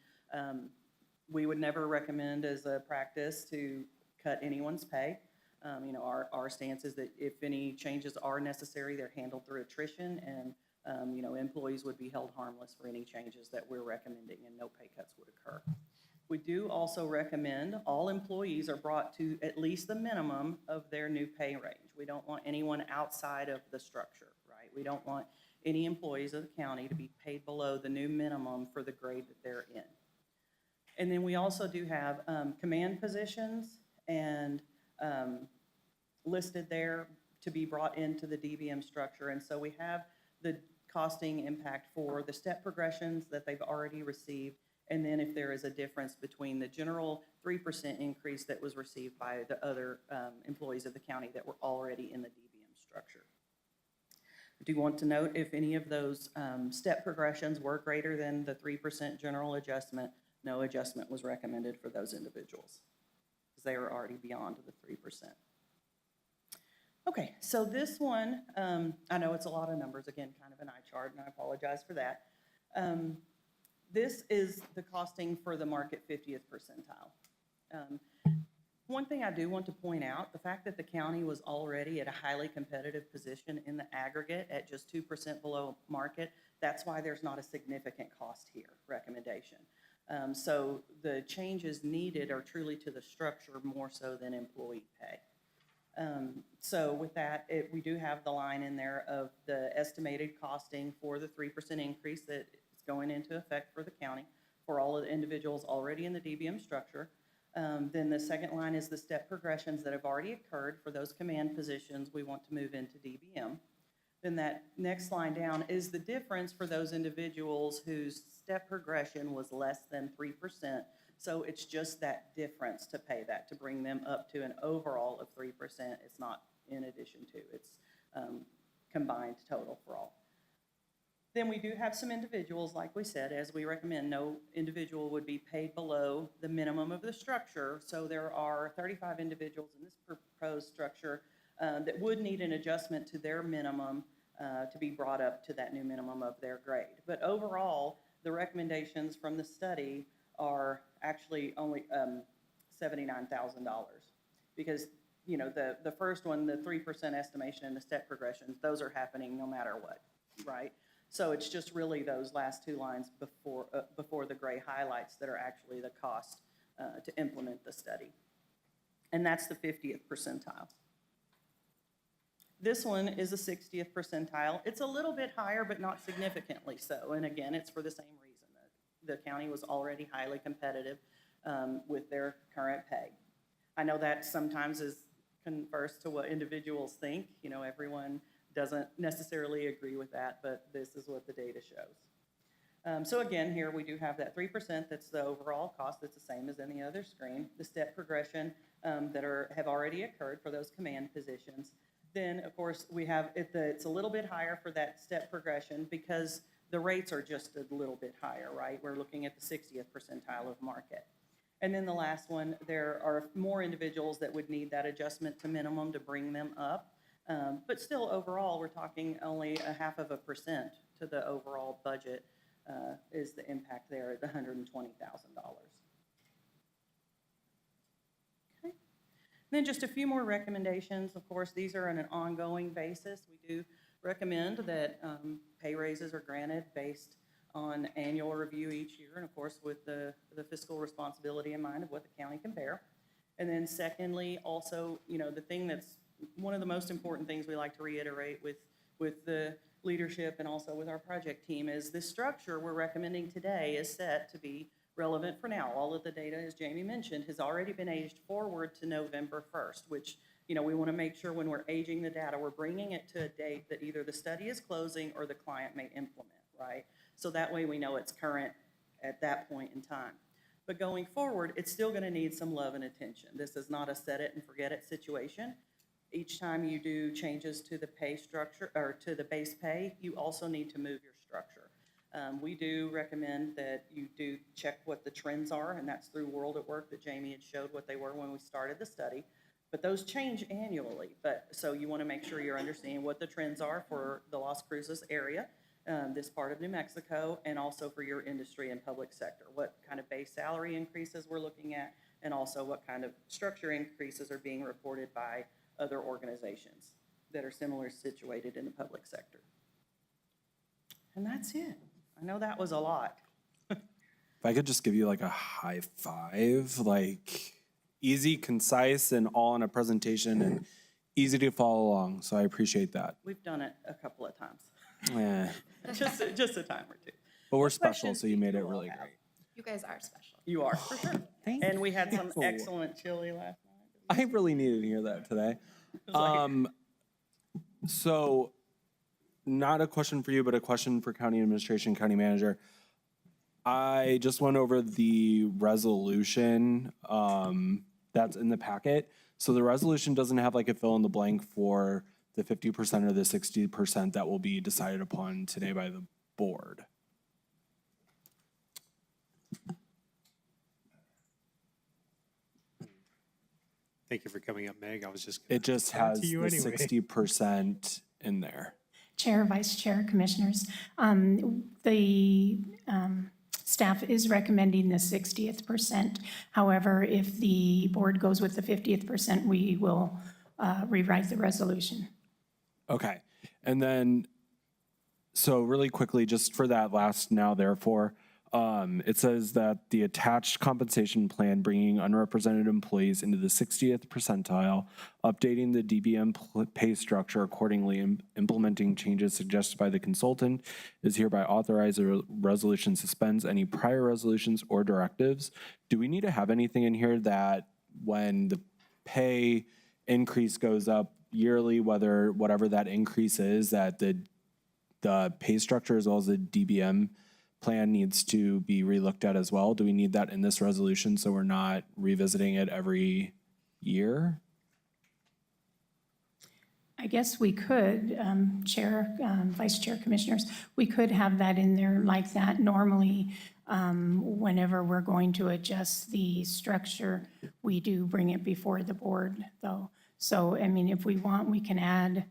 we would never recommend as a practice to cut anyone's pay. Our stance is that if any changes are necessary, they're handled through attrition, and employees would be held harmless for any changes that we're recommending, and no pay cuts would occur. We do also recommend all employees are brought to at least the minimum of their new pay range. We don't want anyone outside of the structure, right? We don't want any employees of the county to be paid below the new minimum for the grade that they're in. And then we also do have command positions and listed there to be brought into the DBM structure. And so we have the costing impact for the step progressions that they've already received, and then if there is a difference between the general 3% increase that was received by the other employees of the county that were already in the DBM structure. I do want to note if any of those step progressions were greater than the 3% general adjustment, no adjustment was recommended for those individuals because they are already beyond the 3%. Okay, so this one, I know it's a lot of numbers, again, kind of an eye chart, and I apologize for that. This is the costing for the market 50th percentile. One thing I do want to point out, the fact that the county was already at a highly competitive position in the aggregate at just 2% below market, that's why there's not a significant cost here recommendation. So the changes needed are truly to the structure more so than employee pay. So with that, we do have the line in there of the estimated costing for the 3% increase that is going into effect for the county for all of the individuals already in the DBM structure. Then the second line is the step progressions that have already occurred for those command positions we want to move into DBM. Then that next line down is the difference for those individuals whose step progression was less than 3%. So it's just that difference to pay that, to bring them up to an overall of 3%. It's not in addition to, it's combined total for all. Then we do have some individuals, like we said, as we recommend, no individual would be paid below the minimum of the structure. So there are 35 individuals in this proposed structure that would need an adjustment to their minimum to be brought up to that new minimum of their grade. But overall, the recommendations from the study are actually only $79,000 because, you know, the first one, the 3% estimation and the step progressions, those are happening no matter what, right? So it's just really those last two lines before the gray highlights that are actually the cost to implement the study. And that's the 50th percentile. This one is a 60th percentile. It's a little bit higher, but not significantly so. And again, it's for the same reason. The county was already highly competitive with their current pay. I know that sometimes is converse to what individuals think. You know, everyone doesn't necessarily agree with that, but this is what the data shows. So again, here we do have that 3%. That's the overall cost. That's the same as any other screen. The step progression that have already occurred for those command positions. Then, of course, we have it's a little bit higher for that step progression because the rates are just a little bit higher, right? We're looking at the 60th percentile of market. And then the last one, there are more individuals that would need that adjustment to minimum to bring them up. But still, overall, we're talking only 0.5% to the overall budget is the impact there at $120,000. Okay. Then just a few more recommendations. Of course, these are on an ongoing basis. We do recommend that pay raises are granted based on annual review each year, and of course with the fiscal responsibility in mind of what the county can bear. And then secondly, also, you know, the thing that's one of the most important things we like to reiterate with the leadership and also with our project team is this structure we're recommending today is set to be relevant for now. All of the data, as Jamie mentioned, has already been aged forward to November 1st, which, you know, we want to make sure when we're aging the data, we're bringing it to a date that either the study is closing or the client may implement, right? So that way we know it's current at that point in time. But going forward, it's still going to need some love and attention. This is not a set it and forget it situation. Each time you do changes to the pay structure or to the base pay, you also need to move your structure. We do recommend that you do check what the trends are, and that's through World at Work that Jamie had showed what they were when we started the study. But those change annually. So you want to make sure you're understanding what the trends are for the Las Cruces area, this part of New Mexico, and also for your industry and public sector. What kind of base salary increases we're looking at, and also what kind of structure increases are being reported by other organizations that are similar situated in the public sector. And that's it. I know that was a lot. If I could just give you like a high five, like easy, concise, and all in a presentation and easy to follow along. So I appreciate that. We've done it a couple of times, Eh, just a time or two. but we're special, so you made it really great. You guys are special. You are, for sure. And we had some excellent chili last night. I really needed to hear that today. So not a question for you, but a question for county administration, county manager. I just went over the resolution that's in the packet. So the resolution doesn't have like a fill in the blank for the 50% or the 60% that will be decided upon today by the board. Thank you for coming up, Meg. I was just. It just gonna has to you the anyway. 60% in there. Chair, Vice Chair, Commissioners, the staff is recommending the 60th percent. However, if the board goes with the 50th percent, we will rewrite the resolution. Okay. And then, so really quickly, just for that last now therefore, it says that the attached compensation plan bringing unrepresented employees into the 60th percentile, updating the DBM pay structure accordingly, and implementing changes suggested by the consultant is hereby authorized. The resolution suspends any prior resolutions or directives. Do we need to have anything in here that when the pay increase goes up yearly, whatever that increase is, that the pay structure as well as the DBM plan needs to be relooked at as well? Do we need that in this resolution so we're not revisiting it every year? I guess we could, Chair, Vice Chair, Commissioners, we could have that in there like that. Normally, whenever we're going to adjust the structure, we do bring it before the board, though. So, I mean, if we want, we can add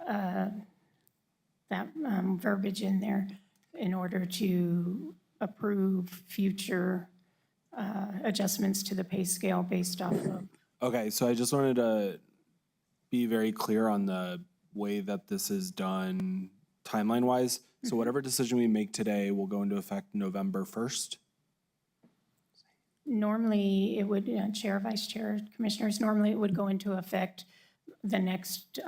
that verbiage in there in order to approve future adjustments to the pay scale based off of. Okay, so I just wanted to be very clear on the way that this is done timeline-wise. So whatever decision we make today will go into effect November 1st? Normally, it would, Chair, Vice Chair, Commissioners, normally it would go into effect the next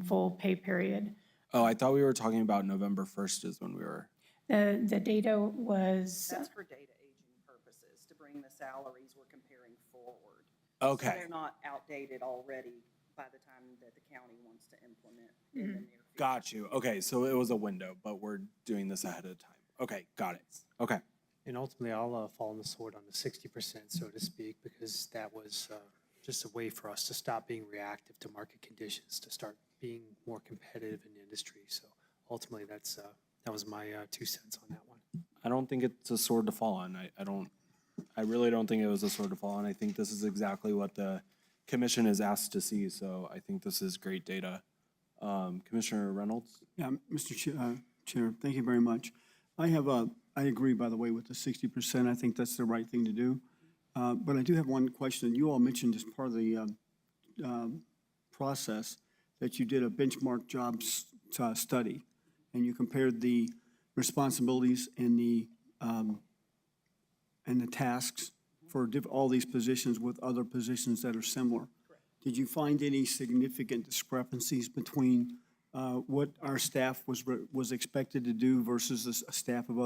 full pay period. Oh, I thought we were talking about November 1st is when we were. The data was, That's for data aging purposes, to bring the salaries we're comparing forward. Okay. So they're not outdated already by the time that the county wants to implement in the near future. Got you. Okay, so it was a window, but we're doing this ahead of time. Okay, got it. Okay. And ultimately, I'll fall on the sword on the 60%, so to speak, because that was just a way for us to stop being reactive to market conditions, to start being more competitive in the industry. So ultimately, that was my 2 cents on that one. I don't think it's a sword to fall on. I really don't think it was a sword to fall on. I think this is exactly what the commission is asked to see. So I think this is great data. Commissioner Reynolds? Yeah, Mr. Chair, thank you very much. I agree, by the way, with the 60%. I think that's the right thing to do. But I do have one question. You all mentioned as part of the process that you did a benchmark jobs study, and you compared the responsibilities and the tasks for all these positions with other positions that are similar. Correct. Did you find any significant discrepancies between what our staff was expected to do versus a staff of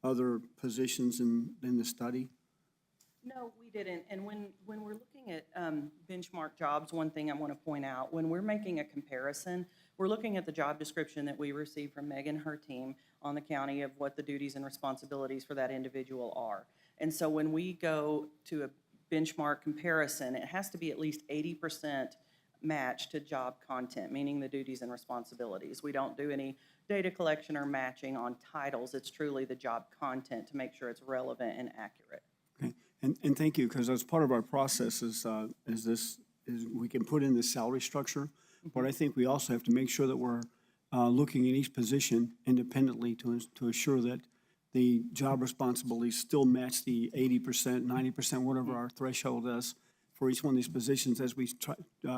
other positions in the study? No, we didn't. And when we're looking at benchmark jobs, one thing I want to point out, when we're making a comparison, we're looking at the job description that we received from Meg and her team on the county of what the duties and responsibilities for that individual are. And so when we go to a benchmark comparison, it has to be at least 80% matched to job content, meaning the duties and responsibilities. We don't do any data collection or matching on titles. It's truly the job content to make sure it's relevant and accurate. Okay. And thank you, because as part of our process is we can put in the salary structure, but I think we also have to make sure that we're looking at each position independently to assure that the job responsibilities still match the 80%, 90%, whatever our threshold is for each one of these positions as we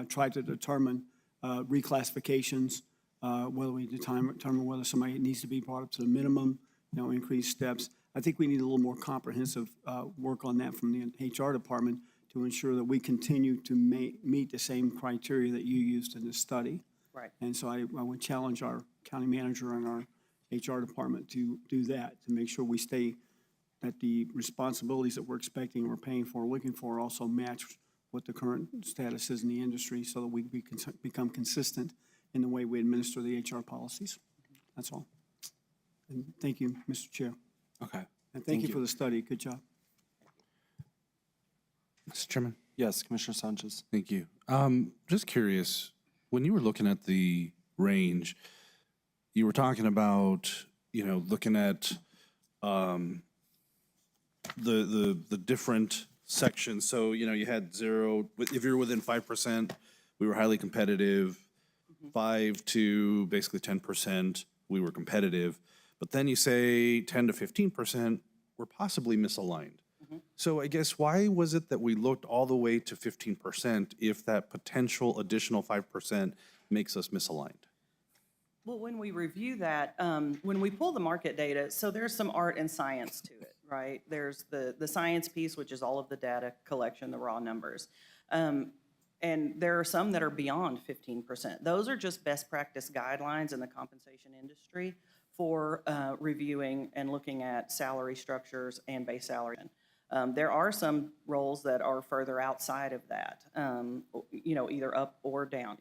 try to determine reclassifications, whether we determine whether somebody needs to be brought up to the minimum, increased steps. I think we need a little more comprehensive work on that from the HR department to ensure that we continue to meet the same criteria that you used in this study. Right. And so I would challenge our county manager and our HR department to do that, to make sure we stay, that the responsibilities that we're expecting, we're paying for, looking for also match what the current status is in the industry so that we become consistent in the way we administer the HR policies. That's all. And thank you, Mr. Chair. Okay. And thank you for the study. Good job. Mr. Chairman? Yes, Commissioner Sanchez. Thank you. Just curious, when you were looking at the range, you were talking about, looking at the different sections. So, you had 0, if you're within 5%, we were highly competitive. 5 to basically 10%, we were competitive. But then you say 10 to 15%, we're possibly misaligned. So I guess why was it that we looked all the way to 15% if that potential additional 5% makes us misaligned? Well, when we review that, when we pull the market data, so there's some art and science to it, right? There's the science piece, which is all of the data collection, the raw numbers. And there are some that are beyond 15%. Those are just best practice guidelines in the compensation industry for reviewing and looking at salary structures and base salary. There are some roles that are further outside of that, either up or down,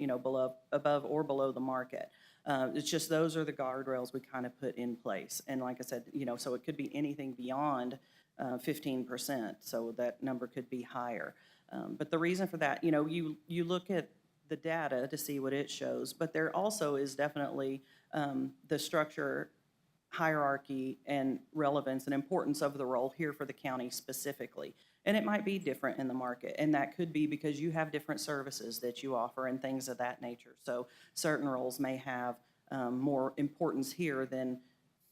above or below the market. It's just those are the guardrails we kind of put in place. And like I said, so it could be anything beyond 15%, so that number could be higher. But the reason for that, you look at the data to see what it shows, but there also is definitely the structure, hierarchy, and relevance and importance of the role here for the county specifically. And it might be different in the market, and that could be because you have different services that you offer and things of that nature. So certain roles may have more importance here than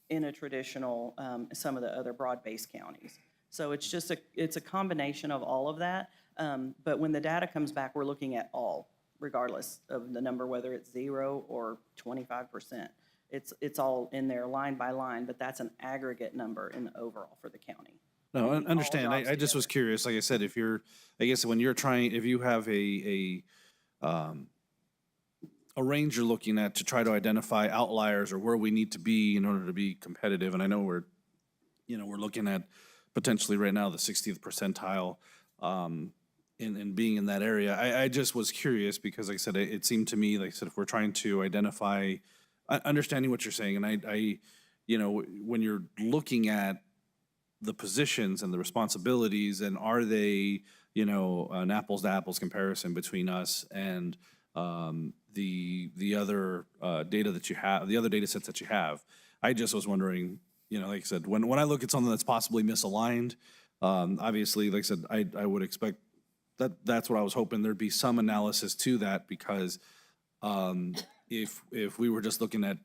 in a traditional, some of the other broad-based counties. So it's just it's a combination of all of that. But when the data comes back, we're looking at all, regardless of the number, whether it's 0 or 25%. It's all in there line by line, but that's an aggregate number in the overall for the county. No, I understand. I just was curious. Like I said, if you have a range you're looking at to try to identify outliers or where we need to be in order to be competitive, and I know we're looking at potentially right now the 60th percentile in being in that area. I just was curious because, like I said, it seemed to me, like I said, if we're trying to identify, understanding what you're saying, and when you're looking at the positions and the responsibilities, and are they, an apples to apples comparison between us and the other data that you have, the other data sets that you have. I just was wondering, like I said, when I look at something that's possibly misaligned, obviously, like I said, I would expect that's what I was hoping there'd be some analysis to that, because if we were just looking at,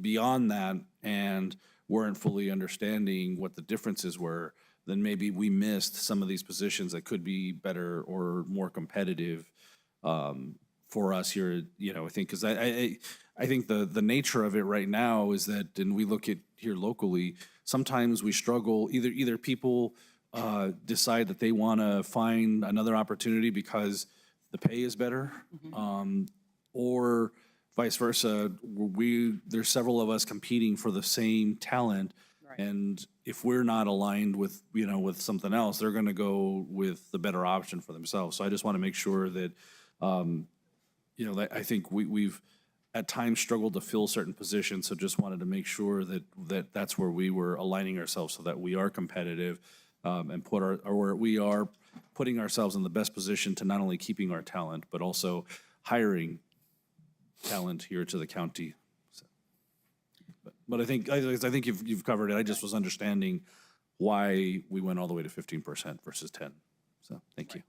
beyond that and weren't fully understanding what the differences were, then maybe we missed some of these positions that could be better or more competitive for us here, I think, because I think the nature of it right now is that, and we look at here locally, sometimes we struggle, either people decide that they want to find another opportunity because the pay is better, or vice versa. There's several of us competing for the same talent, and if we're not aligned with with something else, they're going to go with the better option for themselves. So I just want to make sure that I think we've at times struggled to fill certain positions. So just wanted to make sure that that's where we were aligning ourselves so that we are competitive, and we are putting ourselves in the best position to not only keeping our talent but also hiring talent here to the county. So, but I think you've covered it. I just was understanding why we went all the way to 15% versus 10. So thank you.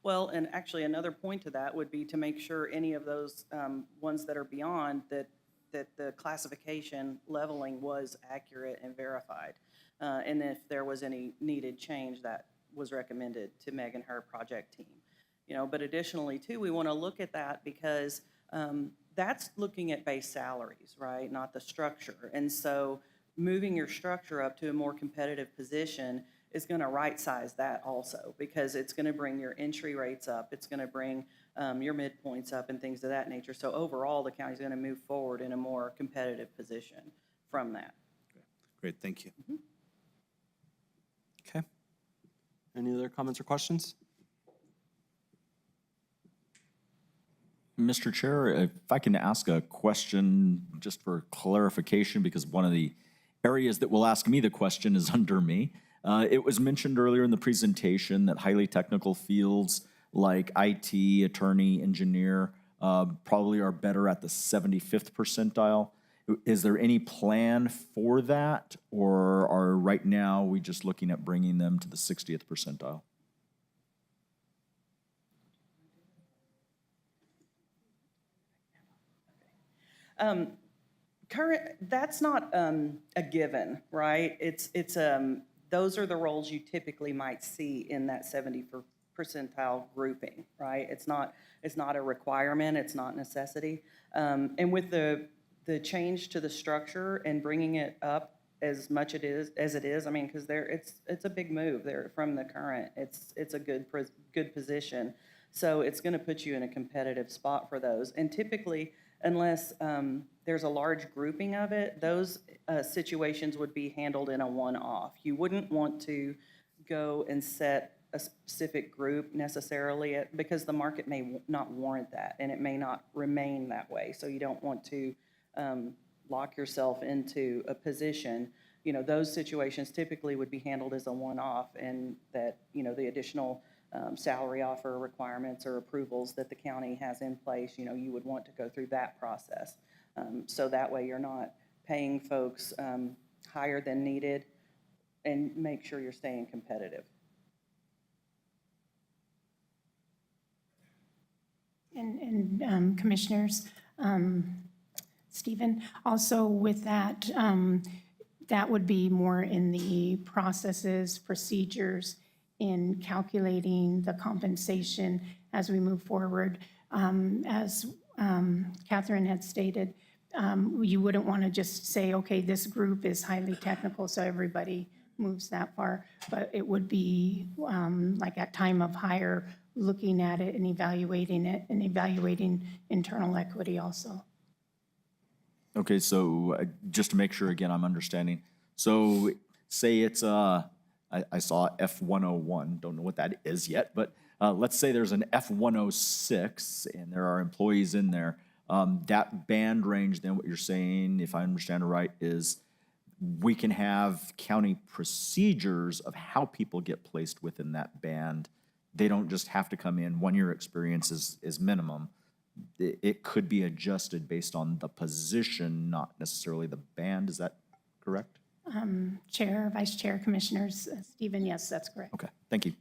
Well, and actually another point to that would be to make sure any of those ones that are beyond that the classification leveling was accurate and verified. And if there was any needed change, that was recommended to Meg and her project team. But additionally too, we want to look at that because that's looking at base salaries, right? Not the structure. And so moving your structure up to a more competitive position is going to right-size that also, because it's going to bring your entry rates up, it's going to bring your midpoints up and things of that nature. So overall, the county's going to move forward in a more competitive position from that. Great, thank you. Okay. Any other comments or questions? Mr. Chair, if I can ask a question just for clarification, because one of the areas that will ask me the question is under me. It was mentioned earlier in the presentation that highly technical fields like IT, attorney, engineer, probably are better at the 75th percentile. Is there any plan for that, or are right now we just looking at bringing them to the 60th percentile? That's not a given, right? Those are the roles you typically might see in that 70 percentile grouping, right? It's not a requirement, it's not necessity. And with the change to the structure and bringing it up as much as it is, I mean, because it's a big move there from the current. It's a good position. So it's going to put you in a competitive spot for those. And typically, unless there's a large grouping of it, those situations would be handled in a one-off. You wouldn't want to go and set a specific group necessarily because the market may not warrant that, and it may not remain that way. So you don't want to lock yourself into a position. You know, those situations typically would be handled as a one-off, and that, you know, the additional salary offer requirements or approvals that the county has in place, you know, you would want to go through that process. So that way you're not paying folks higher than needed, and make sure you're staying competitive. And commissioners, Stephen, also with that, that would be more in the processes, procedures, in calculating the compensation as we move forward. As Catherine had stated, you wouldn't want to just say, okay, this group is highly technical, so everybody moves that far. But it would be like at time of hire, looking at it and evaluating internal equity also. Okay, so just to make sure, again, I'm understanding. So say it's, I saw F101, don't know what that is yet, but let's say there's an F106 and there are employees in there. That band range, then what you're saying, if I understand it right, is we can have county procedures of how people get placed within that band. They don't just have to come in, 1 year experience is minimum. It could be adjusted based on the position, not necessarily the band. Is that correct? Chair, Vice Chair, Commissioners, Stephen, yes, that's correct. Okay, thank you.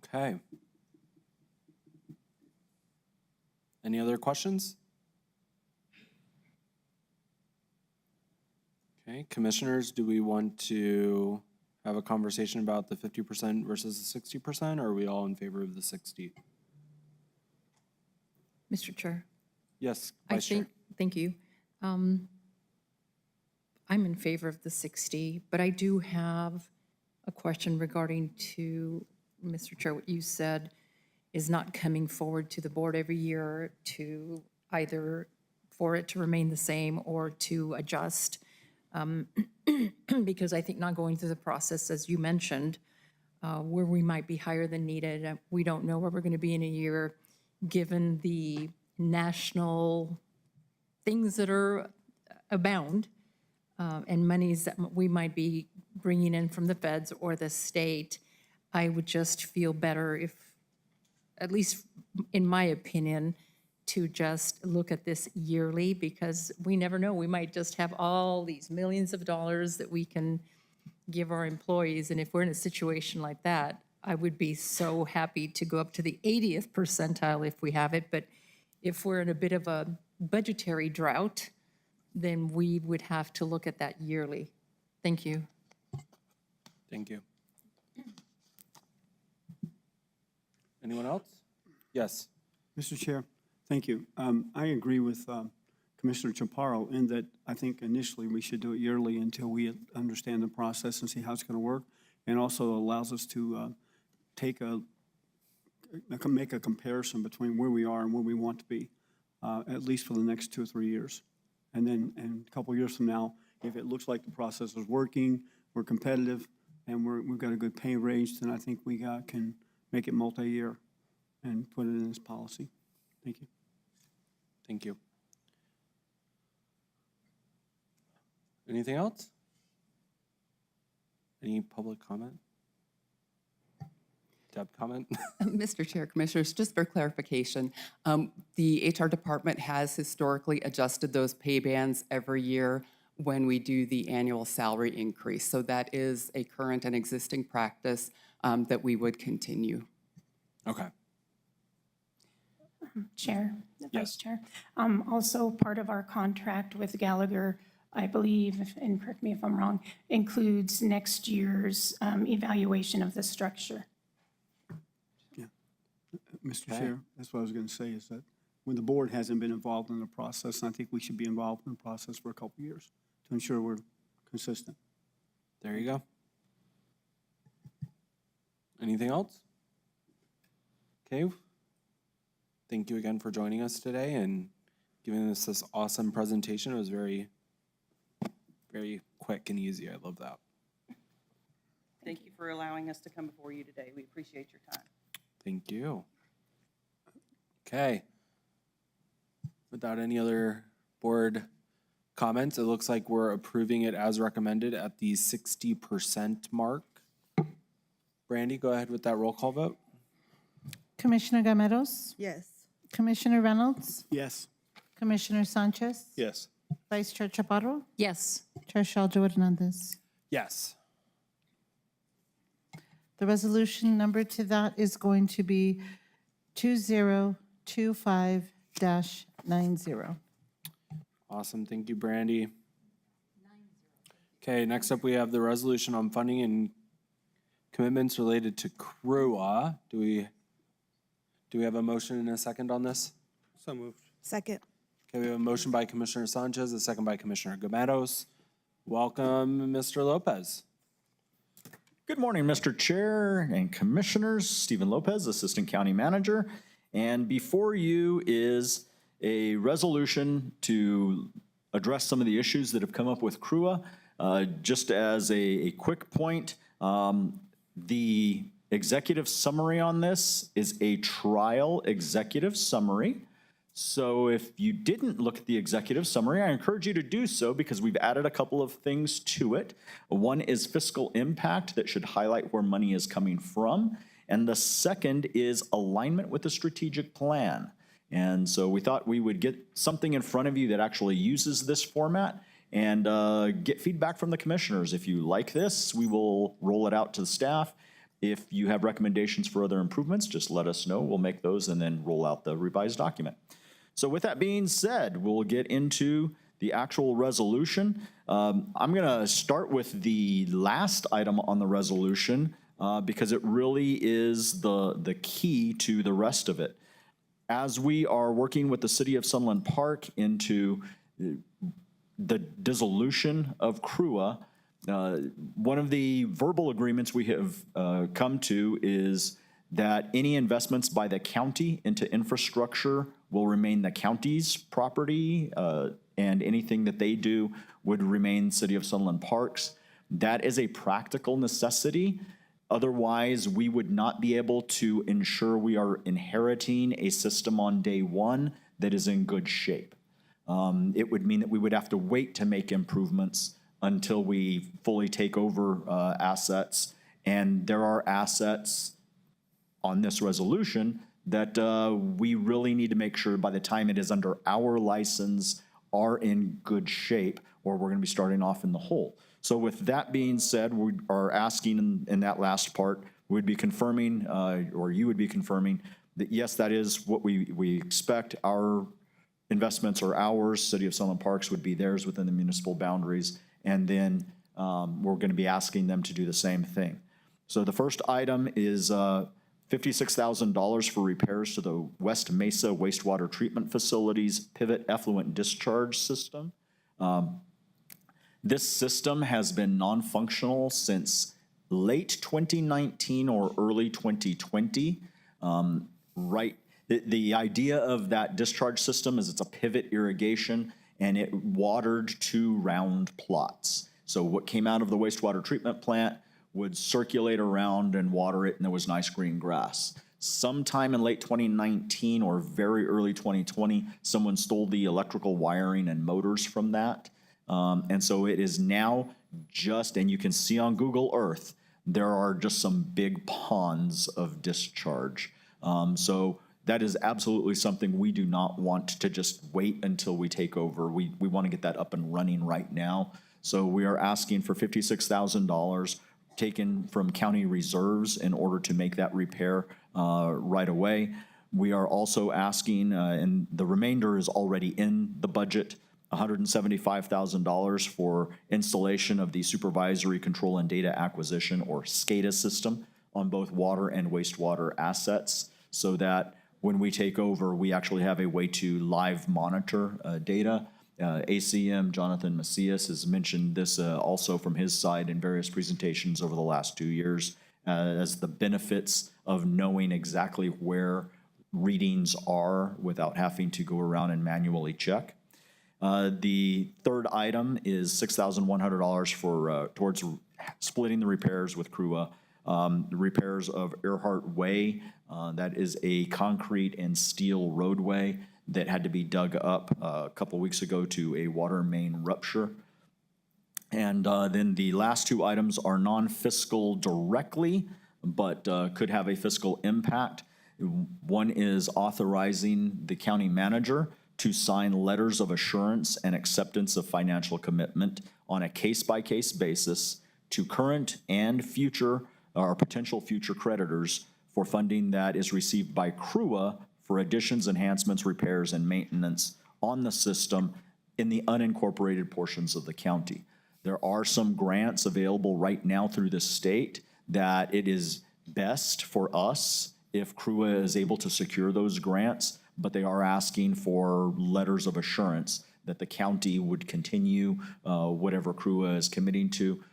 Okay. Any other questions? Okay, commissioners, do we want to have a conversation about the 50% versus the 60%, or are we all in favor of the 60? Mr. Chair, Yes, I Vice Chair. think, thank you. I'm in favor of the 60, but I do have a question regarding to, Mr. Chair, what you said is not coming forward to the board every year to either for it to remain the same or to adjust. Because I think not going through the process, as you mentioned, where we might be higher than needed, we don't know where we're going to be in a year, given the national things that are abound and monies that we might be bringing in from the feds or the state. I would just feel better if, at least in my opinion, to just look at this yearly, because we never know. We might just have all these millions of dollars that we can give our employees. And if we're in a situation like that, I would be so happy to go up to the 80th percentile if we have it. But if we're in a bit of a budgetary drought, then we would have to look at that yearly. Thank you. Thank you. Anyone else? Yes. Mr. Chair, thank you. I agree with Commissioner Chaparro in that I think initially we should do it yearly until we understand the process and see how it's going to work. And also allows us to make a comparison between where we are and where we want to be, at least for the next 2 or 3 years. And then a couple of years from now, if it looks like the process is working, we're competitive, and we've got a good pay range, then I think we can make it multi-year and put it in this policy. Thank you. Thank you. Anything else? Any public comment? Deb, comment? Mr. Chair, Commissioners, just for clarification, the HR department has historically adjusted those pay bands every year when we do the annual salary increase. So that is a current and existing practice that we would continue. Okay. Chair, Yes. Vice Chair. Also, part of our contract with Gallagher, I believe, and correct me if I'm wrong, includes next year's evaluation of the structure. Mr. Okay. Chair, that's what I was going to say, is that when the board hasn't been involved in the process, and I think we should be involved in the process for a couple of years to ensure we're consistent. There you go. Anything else? Okay. Thank you again for joining us today and giving us this awesome presentation. It was very, very quick and easy. I love that. Thank you for allowing us to come before you today. We appreciate your time. Thank you. Okay. Without any other board comments, it looks like we're approving it as recommended at the 60% mark. Brandy, go ahead with that roll call vote. Commissioner Gameros? Yes. Commissioner Reynolds? Yes. Commissioner Sanchez? Yes. Vice Chair Chaparro? Yes. Chair Shaljo Hernandez. Yes. The resolution number to that is going to be 2025-90. Awesome. Thank you, Brandy. Okay, next up we have the resolution on funding and commitments related to CRUA. Do we have a motion and a second on this? So moved. Second. Okay, we have a motion by Commissioner Sanchez, a second by Commissioner Gometos. Welcome, Mr. Lopez. Good morning, Mr. Chair and Commissioners. Stephen Lopez, Assistant County Manager. And before you is a resolution to address some of the issues that have come up with CRUA. Just as a quick point, the executive summary on this is a trial executive summary. So if you didn't look at the executive summary, I encourage you to do so because we've added a couple of things to it. One is fiscal impact that should highlight where money is coming from. And the second is alignment with the strategic plan. And so we thought we would get something in front of you that actually uses this format and get feedback from the commissioners. If you like this, we will roll it out to the staff. If you have recommendations for other improvements, just let us know. We'll make those and then roll out the revised document. So with that being said, we'll get into the actual resolution. I'm going to start with the last item on the resolution because it really is the key to the rest of it. As we are working with the City of Sunland Park into the dissolution of CRUA, one of the verbal agreements we have come to is that any investments by the county into infrastructure will remain the county's property, and anything that they do would remain City of Sunland Parks. That is a practical necessity. Otherwise, we would not be able to ensure we are inheriting a system on day one that is in good shape. It would mean that we would have to wait to make improvements until we fully take over assets. And there are assets on this resolution that we really need to make sure by the time it is under our license are in good shape, or we're going to be starting off in the hole. So with that being said, we are asking in that last part, we'd be confirming, or you would be confirming, that yes, that is what we expect. Our investments are ours. City of Sunland Parks would be theirs within the municipal boundaries. And then we're going to be asking them to do the same thing. So the first item is $56,000 for repairs to the West Mesa wastewater treatment facility's pivot effluent discharge system. This system has been non-functional since late 2019 or early 2020. The idea of that discharge system is it's a pivot irrigation, and it watered 2 round plots. So what came out of the wastewater treatment plant would circulate around and water it, and there was nice green grass. Sometime in late 2019 or very early 2020, someone stole the electrical wiring and motors from that. And so it is now just, and you can see on Google Earth, there are just some big ponds of discharge. So that is absolutely something we do not want to just wait until we take over. We want to get that up and running right now. So we are asking for $56,000 taken from county reserves in order to make that repair right away. We are also asking, and the remainder is already in the budget, $175,000 for installation of the supervisory control and data acquisition, or SCADA system, on both water and wastewater assets, so that when we take over, we actually have a way to live monitor data. ACM Jonathan Macias has mentioned this also from his side in various presentations over the last 2 years as the benefits of knowing exactly where readings are without having to go around and manually check. The third item is $6,100 for towards splitting the repairs with CRUA. The repairs of Earhart Way, that is a concrete and steel roadway that had to be dug up a couple weeks ago to a water main rupture. And then the last 2 items are non-fiscal directly, but could have a fiscal impact. One is authorizing the county manager to sign letters of assurance and acceptance of financial commitment on a case-by-case basis to current and future or potential future creditors for funding that is received by CRUA for additions, enhancements, repairs, and maintenance on the system in the unincorporated portions of the county. There are some grants available right now through the state that it is best for us if CRUA is able to secure those grants, but they are asking for letters of assurance that the county would continue whatever CRUA is committing to.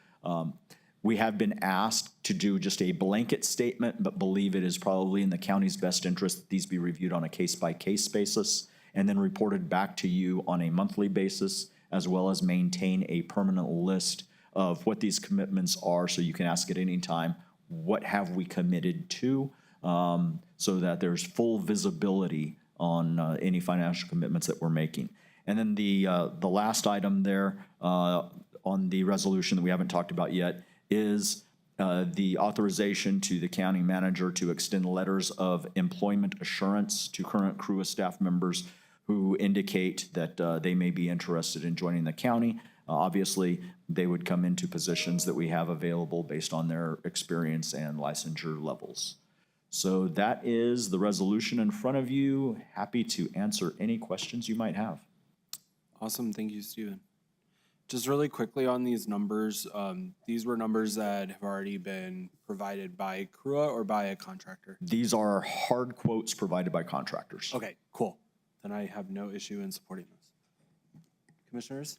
We have been asked to do just a blanket statement, but believe it is probably in the county's best interest that these be reviewed on a case-by-case basis and then reported back to you on a monthly basis, as well as maintain a permanent list of what these commitments are, so you can ask at any time, what have we committed to, so that there's full visibility on any financial commitments that we're making. And then the last item there on the resolution that we haven't talked about yet is the authorization to the county manager to extend letters of employment assurance to current CRUA staff members who indicate that they may be interested in joining the county. Obviously, they would come into positions that we have available based on their experience and licensure levels. So that is the resolution in front of you. Happy to answer any questions you might have. Awesome, thank you, Stephen. Just really quickly on these numbers, these were numbers that have already been provided by CRUA or by a contractor? These are hard quotes provided by contractors. Okay, cool. Then I have no issue in supporting this. Commissioners?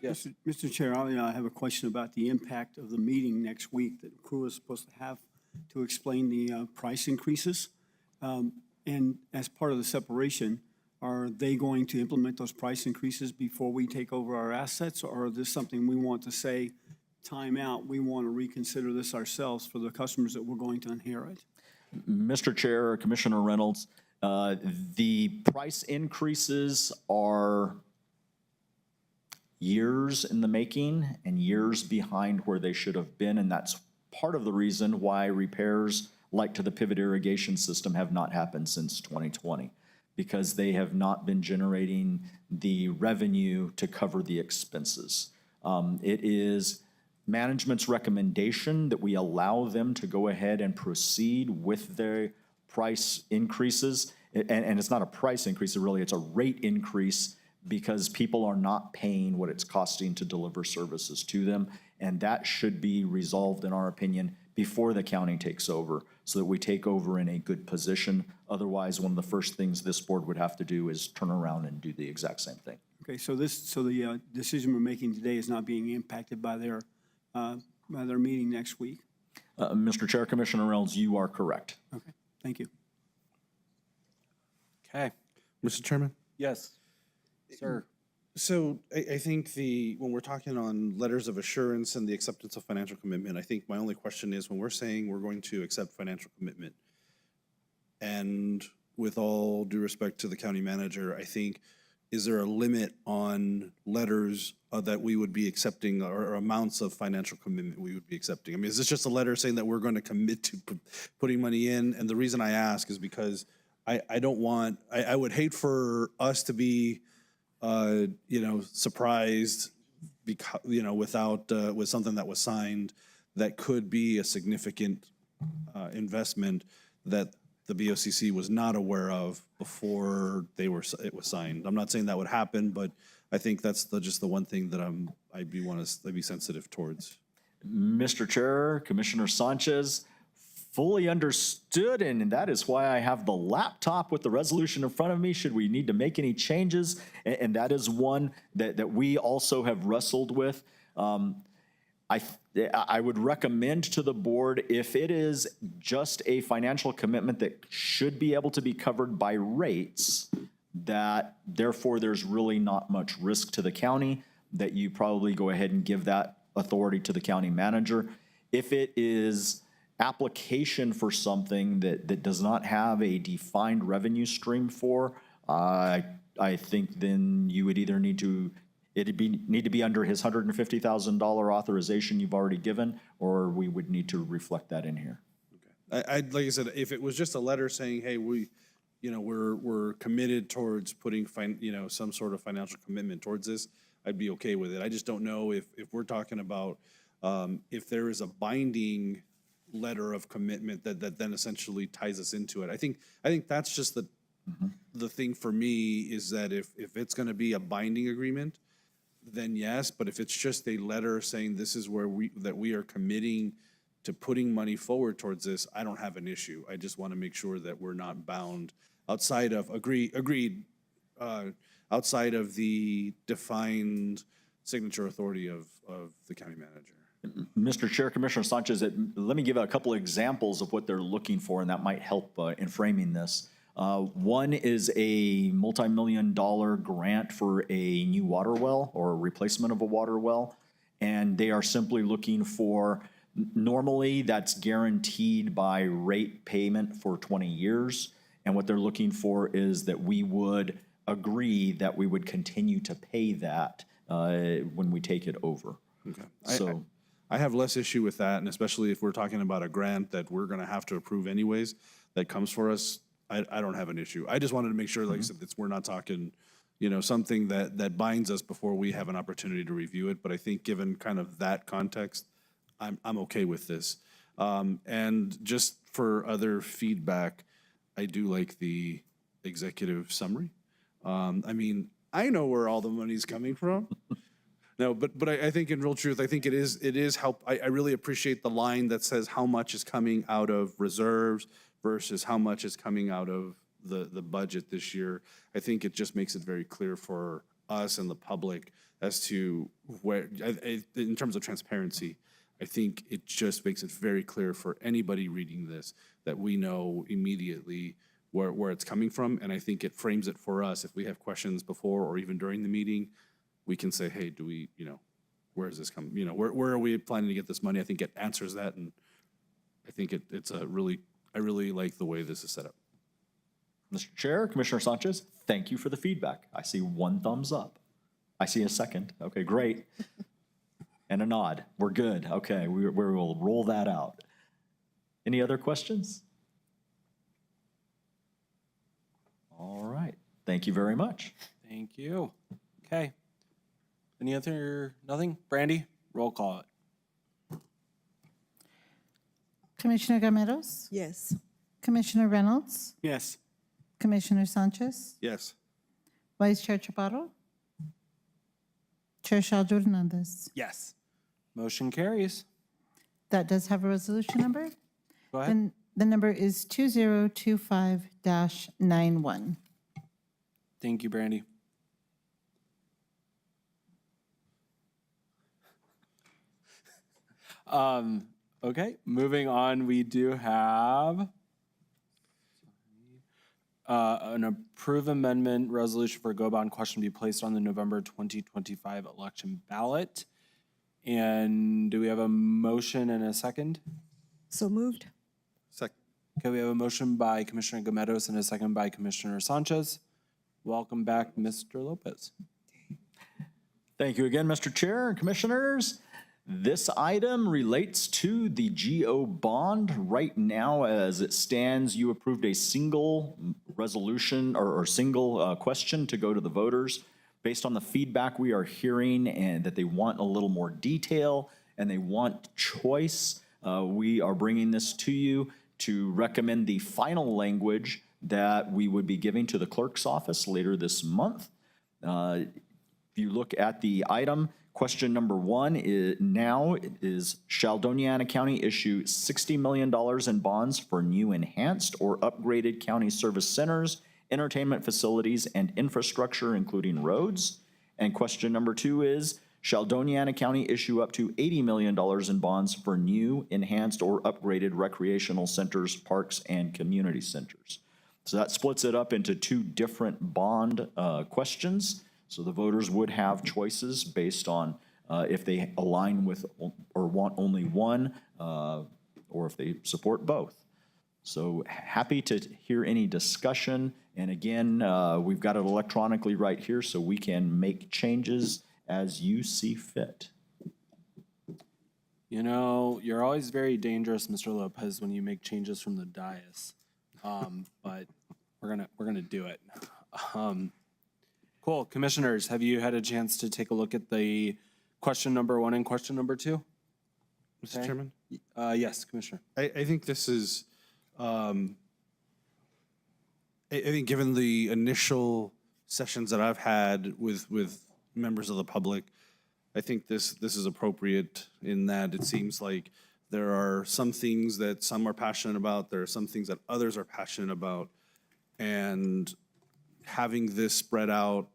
Yes. Mr. Chair, I have a question about the impact of the meeting next week that CRUA is supposed to have to explain the price increases. And as part of the separation, are they going to implement those price increases before we take over our assets, or is this something we want to say, time out, we want to reconsider this ourselves for the customers that we're going to inherit? Mr. Chair, Commissioner Reynolds, the price increases are years in the making and years behind where they should have been, and that's part of the reason why repairs like to the pivot irrigation system have not happened since 2020. Because they have not been generating the revenue to cover the expenses. It is management's recommendation that we allow them to go ahead and proceed with their price increases. And it's not a price increase, really, it's a rate increase because people are not paying what it's costing to deliver services to them. And that should be resolved, in our opinion, before the county takes over, so that we take over in a good position. Otherwise, one of the first things this board would have to do is turn around and do the exact same thing. Okay, so the decision we're making today is not being impacted by their meeting next week? Mr. Chair, Commissioner Reynolds, you are correct. Okay, thank you. Okay. Mr. Chairman? Yes, sir. So I think when we're talking on letters of assurance and the acceptance of financial commitment, I think my only question is when we're saying we're going to accept financial commitment, and with all due respect to the county manager, I think, is there a limit on letters that we would be accepting or amounts of financial commitment we would be accepting? I mean, is this just a letter saying that we're going to commit to putting money in? And the reason I ask is because I don't want, I would hate for us to be surprised because, with something that was signed that could be a significant investment that the BOCC was not aware of before it was signed. I'm not saying that would happen, but I think that's just the one thing that I'd be sensitive towards. Mr. Chair, Commissioner Sanchez, fully understood, and that is why I have the laptop with the resolution in front of me, should we need to make any changes, and that is one that we also have wrestled with. I would recommend to the board, if it is just a financial commitment that should be able to be covered by rates, that therefore there's really not much risk to the county, that you probably go ahead and give that authority to the county manager. If it is application for something that does not have a defined revenue stream for, I think then you would either need to be under his $150,000 authorization you've already given, or we would need to reflect that in here. Like I said, if it was just a letter saying, hey, we're committed towards putting some sort of financial commitment towards this, I'd be okay with it. I just don't know if we're talking about if there is a binding letter of commitment that then essentially ties us into it. I think that's just the thing for me, is that if it's going to be a binding agreement, then yes. But if it's just a letter saying this is where we are committing to putting money forward towards this, I don't have an issue. I just want to make sure that we're not bound outside of outside of the defined signature authority of the county manager. Mr. Chair, Commissioner Sanchez, let me give a couple of examples of what they're looking for, and that might help in framing this. One is a multi-million-dollar grant for a new water well or a replacement of a water well, and they are simply looking for, normally that's guaranteed by rate payment for 20 years, and what they're looking for is that we would agree that we would continue to pay that when we take it over. Okay. So I have less issue with that, and especially if we're talking about a grant that we're going to have to approve anyways, that comes for us, I don't have an issue. I just wanted to make sure, like I said, that we're not talking, something that binds us before we have an opportunity to review it. But I think given kind of that context, I'm okay with this. And just for other feedback, I do like the executive summary. I mean, I know where all the money's coming from. No, but I think in real truth, I think it is help. I really appreciate the line that says how much is coming out of reserves versus how much is coming out of the budget this year. I think it just makes it very clear for us and the public as to where, in terms of transparency, I think it just makes it very clear for anybody reading this that we know immediately where it's coming from. And I think it frames it for us. If we have questions before or even during the meeting, we can say, hey, do we, where is this coming? Where are we planning to get this money? I think it answers that. And I think I really like the way this is set up. Mr. Chair, Commissioner Sanchez, thank you for the feedback. I see one thumbs up. I see a second. Okay, great. And a nod. We're good. Okay, we will roll that out. Any other questions? All right. Thank you very much. Thank you. Okay. Nothing? Brandy, roll call it. Commissioner Gameros? Yes. Commissioner Reynolds? Yes. Commissioner Sanchez? Yes. Vice Chair Chaparro? Chair Shaljo Hernandez? Yes. Motion carries. That does have a resolution number. Go ahead. And the number is 2025-91. Thank you, Brandy. Okay, moving on, we do have an approved amendment resolution for go bond question be placed on the November 2025 election ballot. And do we have a motion and a second? So moved. Second. Okay, we have a motion by Commissioner Gometos and a second by Commissioner Sanchez. Welcome back, Mr. Lopez. Thank you again, Mr. Chair and Commissioners. This item relates to the GO bond. Right now, as it stands, you approved a single resolution or single question to go to the voters. Based on the feedback we are hearing and that they want a little more detail and they want choice, we are bringing this to you to recommend the final language that we would be giving to the clerk's office later this month. If you look at the item, question number 1 is shall Doña County issue $60 million in bonds for new enhanced or upgraded county service centers, entertainment facilities, and infrastructure, including roads? And question number 2 is, shall Doña County issue up to $80 million in bonds for new, enhanced, or upgraded recreational centers, parks, and community centers? So that splits it up into 2 different bond questions. So the voters would have choices based on if they align with or want only one, or if they support both. So happy to hear any discussion. And again, we've got it electronically right here, so we can make changes as you see fit. You know, you're always very dangerous, Mr. Lopez, when you make changes from the dais. But we're gonna do it. Cool. Commissioners, have you had a chance to take a look at the question number 1 and question number 2? Mr. Okay. Chairman? Yes, Commissioner. I think this is, I think given the initial sessions that I've had with members of the public, I think this is appropriate in that it seems like there are some things that some are passionate about, there are some things that others are passionate about, and having this spread out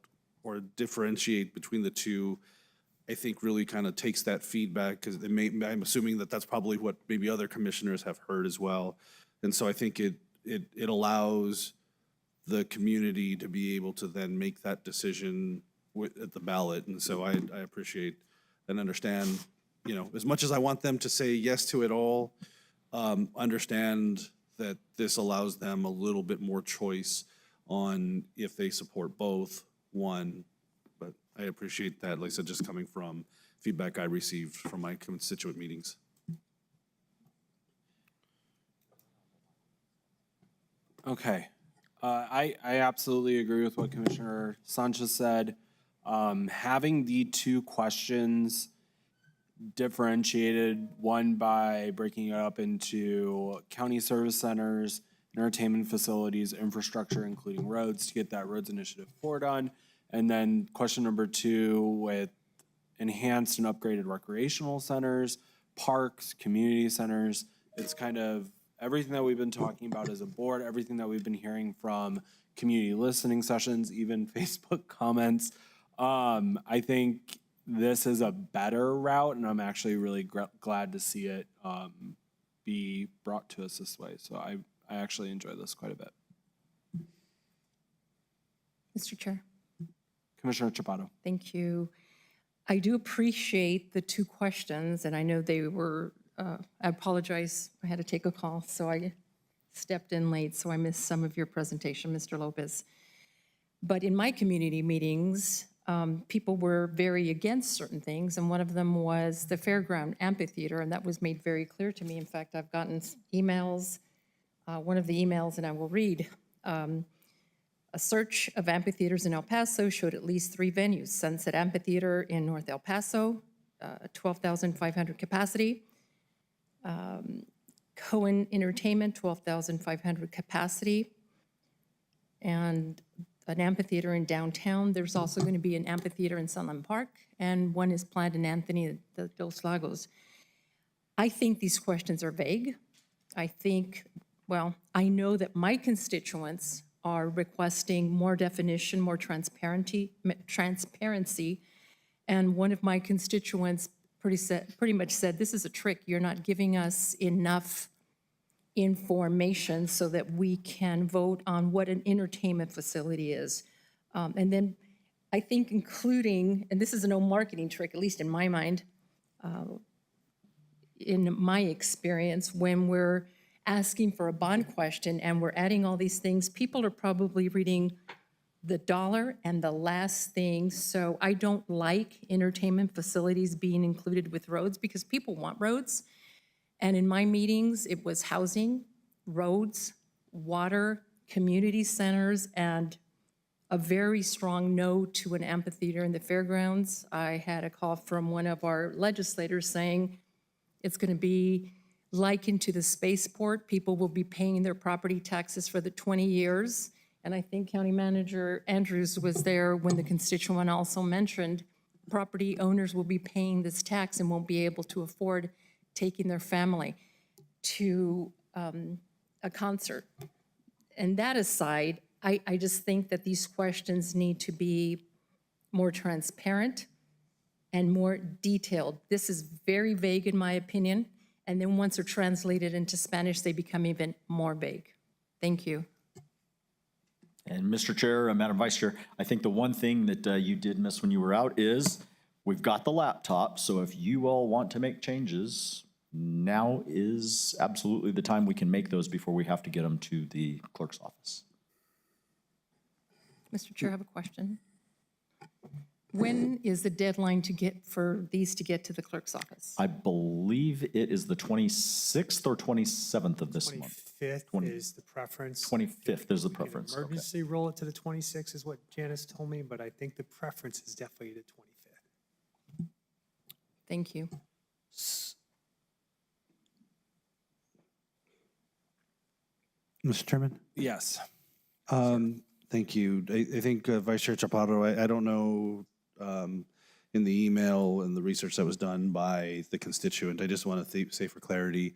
or differentiate between the two, I think really kind of takes that feedback, because I'm assuming that that's probably what maybe other commissioners have heard as well. And so I think it allows the community to be able to then make that decision at the ballot. And so I appreciate and understand, you know, as much as I want them to say yes to it all, understand that this allows them a little bit more choice on if they support both, one. But I appreciate that, like I said, just coming from feedback I received from my constituent meetings. Okay. I absolutely agree with what Commissioner Sanchez said. Having the 2 questions differentiated, one by breaking it up into county service centers, entertainment facilities, infrastructure, including roads, to get that roads initiative forward on. And then question number 2 with enhanced and upgraded recreational centers, parks, community centers. It's kind of everything that we've been talking about as a board, everything that we've been hearing from community listening sessions, even Facebook comments. I think this is a better route, and I'm actually really glad to see it be brought to us this way. So I actually enjoy this quite a bit. Mr. Chair. Commissioner Chapato. Thank you. I do appreciate the 2 questions, and I know they were, I apologize, I had to take a call, so I stepped in late, so I missed some of your presentation, Mr. Lopez. But in my community meetings, people were very against certain things, and one of them was the fairground amphitheater, and that was made very clear to me. In fact, I've gotten emails, one of the emails, and I will read. A search of amphitheaters in El Paso showed at least 3 venues. Sunset Amphitheater in North El Paso, 12,500 capacity. Cohen Entertainment, 12,500 capacity. And an amphitheater in downtown. There's also going to be an amphitheater in Sunland Park, and one is planned in Anthony de Los Lagos. I think these questions are vague. I think, well, I know that my constituents are requesting more definition, more transparency, and one of my constituents pretty much said, this is a trick. You're not giving us enough information so that we can vote on what an entertainment facility is. And then I think including, and this is a no marketing trick, at least in my mind, in my experience, when we're asking for a bond question and we're adding all these things, people are probably reading the dollar and the last thing. So I don't like entertainment facilities being included with roads because people want roads. And in my meetings, it was housing, roads, water, community centers, and a very strong no to an amphitheater in the fairgrounds. I had a call from one of our legislators saying it's going to be likened to the spaceport. People will be paying their property taxes for the 20 years. And I think County Manager Andrews was there when the constituent also mentioned property owners will be paying this tax and won't be able to afford taking their family to a concert. And that aside, I just think that these questions need to be more transparent and more detailed. This is very vague in my opinion. And then once they're translated into Spanish, they become even more vague. Thank you. And Mr. Chair, Madam Vice Chair, I think the one thing that you did miss when you were out is we've got the laptop. So if you all want to make changes, now is absolutely the time we can make those before we have to get them to the clerk's office. Mr. Chair, I have a question. When is the deadline for these to get to the clerk's office? I believe it is the 26th or 27th of this month. 25th is the preference. 25th is the preference. Okay. Emergency roll it to the 26th is what Janice told me, but I think the preference is definitely the 25th. Thank you. Mr. Chairman? Yes. Thank you. I think Vice Chair Chaparro, I don't know in the email and the research that was done by the constituent, I just want to say for clarity,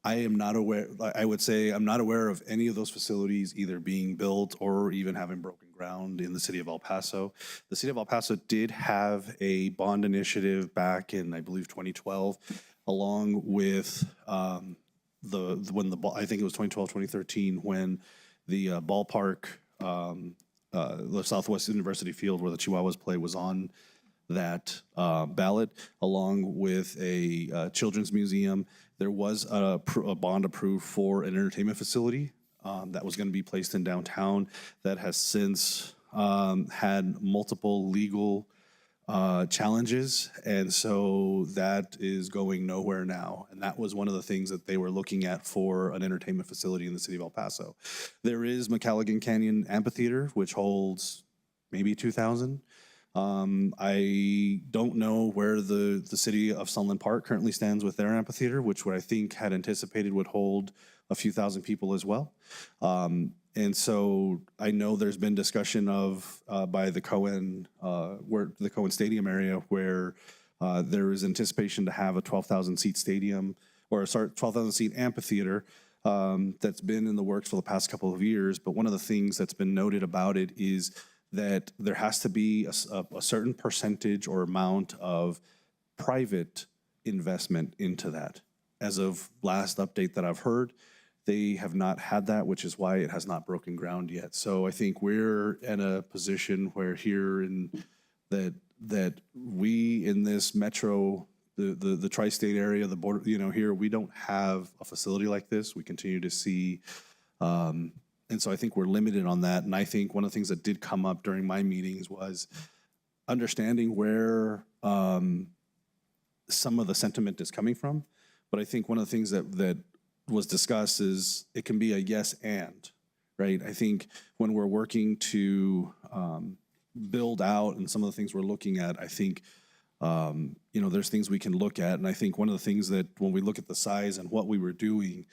I am not aware, I would say I'm not aware of any of those facilities either being built or even having broken ground in the city of El Paso. The city of El Paso did have a bond initiative back in, I believe, 2012, along with I think it was 2012, 2013, when the ballpark, the Southwest University field where the Chihuahuas play was on that ballot, along with a children's museum. There was a bond approved for an entertainment facility that was going to be placed in downtown that has since had multiple legal challenges, and so that is going nowhere now. And that was one of the things that they were looking at for an entertainment facility in the city of El Paso. There is McCalligan Canyon Amphitheater, which holds maybe 2,000. I don't know where the city of Sunland Park currently stands with their amphitheater, which I think had anticipated would hold a few thousand people as well. And so I know there's been discussion of by the Cohen, where the Cohen Stadium area, where there is anticipation to have a 12,000 seat stadium, or sorry, 12,000 seat amphitheater that's been in the works for the past couple of years. But one of the things that's been noted about it is that there has to be a certain percentage or amount of private investment into that. As of last update that I've heard, they have not had that, which is why it has not broken ground yet. So I think we're in a position where here in that we in this metro, the tri-state area, the border, here we don't have a facility like this. We continue to see, and so I think we're limited on that. And I think one of the things that did come up during my meetings was understanding where some of the sentiment is coming from. But I think one of the things that was discussed is it can be a yes and, right? I think when we're working to build out and some of the things we're looking at, I think, there's things we can look at. And I think one of the things that when we look at the size and what we were doing,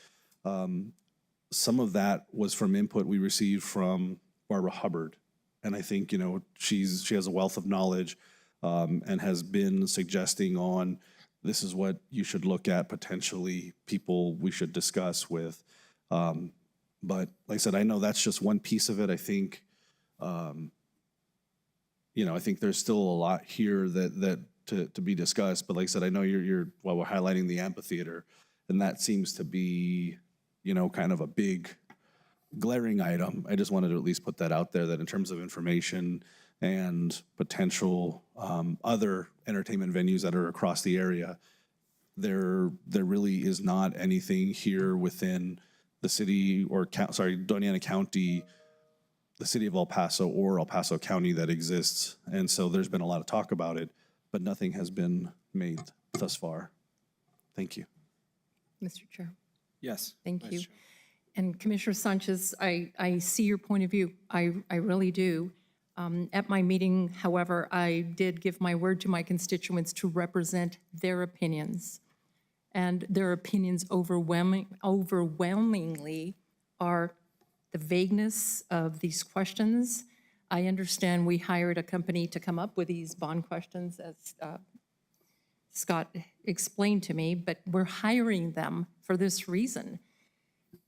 some of that was from input we received from Barbara Hubbard. And I think, she has a wealth of knowledge and has been suggesting on this is what you should look at, potentially people we should discuss with. But like I said, I know that's just one piece of it. I think, I think there's still a lot here that to be discussed. But like I said, I know we're highlighting the amphitheater, and that seems to be, kind of a big glaring item. I just wanted to at least put that out there, that in terms of information and potential other entertainment venues that are across the area, there really is not anything here within the city or Doña Ana County, the city of El Paso or El Paso County that exists. And so there's been a lot of talk about it, but nothing has been made thus far. Thank you. Mr. Chair. Yes. Thank Vice you. Chair. And Commissioner Sanchez, I see your point of view. I really do. At my meeting, however, I did give my word to my constituents to represent their opinions. And their opinions overwhelmingly are the vagueness of these questions. I understand we hired a company to come up with these bond questions, as Scott explained to me, but we're hiring them for this reason.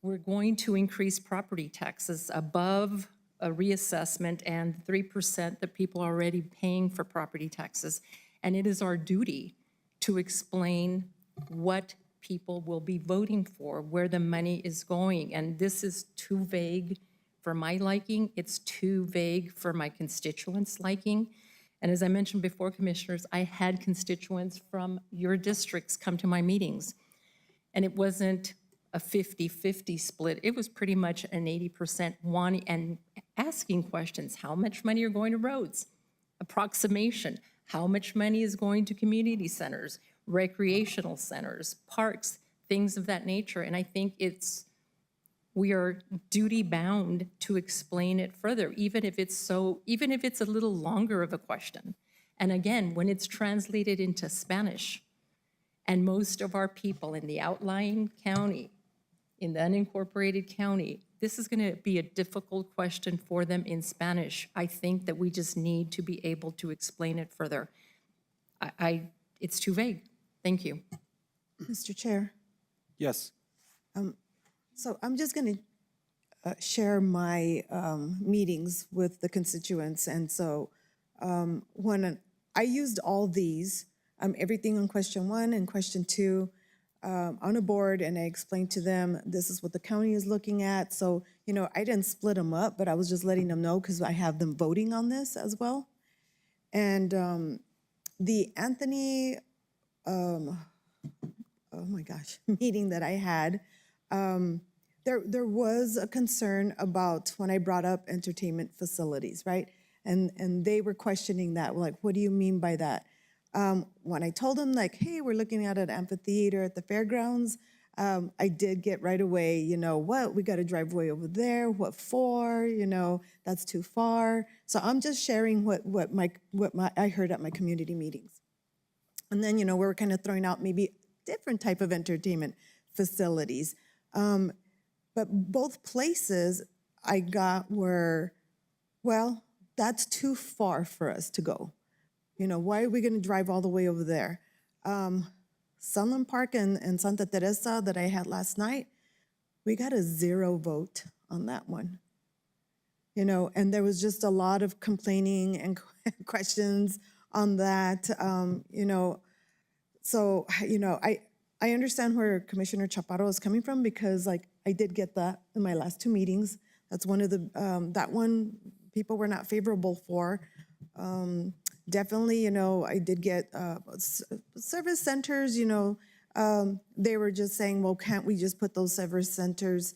We're going to increase property taxes above a reassessment and 3% that people are already paying for property taxes. And it is our duty to explain what people will be voting for, where the money is going. And this is too vague for my liking. It's too vague for my constituents' liking. And as I mentioned before, commissioners, I had constituents from your districts come to my meetings. And it wasn't a 50-50 split. It was pretty much an 80% wanting and asking questions. How much money are going to roads? Approximation. How much money is going to community centers, recreational centers, parks, things of that nature? And I think we are duty bound to explain it further, even if it's a little longer of a question. And again, when it's translated into Spanish, and most of our people in the outlying county, in the unincorporated county, this is going to be a difficult question for them in Spanish. I think that we just need to be able to explain it further. It's too vague. Thank you. Mr. Chair. Yes. So I'm just going to share my meetings with the constituents. And so when I used all these, everything on question 1 and question 2 on a board, and I explained to them, this is what the county is looking at. So, I didn't split them up, but I was just letting them know because I have them voting on this as well. And the Anthony, oh my gosh, meeting that I had, there was a concern about when I brought up entertainment facilities, right? And they were questioning that, like, what do you mean by that? When I told them, like, hey, we're looking at an amphitheater at the fairgrounds, I did get right away, what, we got to drive way over there, what for, that's too far. So I'm just sharing what I heard at my community meetings. And then, we were kind of throwing out maybe different type of entertainment facilities. But both places I got were, well, that's too far for us to go. Why are we going to drive all the way over there? Sunland Park and Santa Teresa that I had last night, we got a 0 vote on that one. And there was just a lot of complaining and questions on that. So, I understand where Commissioner Chaparro is coming from, because I did get that in my last 2 meetings. That's one of the, that one people were not favorable for. Definitely, I did get service centers, they were just saying, well, can't we just put those service centers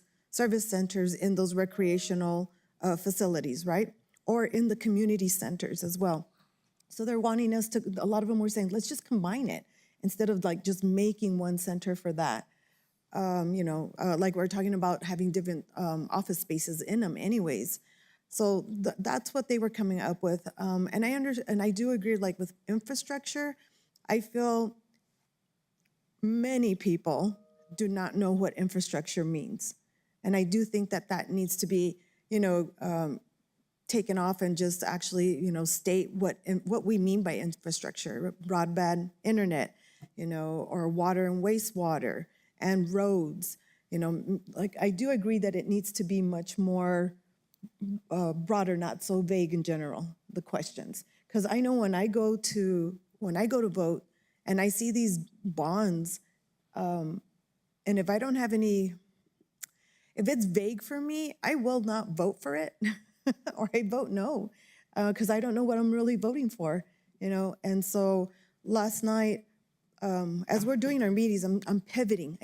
in those recreational facilities, right? Or in the community centers as well. So they're wanting us to, a lot of them were saying, let's just combine it instead of just making one center for that. Like we're talking about having different office spaces in them anyways. So that's what they were coming up with. And I do agree, with infrastructure, I feel many people do not know what infrastructure means. And I do think that needs to be, taken off and just actually, state what we mean by infrastructure, broadband, internet, or water and wastewater and roads. Like I do agree that it needs to be much more broader, not so vague in general, the questions. Because I know when I go to vote and I see these bonds, and if I don't have any, if it's vague for me, I will not vote for it, or I vote no, because I don't know what I'm really voting for, And so last night, as we're doing our meetings, I'm pivoting.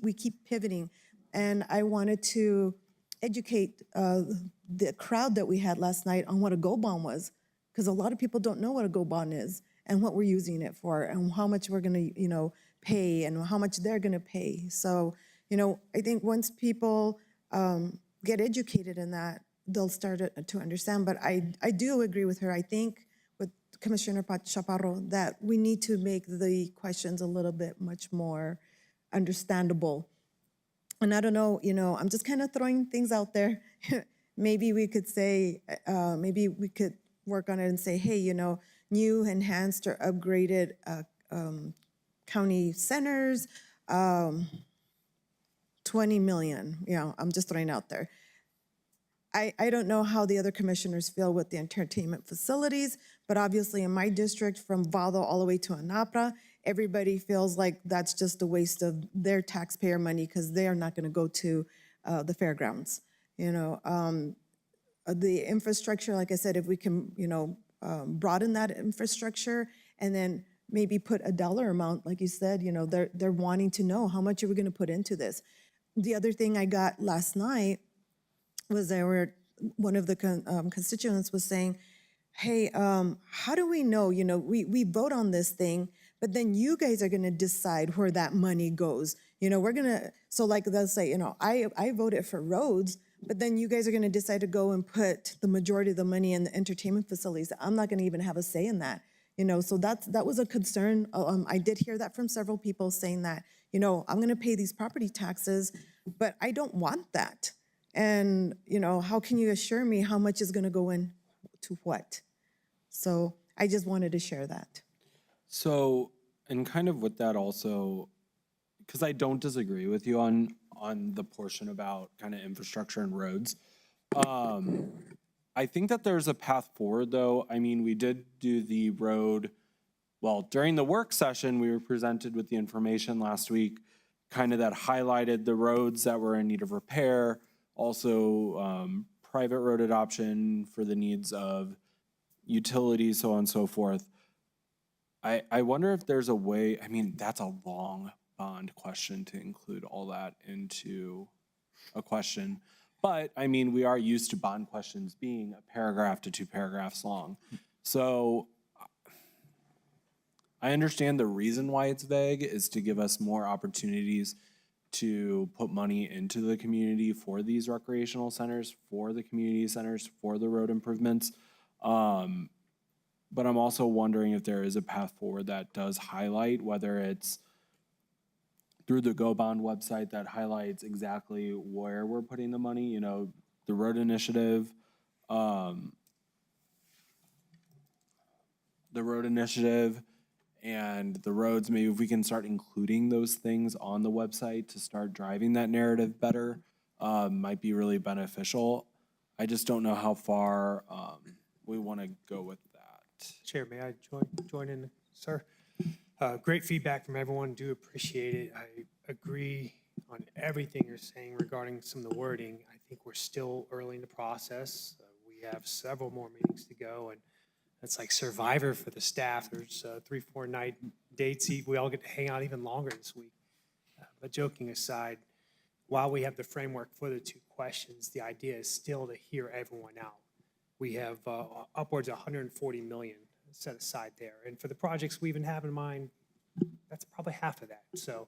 We keep pivoting, and I wanted to educate the crowd that we had last night on what a go bond was, because a lot of people don't know what a go bond is and what we're using it for and how much we're going to, pay and how much they're going to pay. So, I think once people get educated in that, they'll start to understand. But I do agree with her. I think with Commissioner Chaparro that we need to make the questions a little bit much more understandable. And I don't know, I'm just kind of throwing things out there. Maybe we could say, maybe we could work on it and say, hey, new, enhanced, or upgraded county centers, 20 million, I'm just throwing out there. I don't know how the other commissioners feel with the entertainment facilities, but obviously in my district, from Vado all the way to Anapra, everybody feels like that's just a waste of their taxpayer money because they are not going to go to the fairgrounds. The infrastructure, like I said, if we can, broaden that infrastructure and then maybe put a dollar amount, like you said, they're wanting to know how much are we going to put into this. The other thing I got last night was one of the constituents was saying, hey, how do we know, we vote on this thing, but then you guys are going to decide where that money goes. We're going to, so like they'll say, I voted for roads, but then you guys are going to decide to go and put the majority of the money in the entertainment facilities. I'm not going to even have a say in that. So that was a concern. I did hear that from several people saying that, I'm going to pay these property taxes, but I don't want that. And, how can you assure me how much is going to go in to what? So I just wanted to share that. So, and kind of with that also, because I don't disagree with you on the portion about kind of infrastructure and roads. I think that there's a path forward, though. I mean, we did do the road, well, during the work session, we were presented with the information last week, kind of that highlighted the roads that were in need of repair, also private road adoption for the needs of utilities, so on and so forth. I wonder if there's a way, I mean, that's a long bond question to include all that into a question. But I mean, we are used to bond questions being a paragraph to 2 paragraphs long. So I understand the reason why it's vague is to give us more opportunities to put money into the community for these recreational centers, for the community centers, for the road improvements. But I'm also wondering if there is a path forward that does highlight, whether it's through the Go Bond website that highlights exactly where we're putting the money, the road initiative, and the roads, maybe if we can start including those things on the website to start driving that narrative better, might be really beneficial. I just don't know how far we want to go with that. Chair, may I join in, sir? Great feedback from everyone. Do appreciate it. I agree on everything you're saying regarding some of the wording. I think we're still early in the process. We have several more meetings to go, and it's like Survivor for the staff. There's 3-4 night dates. We all get to hang out even longer this week. But joking aside, while we have the framework for the 2 questions, the idea is still to hear everyone out. We have upwards of 140 million set aside there. And for the projects we even have in mind, that's probably half of that. So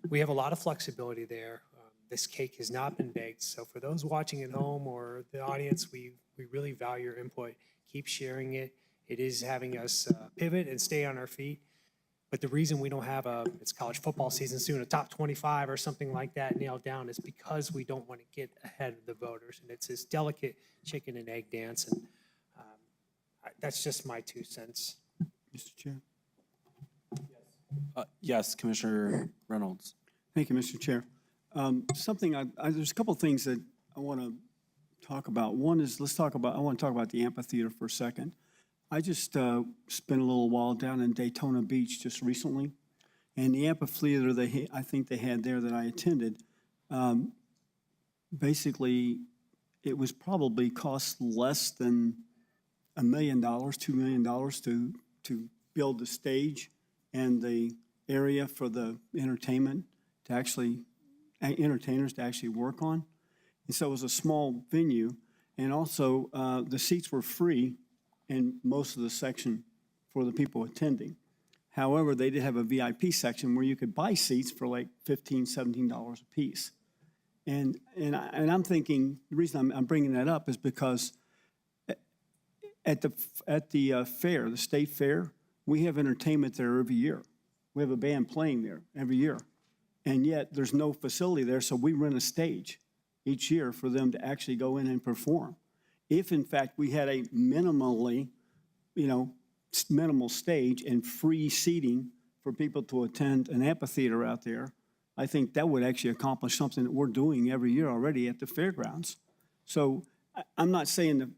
we have a lot of flexibility there. This cake has not been baked. So for those watching at home or the audience, we really value your input. Keep sharing it. It is having us pivot and stay on our feet. But the reason we don't have it's college football season soon, a top 25 or something like that nailed down is because we don't want to get ahead of the voters. And it's this delicate chicken and egg dance. And that's just my 2 cents. Mr. Chair? Yes, Commissioner Reynolds. Thank you, Mr. Chair. There's a couple of things that I want to talk about. One is, I want to talk about the amphitheater for a second. I just spent a little while down in Daytona Beach just recently, and the amphitheater I think they had there that I attended, basically, it was probably cost less than $1 million, $2 million to build the stage and the area for the entertainers to actually work on. And so it was a small venue, and also the seats were free in most of the section for the people attending. However, they did have a VIP section where you could buy seats for like $15, $17 a piece. And I'm thinking, the reason I'm bringing that up is because at the fair, the state fair, we have entertainment there every year. We have a band playing there every year. And yet there's no facility there, so we rent a stage each year for them to actually go in and perform. If in fact we had a minimal stage and free seating for people to attend an amphitheater out there, I think that would actually accomplish something that we're doing every year already at the fairgrounds. So I'm not saying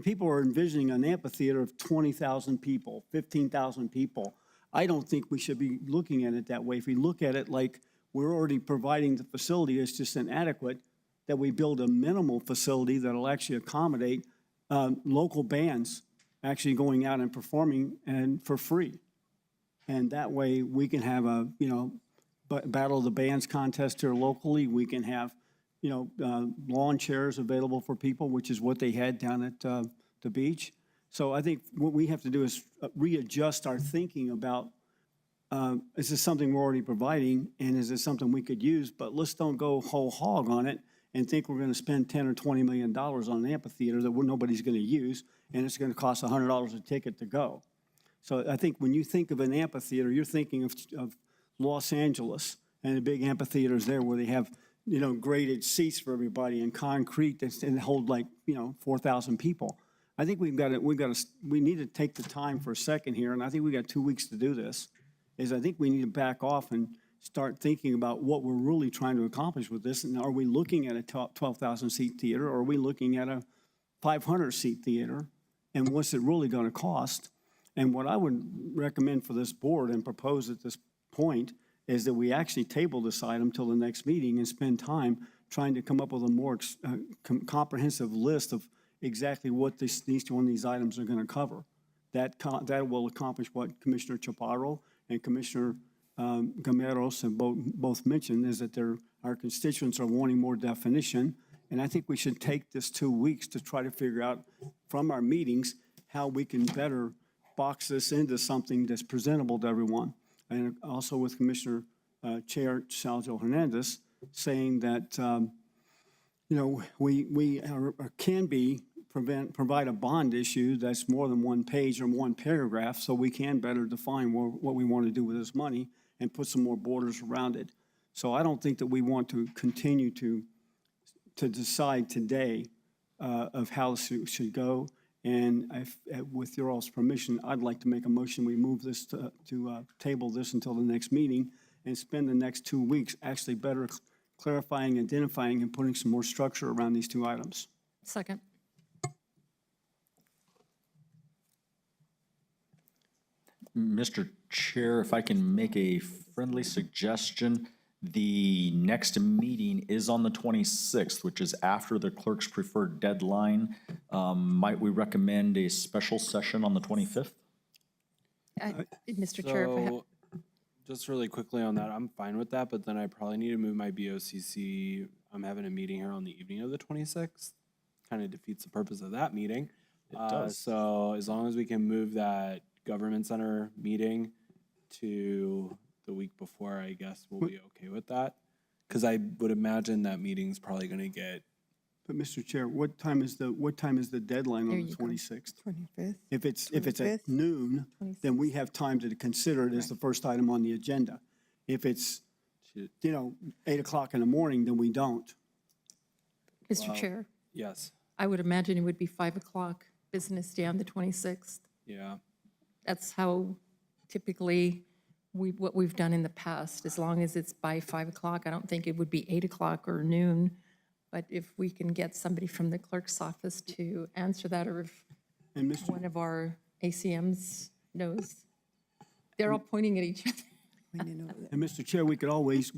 people are envisioning an amphitheater of 20,000 people, 15,000 people. I don't think we should be looking at it that way. If we look at it like we're already providing the facility, it's just inadequate, that we build a minimal facility that'll actually accommodate local bands actually going out and performing and for free. And that way we can have a, Battle of the Bands contest here locally. We can have, lawn chairs available for people, which is what they had down at the beach. So I think what we have to do is readjust our thinking about, is this something we're already providing, and is this something we could use? But let's don't go whole hog on it and think we're going to spend $10 or $20 million on an amphitheater that nobody's going to use, and it's going to cost $100 a ticket to go. So I think when you think of an amphitheater, you're thinking of Los Angeles and the big amphitheaters there where they have, graded seats for everybody and concrete and hold 4,000 people. I think we need to take the time for a second here, and I think we got 2 weeks to do this, I think we need to back off and start thinking about what we're really trying to accomplish with this. And are we looking at a 12,000 seat theater, or are we looking at a 500 seat theater? And what's it really going to cost? And what I would recommend for this board and propose at this point is that we actually table this item till the next meeting and spend time trying to come up with a more comprehensive list of exactly what each one of these items are going to cover. That will accomplish what Commissioner Chaparro and Commissioner Gameros have both mentioned, is that our constituents are wanting more definition. And I think we should take this 2 weeks to try to figure out from our meetings how we can better box this into something that's presentable to everyone. And also with Commissioner Chair Salgio Hernandez saying that, we can provide a bond issue that's more than one page or one paragraph, so we can better define what we want to do with this money and put some more borders around it. So I don't think that we want to continue to decide today of how this should go. And with your all's permission, I'd like to make a motion. We move this to table this until the next meeting and spend the next 2 weeks actually better clarifying, identifying, and putting some more structure around these two items. Second. Mr. Chair, if I can make a friendly suggestion, the next meeting is on the 26th, which is after the clerk's preferred deadline. Might we recommend a special session on the 25th? Mr. Chair, if I have, So, just really quickly on that, I'm fine with that, but then I probably need to move my BOCC. I'm having a meeting here on the evening of the 26th. Kind of defeats the purpose of that meeting. It does. So as long as we can move that government center meeting to the week before, I guess we'll be okay with that. Because I would imagine that meeting's probably going to get. But Mr. Chair, what time is the deadline on the 26th? 25th. If it's at noon, then we have time to consider it as the first item on the agenda. If it's 8 o'clock in the morning, then we don't. Mr. Chair, Yes. I would imagine it would be 5 o'clock business day on the 26th. Yeah. That's how typically what we've done in the past, as long as it's by 5 o'clock. I don't think it would be 8 o'clock or noon, but if we can get somebody from the clerk's office to answer that, or if And Mr. one of our ACMs knows. They're all pointing at each other. And Mr. Chair, we could always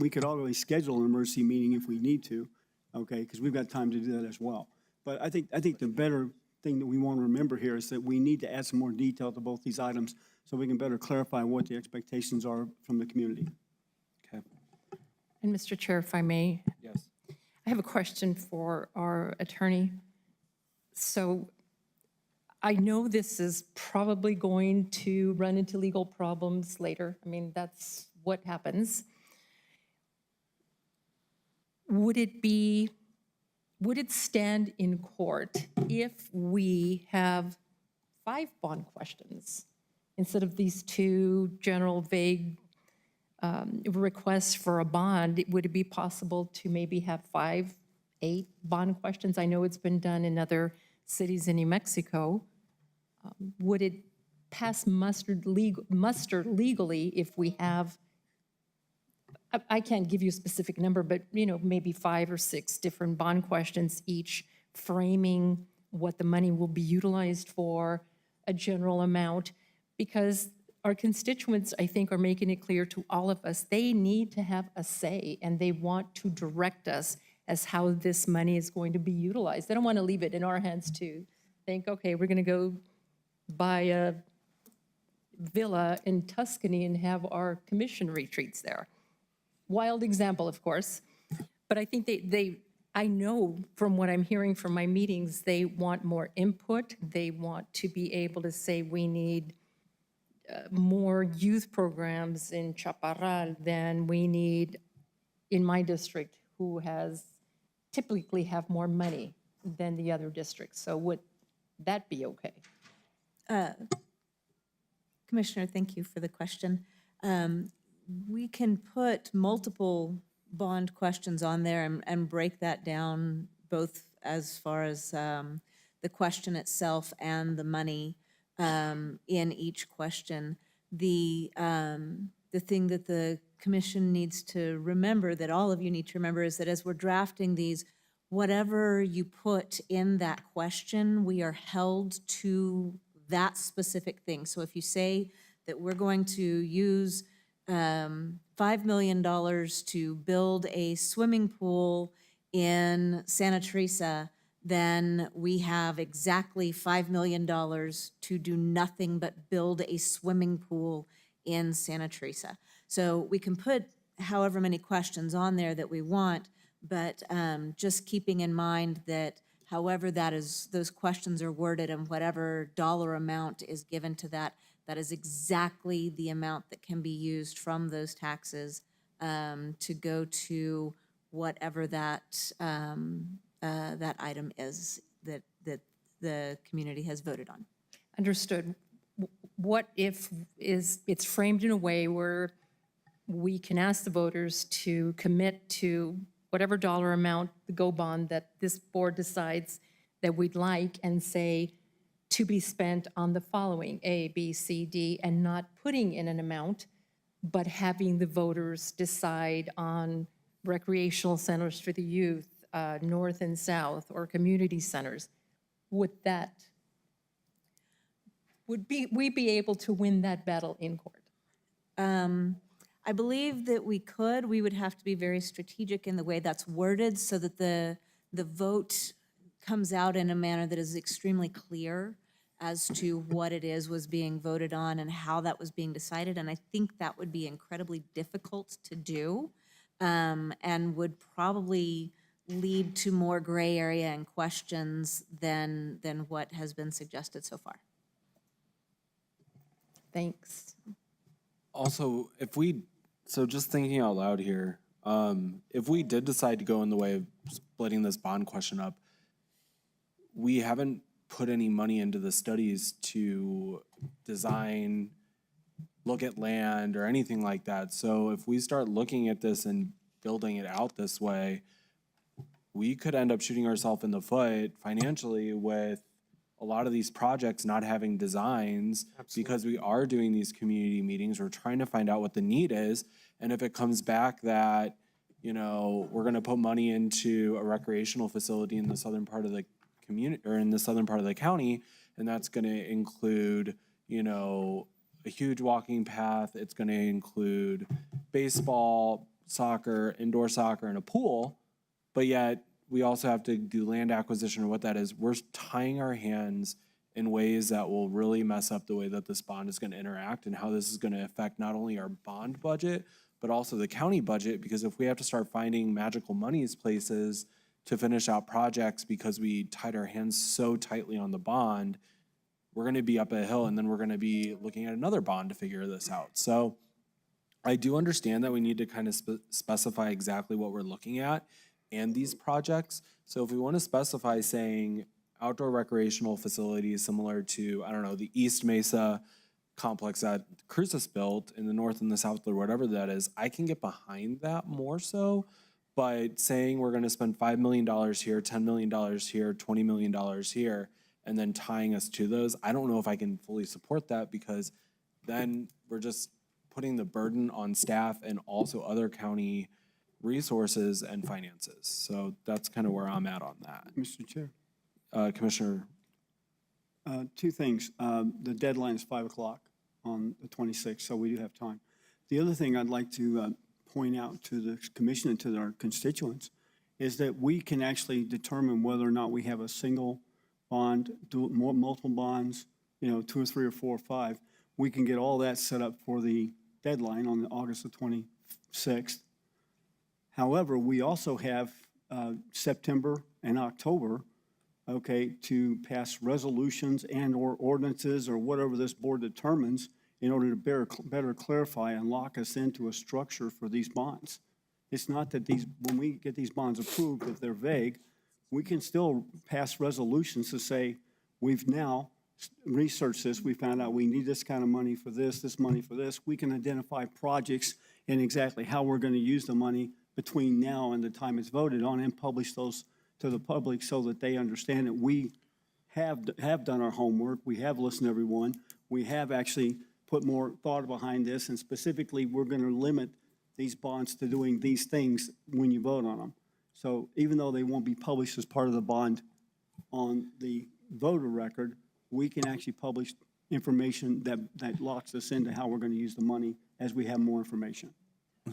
schedule an emergency meeting if we need to, okay, because we've got time to do that as well. But I think the better thing that we want to remember here is that we need to add some more detail to both these items so we can better clarify what the expectations are from the community. Okay. And Mr. Chair, if I may, Yes. I have a question for our attorney. So I know this is probably going to run into legal problems later. I mean, that's what happens. Would it stand in court if we have 5 bond questions instead of these 2 general vague requests for a bond? Would it be possible to maybe have 5, 8 bond questions? I know it's been done in other cities in New Mexico. Would it pass muster legally if we have, I can't give you a specific number, but maybe 5 or 6 different bond questions, each framing what the money will be utilized for, a general amount, because our constituents, I think, are making it clear to all of us, they need to have a say and they want to direct us as how this money is going to be utilized. They don't want to leave it in our hands to think, okay, we're going to go buy a villa in Tuscany and have our commission retreats there. Wild example, of course, but I think I know from what I'm hearing from my meetings, they want more input. They want to be able to say we need more youth programs in Chaparral than we need in my district, who has typically have more money than the other districts. So would that be okay? Commissioner, thank you for the question. We can put multiple bond questions on there and break that down both as far as the question itself and the money in each question. The thing that the commission needs to remember, that all of you need to remember, is that as we're drafting these, whatever you put in that question, we are held to that specific thing. So if you say that we're going to use $5 million to build a swimming pool in Santa Teresa, then we have exactly $5 million to do nothing but build a swimming pool in Santa Teresa. So we can put however many questions on there that we want, but just keeping in mind that however those questions are worded and whatever dollar amount is given to that, that is exactly the amount that can be used from those taxes to go to whatever that item is that the community has voted on. Understood. What if it's framed in a way where we can ask the voters to commit to whatever dollar amount, the GO bond that this board decides that we'd like, and say to be spent on the following, A, B, C, D, and not putting in an amount, but having the voters decide on recreational centers for the youth, north and south, or community centers. Would we be able to win that battle in court? I believe that we could. We would have to be very strategic in the way that's worded so that the vote comes out in a manner that is extremely clear as to what it was being voted on and how that was being decided. And I think that would be incredibly difficult to do and would probably lead to more gray area and questions than what has been suggested so far. Thanks. Also, so just thinking out loud here, if we did decide to go in the way of splitting this bond question up, we haven't put any money into the studies to design, look at land or anything like that. So if we start looking at this and building it out this way, we could end up shooting ourselves in the foot financially with a lot of these projects not having designs because we are doing these community meetings. We're trying to find out what the need is. And if it comes back that, you know, we're going to put money into a recreational facility in the southern part of the community or in the southern part of the county, and that's going to include, you know, a huge walking path. It's going to include baseball, soccer, indoor soccer, and a pool. But yet we also have to do land acquisition or what that is. We're tying our hands in ways that will really mess up the way that this bond is going to interact and how this is going to affect not only our bond budget, but also the county budget. Because if we have to start finding magical monies places to finish out projects because we tied our hands so tightly on the bond, we're going to be up a hill, and then we're going to be looking at another bond to figure this out. So I do understand that we need to kind of specify exactly what we're looking at and these projects. So if we want to specify saying outdoor recreational facilities similar to, I don't know, the East Mesa complex that CRUA built in the north and the south or whatever that is, I can get behind that more so. But saying we're going to spend $5 million here, $10 million here, $20 million here, and then tying us to those, I don't know if I can fully support that, because then we're just putting the burden on staff and also other county resources and finances. So that's kind of where I'm at on that. Mr. Chair, Commissioner. two things. The deadline is 5 o'clock on the 26th, so we do have time. The other thing I'd like to point out to the commission and to our constituents is that we can actually determine whether or not we have a single bond, multiple bonds, you know, 2 or 3 or 4 or 5. We can get all that set up for the deadline on August the 26th. However, we also have September and October, okay, to pass resolutions and or ordinances or whatever this board determines in order to better clarify and lock us into a structure for these bonds. It's not that when we get these bonds approved, if they're vague, we can still pass resolutions to say, we've now researched this, we found out we need this kind of money for this money for this. We can identify projects and exactly how we're going to use the money between now and the time it's voted on, and publish those to the public so that they understand that we have done our homework, we have listened to everyone, we have actually put more thought behind this, and specifically, we're going to limit these bonds to doing these things when you vote on them. So even though they won't be published as part of the bond on the voter record, we can actually publish information that locks us into how we're going to use the money as we have more information.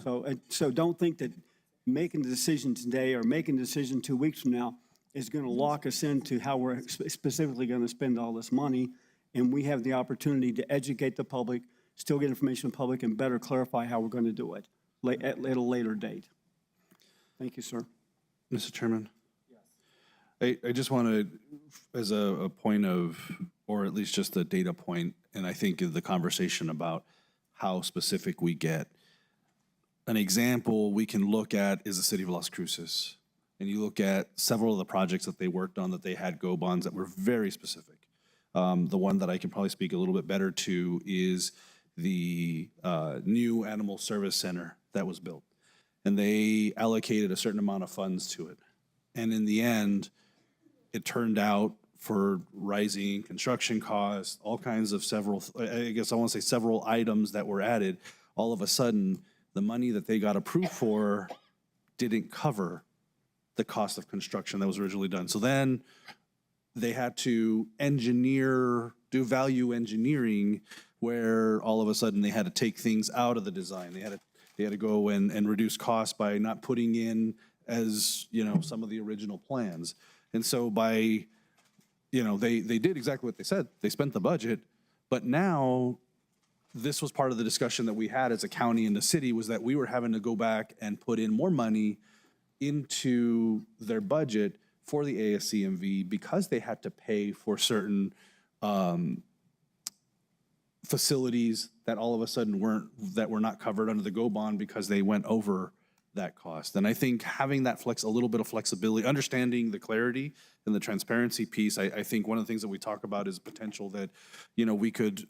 So don't think that making a decision today or making a decision 2 weeks from now is going to lock us into how we're specifically going to spend all this money. And we have the opportunity to educate the public, still get information from the public, and better clarify how we're going to do it at a later date. Thank you, sir. Mr. Chairman? Yes. I just want to, as a point of, or at least just a data point, and I think of the conversation about how specific we get. An example we can look at is the city of Las Cruces. And you look at several of the projects that they worked on that they had GO bonds that were very specific. The one that I can probably speak a little bit better to is the new animal service center that was built. And they allocated a certain amount of funds to it. And in the end, it turned out, for rising construction costs, all kinds of several items that were added, all of a sudden, the money that they got approved for didn't cover the cost of construction that was originally done. So then they had to do value engineering, where all of a sudden they had to take things out of the design. They had to go and reduce costs by not putting in as, you know, some of the original plans. And so by, you know, they did exactly what they said. They spent the budget, but now this was part of the discussion that we had as a county and the city, was that we were having to go back and put in more money into their budget for the ASCMV because they had to pay for certain facilities that all of a sudden were not covered under the GO bond because they went over that cost. And I think having that a little bit of flexibility, understanding the clarity and the transparency piece, I think one of the things that we talk about is potential that, you know, we could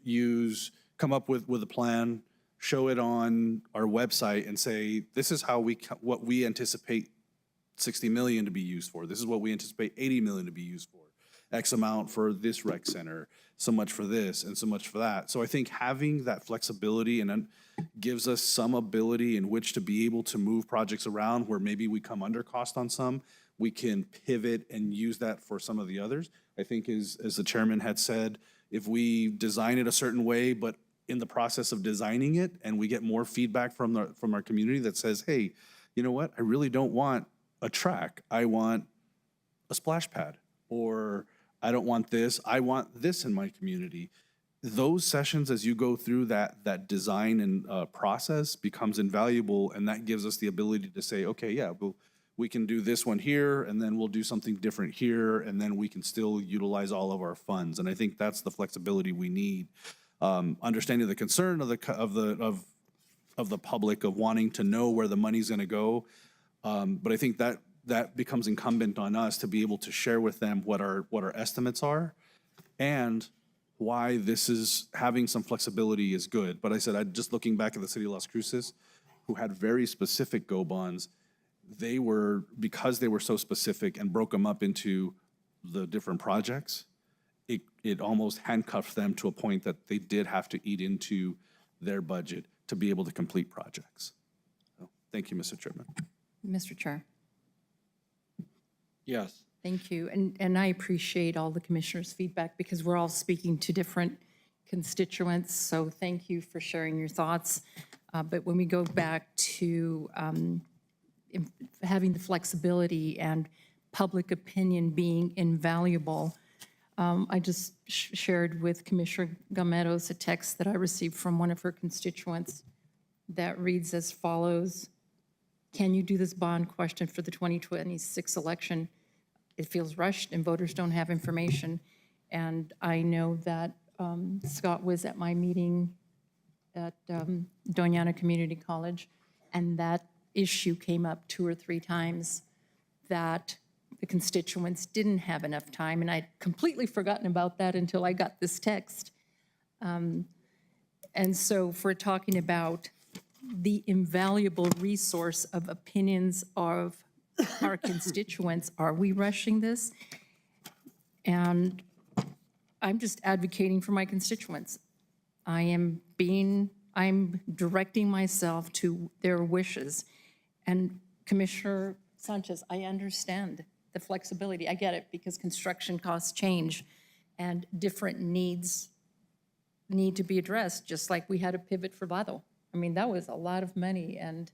come up with a plan, show it on our website and say, this is what we anticipate 60 million to be used for. This is what we anticipate 80 million to be used for. X amount for this rec center, so much for this and so much for that. So I think having that flexibility and then gives us some ability in which to be able to move projects around where maybe we come under cost on some, we can pivot and use that for some of the others. I think as the chairman had said, if we design it a certain way, but in the process of designing it and we get more feedback from our community that says, hey, you know what, I really don't want a track. I want a splash pad, or I don't want this, I want this in my community. Those sessions, as you go through that design and process, becomes invaluable, and that gives us the ability to say, okay, yeah, we can do this one here, and then we'll do something different here, and then we can still utilize all of our funds. And I think that's the flexibility we need. Understanding the concern of the public of wanting to know where the money's going to go, but I think that becomes incumbent on us to be able to share with them what our estimates are, and why this is having some flexibility is good. But I said, just looking back at the city of Las Cruces, who had very specific go bonds, because they were so specific and broke them up into the different projects, it almost handcuffed them to a point that they did have to eat into their budget to be able to complete projects. So, thank you, Mr. Chairman. Mr. Chair. Yes. Thank you. And I appreciate all the commissioners' feedback because we're all speaking to different constituents. So thank you for sharing your thoughts. But when we go back to having the flexibility and public opinion being invaluable, I just shared with Commissioner Gameros a text that I received from one of her constituents that reads as follows: can you do this bond question for the 2026 election? It feels rushed and voters don't have information. And I know that Scott was at my meeting at Doña Community College, and that issue came up 2 or 3 times, that the constituents didn't have enough time. And I'd completely forgotten about that until I got this text. And so if we're talking about the invaluable resource of opinions of our constituents, are we rushing this? And I'm just advocating for my constituents. I'm directing myself to their wishes. And Commissioner Sanchez, I understand the flexibility. I get it, because construction costs change and different needs need to be addressed, just like we had a pivot for Vado. I mean, that was a lot of money, and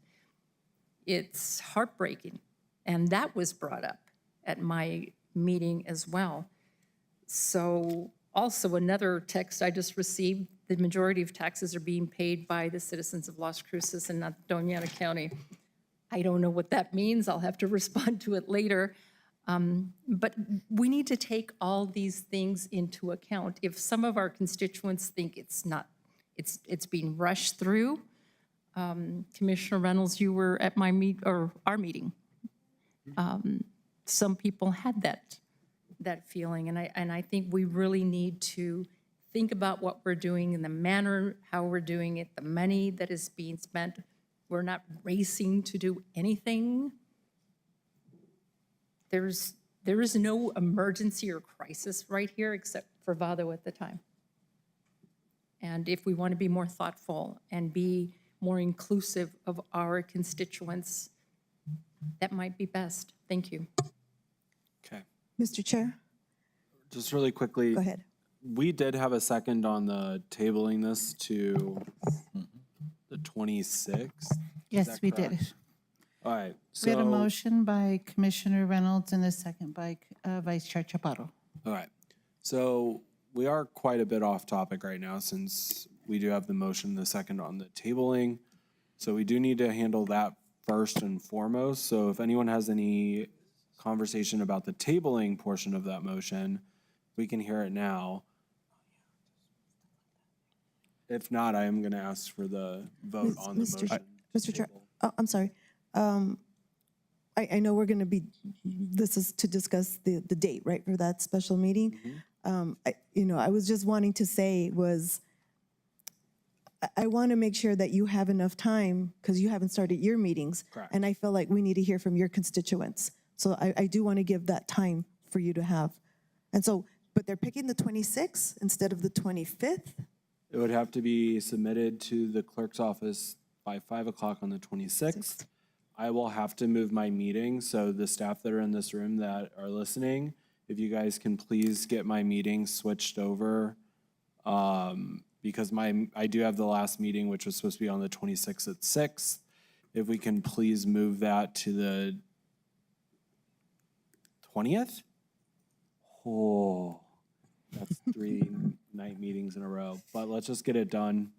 it's heartbreaking. And that was brought up at my meeting as well. So also another text I just received, the majority of taxes are being paid by the citizens of Las Cruces and not Doña County. I don't know what that means. I'll have to respond to it later. But we need to take all these things into account. If some of our constituents think it's being rushed through, Commissioner Reynolds, you were at our meeting. Some people had that feeling, and I think we really need to think about what we're doing and the manner how we're doing it, the money that is being spent. We're not racing to do anything. There is no emergency or crisis right here except for Vado at the time. And if we want to be more thoughtful and be more inclusive of our constituents, that might be best. Thank you. Okay. Mr. Chair? Just really quickly. Go ahead. We did have a second on the tabling this to the 26th. Is Yes, that we correct? did. All right. We had a So- motion by Commissioner Reynolds and a second by Vice Chair Chaparro. All right. So we are quite a bit off topic right now, since we do have the motion, the second on the tabling. So we do need to handle that first and foremost. So if anyone has any conversation about the tabling portion of that motion, we can hear it now. If not, I am going to ask for the vote on the motion. Mr. Chair, I'm sorry. I know we're going to be, this is to discuss the date, right, for that special meeting. I was just wanting to say I want to make sure that you have enough time, because you haven't started your meetings. Correct. And I feel like we need to hear from your constituents. So I do want to give that time for you to have And so, but they're picking the 26th instead of the 25th? It would have to be submitted to the clerk's office by 5 o'clock on the 26th. I will have to move my meeting, so the staff that are in this room that are listening, if you guys can please get my meeting switched over, because I do have the last meeting, which was supposed to be on the 26th at 6. If we can please move that to the 20th? Oh, that's 3 night meetings in a row, but let's just get it done.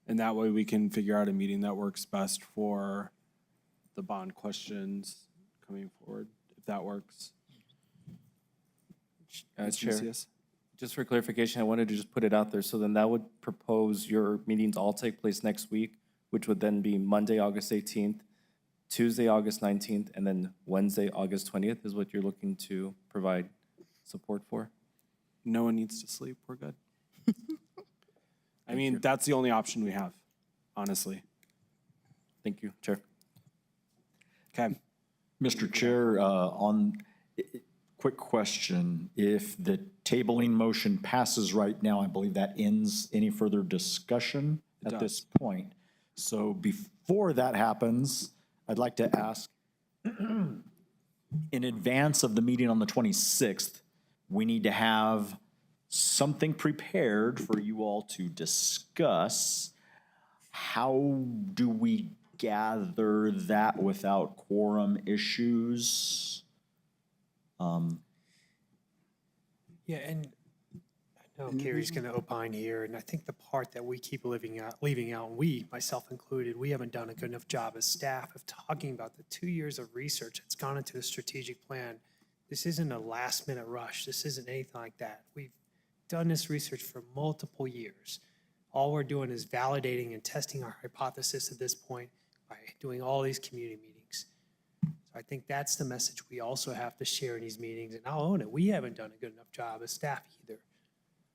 And that way we can figure out a meeting that works best for the bond questions coming forward, if that works. Mr. Chair, Macias? just for clarification, I wanted to just put it out there. So then that would propose your meetings all take place next week, which would then be Monday, August 18th, Tuesday, August 19th, and then Wednesday, August 20th is what you're looking to provide support for? No one needs to sleep, we're good. I mean, that's the only option we have, honestly. Thank you, Chair. Okay. Mr. Chair, quick question. If the tabling motion passes right now, I believe that ends any further discussion at this point. So before that happens, I'd like to ask, in advance of the meeting on the 26th, we need to have something prepared for you all to discuss. How do we gather that without quorum issues? Yeah, and I know Carrie's going to opine here, and I think the part that we keep leaving out, and we, myself included, we haven't done a good enough job as staff of talking about the 2 years of research that's gone into the strategic plan. This isn't a last-minute rush. This isn't anything like that. We've done this research for multiple years. All we're doing is validating and testing our hypothesis at this point by doing all these community meetings. So I think that's the message we also have to share in these meetings, and I'll own it. We haven't done a good enough job as staff either.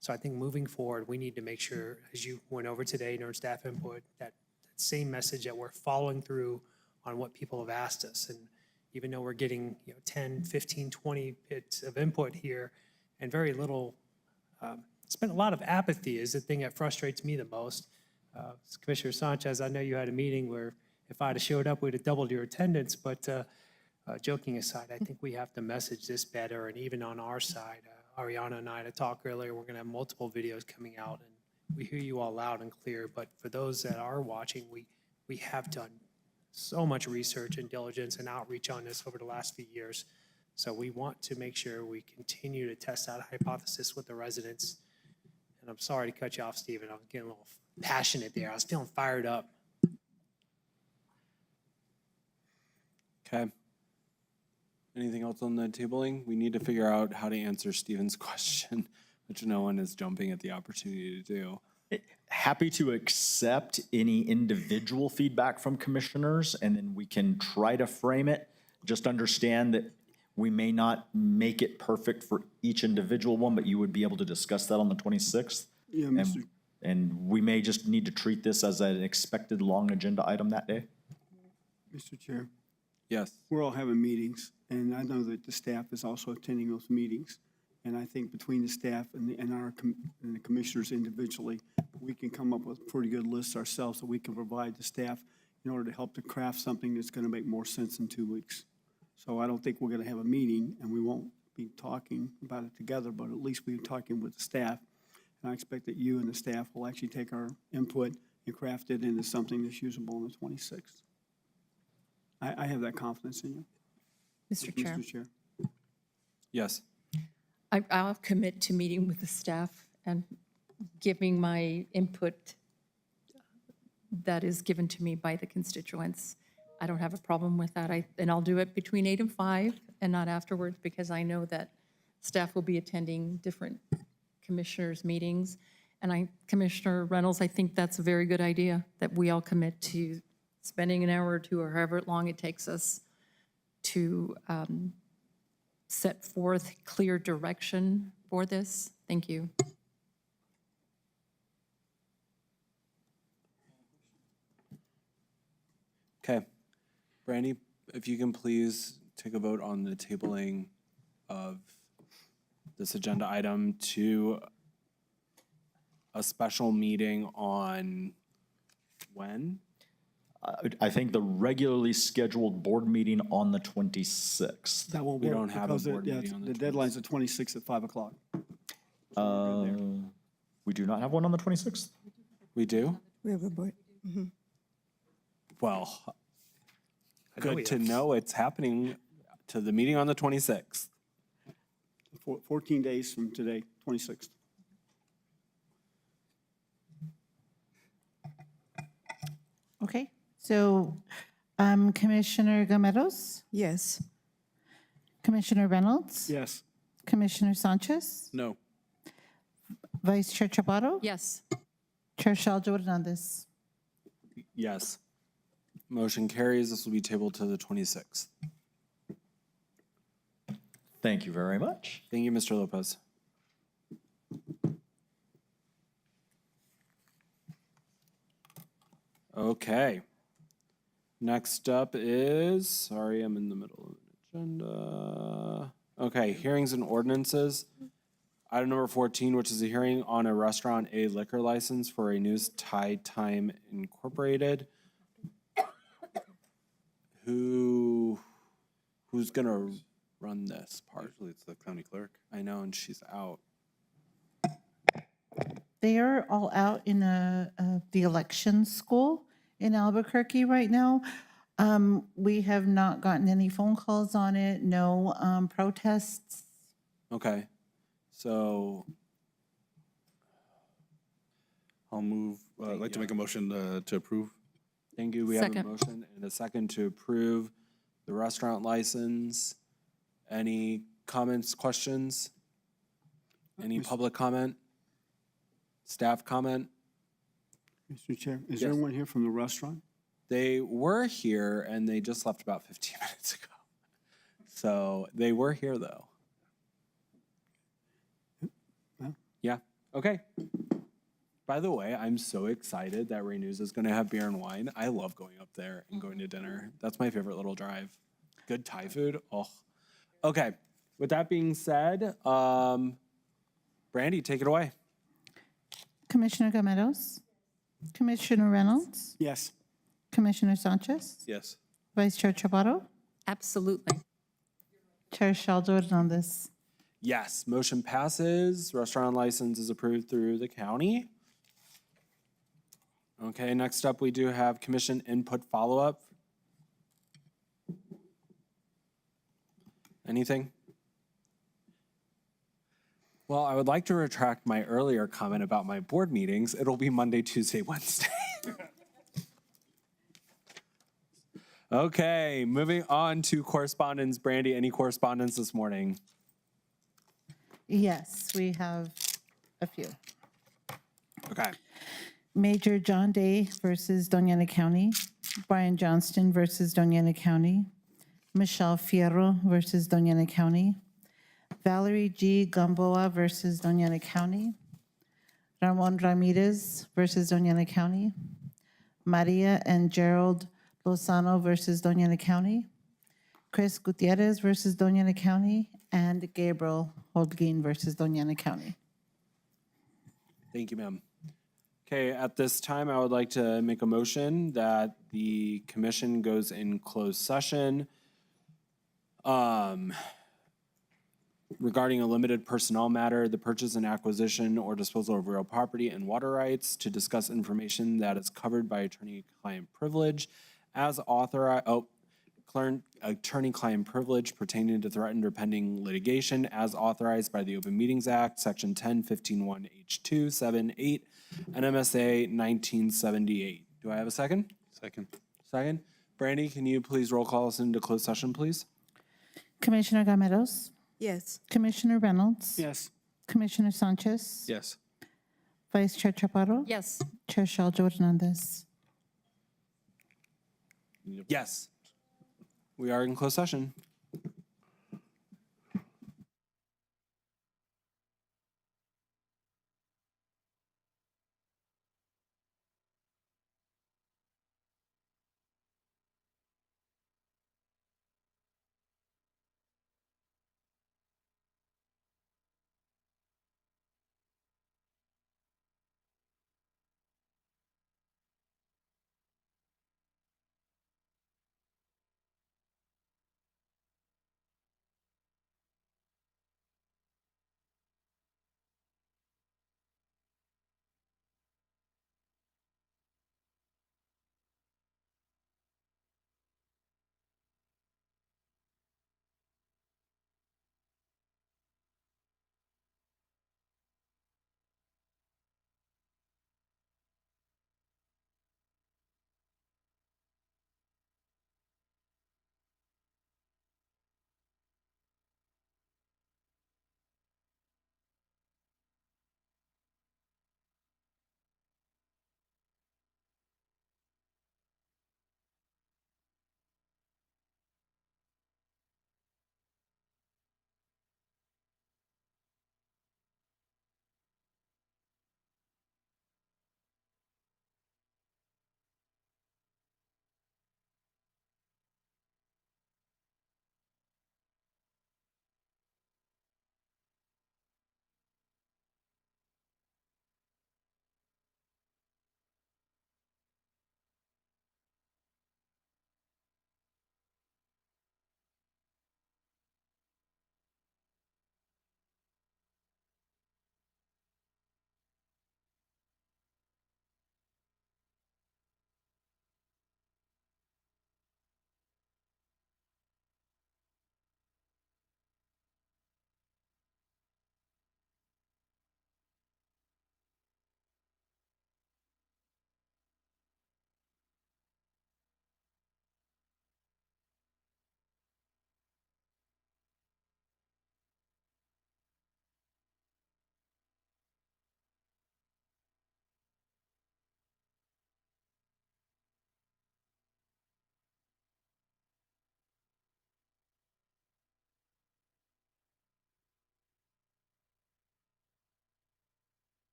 So I think moving forward, we need to make sure, as you went over today during staff input, that same message that we're following through on what people have asked us. And even though we're getting 10, 15, 20 bits of input here and very little, it's been a lot of apathy is the thing that frustrates me the most. Commissioner Sanchez, I know you had a meeting where if I'd have showed up, we'd have doubled your attendance, but joking aside, I think we have to message this better, and even on our side, Ariana and I had a talk earlier, we're going to have multiple videos coming out, and we hear you all loud and clear, but for those that are watching, we have done so much research and diligence and outreach on this over the last few years. So we want to make sure we continue to test out a hypothesis with the residents. And I'm sorry to cut you off, Stephen. I'm getting a little passionate there. I was feeling fired up. Okay. Anything else on the tabling? We need to figure out how to answer Stephen's question, which no one is jumping at the opportunity to do. Happy to accept any individual feedback from commissioners, and then we can try to frame it. Just understand that we may not make it perfect for each individual one, but you would be able to discuss that on the 26th. Yeah, Mr. And we may just need to treat this as an expected long agenda item that day. Mr. Chair, Yes. we're all having meetings, and I know that the staff is also attending those meetings. And I think between the staff and the commissioners individually, we can come up with pretty good lists ourselves that we can provide the staff in order to help to craft something that's going to make more sense in 2 weeks. So I don't think we're going to have a meeting, and we won't be talking about it together, but at least we're talking with the staff. And I expect that you and the staff will actually take our input and craft it into something that's usable on the 26th. I have that confidence in you. Mr. Chair, Mr. Chair. Yes. I'll commit to meeting with the staff and giving my input that is given to me by the constituents. I don't have a problem with that. And I'll do it between 8 and 5 and not afterwards, because I know that staff will be attending different commissioners' meetings. And Commissioner Reynolds, I think that's a very good idea, that we all commit to spending an hour or two or however long it takes us to set forth clear direction for this. Thank you. Okay. Brandy, if you can please take a vote on the tabling of this agenda item to a special meeting on when? I think the regularly scheduled board meeting on the 26th. That won't We work don't have a because board yeah, meeting on the the deadline's the 26th at 5 o'clock. We do not have one on the 26th? We do? We have a board. Well, I know we good to have. know it's happening to the meeting on the 26th. 14 days from today, 26th. Okay, so Commissioner Gomeros, Yes. Commissioner Reynolds, Yes. Commissioner Sanchez, No. Vice Chair Chaparro, Yes. Chair Shaljo Hernandez. Yes. Motion carries. This will be tabled to the 26th. Thank you very much. Thank you, Mr. Lopez. Okay. Next up is, sorry, I'm in the middle of an agenda. Okay, hearings and ordinances. Item number 14, which is a hearing on a restaurant A liquor license for a News Thai Time Incorporated. Who's gonna run this part? Usually it's the county clerk. I know, and she's out. They are all out in the election school in Albuquerque right now. We have not gotten any phone calls on it, no protests. Okay, so I'll move, I'd like to make a motion to approve. thank you. We have a Second. motion and a second to approve the restaurant license. Any comments, questions? Any public comment? Staff comment? Mr. Chair, is Yes. there anyone here from the restaurant? They were here and they just left about 15 minutes ago. So they were here though. Well. Yeah, okay. By the way, I'm so excited that Renews is gonna have beer and wine. I love going up there and going to dinner. That's my favorite little drive. Good Thai food, oh. Okay, with that being said, Brandy, take it away. Commissioner Gomeros, Commissioner Reynolds, Yes. Commissioner Sanchez, Yes. Vice Chair Chaparro, Absolutely. Chair Shaljo Hernandez. Yes, motion passes. Restaurant license is approved through the county. Okay, next up, we do have commission input follow-up. Anything? Well, I would like to retract my earlier comment about my board meetings. It'll be Monday, Tuesday, Wednesday. Okay, moving on to correspondence. Brandy, any correspondence this morning? Yes, we have a few. Okay. Major John Day versus Doña County, Brian Johnston versus Doña County, Michelle Fierro versus Doña County, Valerie G. Gamboa versus Doña County, Ramon Ramirez versus Doña County, Maria and Gerald Lozano versus Doña County, Chris Gutierrez versus Doña County, and Gabriel Holguin versus Doña County. Thank you, ma'am. Okay, at this time, I would like to make a motion that the commission goes in closed session regarding a limited personnel matter, the purchase and acquisition or disposal of real property and water rights to discuss information that is covered by attorney-client privilege as authorized, attorney-client privilege pertaining to threatened or pending litigation as authorized by the Open Meetings Act, Section 10-15-1 H2, 7, 8, NMSA 1978. Do I have a second? Second. Second. Brandy, can you please roll call us into closed session, please? Commissioner Gameros, Yes. Commissioner Reynolds, Yes. Commissioner Sanchez, Yes. Vice Chair Chaparro, Yes. Chair Shaljo Hernandez. Yes. We are in closed session.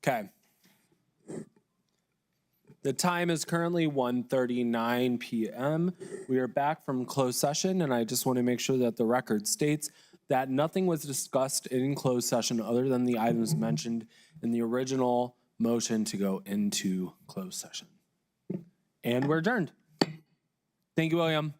Okay. The time is currently 1:39 p.m. We are back from closed session, and I just want to make sure that the record states that nothing was discussed in closed session other than the items mentioned in the original motion to go into closed session. And we're adjourned. Thank you, William.